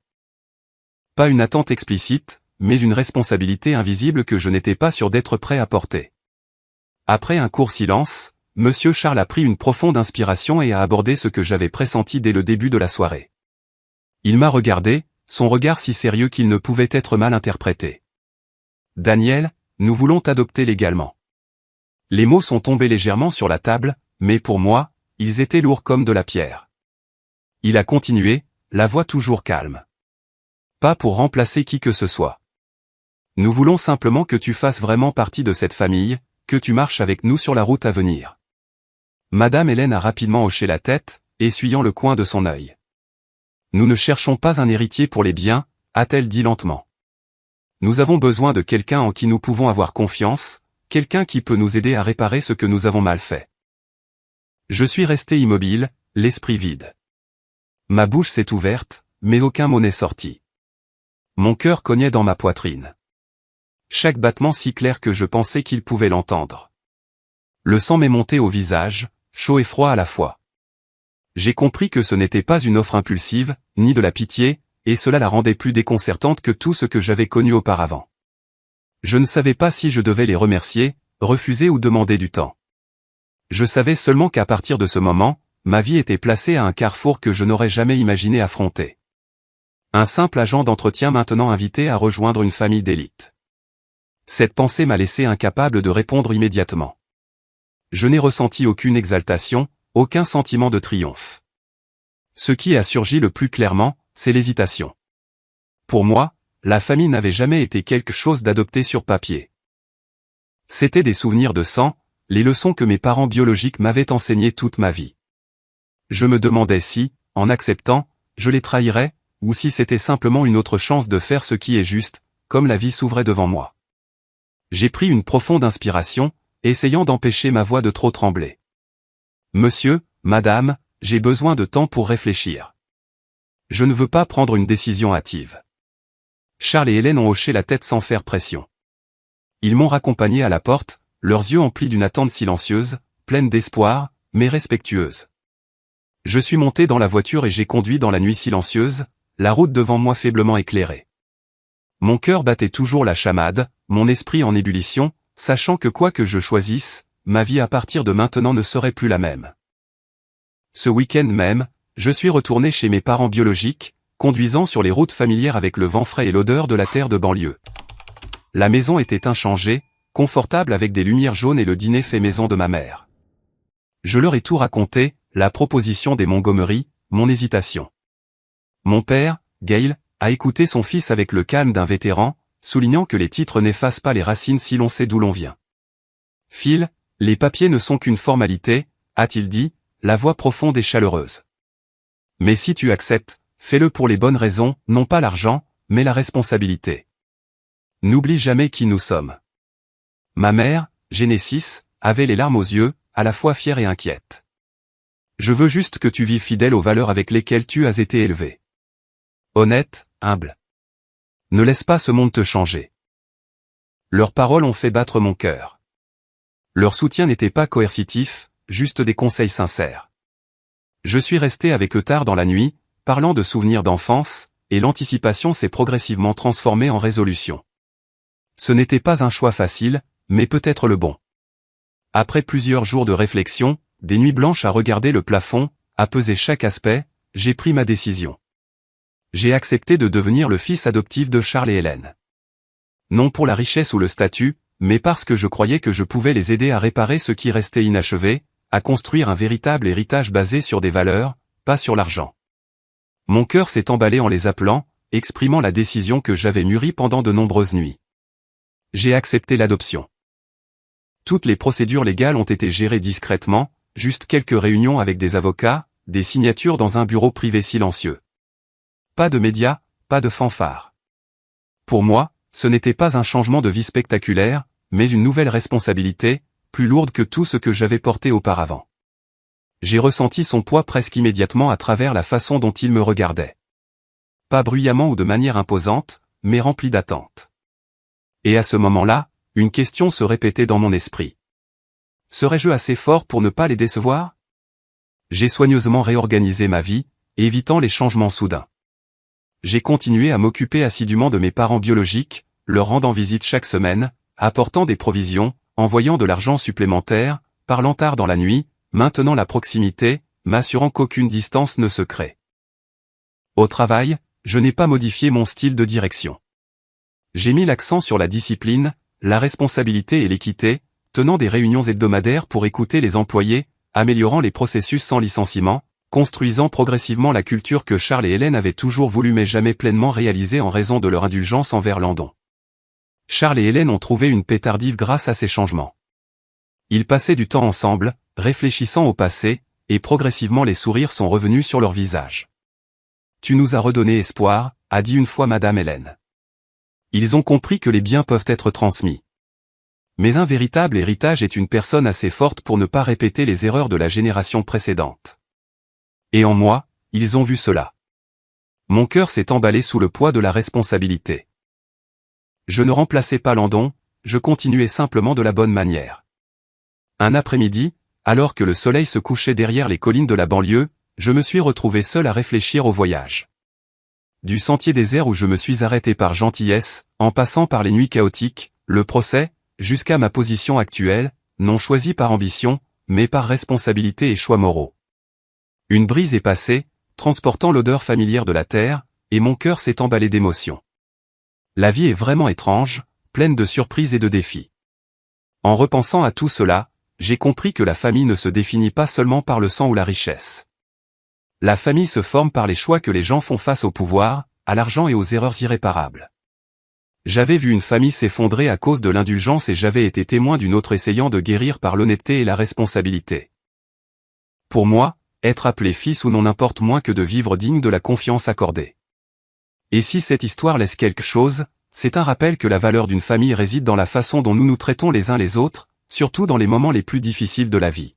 Pas une attente explicite, mais une responsabilité invisible que je n'étais pas sûr d'être prêt à porter. Après un court silence, Monsieur Charles a pris une profonde inspiration et a abordé ce que j'avais pressenti dès le début de la soirée. Il m'a regardé, son regard si sérieux qu'il ne pouvait être mal interprété. « Daniel, nous voulons t'adopter légalement. » Les mots sont tombés légèrement sur la table, mais pour moi, ils étaient lourds comme de la pierre. Il a continué, la voix toujours calme. « Pas pour remplacer qui que ce soit. Nous voulons simplement que tu fasses vraiment partie de cette famille, que tu marches avec nous sur la route à venir. » Madame Hélène a rapidement hoché la tête, essuyant le coin de son œil. « Nous ne cherchons pas un héritier pour les biens, » a-t-elle dit lentement. « Nous avons besoin de quelqu'un en qui nous pouvons avoir confiance, quelqu'un qui peut nous aider à réparer ce que nous avons mal fait. » Je suis resté immobile, l'esprit vide. Ma bouche s'est ouverte, mais aucun mot n'est sorti. Mon cœur cognait dans ma poitrine. Chaque battement si clair que je pensais qu'il pouvait l'entendre. Le sang m'est monté au visage, chaud et froid à la fois. J'ai compris que ce n'était pas une offre impulsive, ni de la pitié, et cela la rendait plus déconcertante que tout ce que j'avais connu auparavant. Je ne savais pas si je devais les remercier, refuser ou demander du temps. Je savais seulement qu'à partir de ce moment, ma vie était placée à un carrefour que je n'aurais jamais imaginé affronter. Un simple agent d'entretien maintenant invité à rejoindre une famille d'élite. Cette pensée m'a laissé incapable de répondre immédiatement. Je n'ai ressenti aucune exaltation, aucun sentiment de triomphe. Ce qui a surgi le plus clairement, c'est l'hésitation. Pour moi, la famille n'avait jamais été quelque chose d'adopté sur papier. C'étaient des souvenirs de sang, les leçons que mes parents biologiques m'avaient enseignées toute ma vie. Je me demandais si, en acceptant, je les trahirais, ou si c'était simplement une autre chance de faire ce qui est juste, comme la vie s'ouvrait devant moi. J'ai pris une profonde inspiration, essayant d'empêcher ma voix de trop trembler. « Monsieur, madame, j'ai besoin de temps pour réfléchir. Je ne veux pas prendre une décision hâtive. » Charles et Hélène ont hoché la tête sans faire pression. Ils m'ont raccompagné à la porte, leurs yeux emplis d'une attente silencieuse, pleine d'espoir, mais respectueuse. Je suis monté dans la voiture et j'ai conduit dans la nuit silencieuse, la route devant moi faiblement éclairée. Mon cœur battait toujours la chamade, mon esprit en ébullition, sachant que quoi que je choisisse, ma vie à partir de maintenant ne serait plus la même. Ce week-end même, je suis retourné chez mes parents biologiques, conduisant sur les routes familières avec le vent frais et l'odeur de la terre de banlieue. La maison était inchangée, confortable avec des lumières jaunes et le dîner fait maison de ma mère. Je leur ai tout raconté, la proposition des Montgomery, mon hésitation. Mon père, Gail, a écouté son fils avec le calme d'un vétéran, soulignant que les titres n'effacent pas les racines si l'on sait d'où l'on vient. Phil, les papiers ne sont qu'une formalité, a-t-il dit, la voix profonde et chaleureuse. Mais si tu acceptes, fais-le pour les bonnes raisons, non pas l'argent, mais la responsabilité. N'oublie jamais qui nous sommes. Ma mère, Genesis, avait les larmes aux yeux, à la fois fière et inquiète. Je veux juste que tu vives fidèle aux valeurs avec lesquelles tu as été élevé. Honnête, humble. Ne laisse pas ce monde te changer. Leurs paroles ont fait battre mon cœur. Leur soutien n'était pas coercitif, juste des conseils sincères. Je suis resté avec eux tard dans la nuit, parlant de souvenirs d'enfance, et l'anticipation s'est progressivement transformée en résolution. Ce n'était pas un choix facile, mais peut-être le bon. Après plusieurs jours de réflexion, des nuits blanches à regarder le plafond, à peser chaque aspect, j'ai pris ma décision. J'ai accepté de devenir le fils adoptif de Charles et Hélène. Non pour la richesse ou le statut, mais parce que je croyais que je pouvais les aider à réparer ce qui restait inachevé, à construire un véritable héritage basé sur des valeurs, pas sur l'argent. Mon cœur s'est emballé en les appelant, exprimant la décision que j'avais mûrie pendant de nombreuses nuits. J'ai accepté l'adoption. Toutes les procédures légales ont été gérées discrètement, juste quelques réunions avec des avocats, des signatures dans un bureau privé silencieux. Pas de médias, pas de fanfare. Pour moi, ce n'était pas un changement de vie spectaculaire, mais une nouvelle responsabilité, plus lourde que tout ce que j'avais porté auparavant. J'ai ressenti son poids presque immédiatement à travers la façon dont il me regardait. Pas bruyamment ou de manière imposante, mais rempli d'attente. Et à ce moment-là, une question se répétait dans mon esprit. Serais-je assez fort pour ne pas les décevoir? J'ai soigneusement réorganisé ma vie, évitant les changements soudains. J'ai continué à m'occuper assidûment de mes parents biologiques, leur rendant visite chaque semaine, apportant des provisions, envoyant de l'argent supplémentaire, parlant tard dans la nuit, maintenant la proximité, m'assurant qu'aucune distance ne se crée. Au travail, je n'ai pas modifié mon style de direction. J'ai mis l'accent sur la discipline, la responsabilité et l'équité, tenant des réunions hebdomadaires pour écouter les employés, améliorant les processus sans licenciement, construisant progressivement la culture que Charles et Hélène avaient toujours voulu mais jamais pleinement réalisée en raison de leur indulgence envers Landon. Charles et Hélène ont trouvé une paix tardive grâce à ces changements. Ils passaient du temps ensemble, réfléchissant au passé, et progressivement les sourires sont revenus sur leur visage. « Tu nous as redonné espoir », a dit une fois Madame Hélène. Ils ont compris que les biens peuvent être transmis. Mais un véritable héritage est une personne assez forte pour ne pas répéter les erreurs de la génération précédente. Et en moi, ils ont vu cela. Mon cœur s'est emballé sous le poids de la responsabilité. Je ne remplaçais pas Landon, je continuais simplement de la bonne manière. Un après-midi, alors que le soleil se couchait derrière les collines de la banlieue, je me suis retrouvé seul à réfléchir au voyage. Du sentier désert où je me suis arrêté par gentillesse, en passant par les nuits chaotiques, le procès, jusqu'à ma position actuelle, non choisie par ambition, mais par responsabilité et choix moraux. Une brise est passée, transportant l'odeur familière de la terre, et mon cœur s'est emballé d'émotions. La vie est vraiment étrange, pleine de surprises et de défis. En repensant à tout cela, j'ai compris que la famille ne se définit pas seulement par le sang ou la richesse. La famille se forme par les choix que les gens font face au pouvoir, à l'argent et aux erreurs irréparables. J'avais vu une famille s'effondrer à cause de l'indulgence et j'avais été témoin d'une autre essayant de guérir par l'honnêteté et la responsabilité. Pour moi, être appelé fils ou non n'importe moins que de vivre digne de la confiance accordée. Et si cette histoire laisse quelque chose, c'est un rappel que la valeur d'une famille réside dans la façon dont nous nous traitons les uns les autres, surtout dans les moments les plus difficiles de la vie.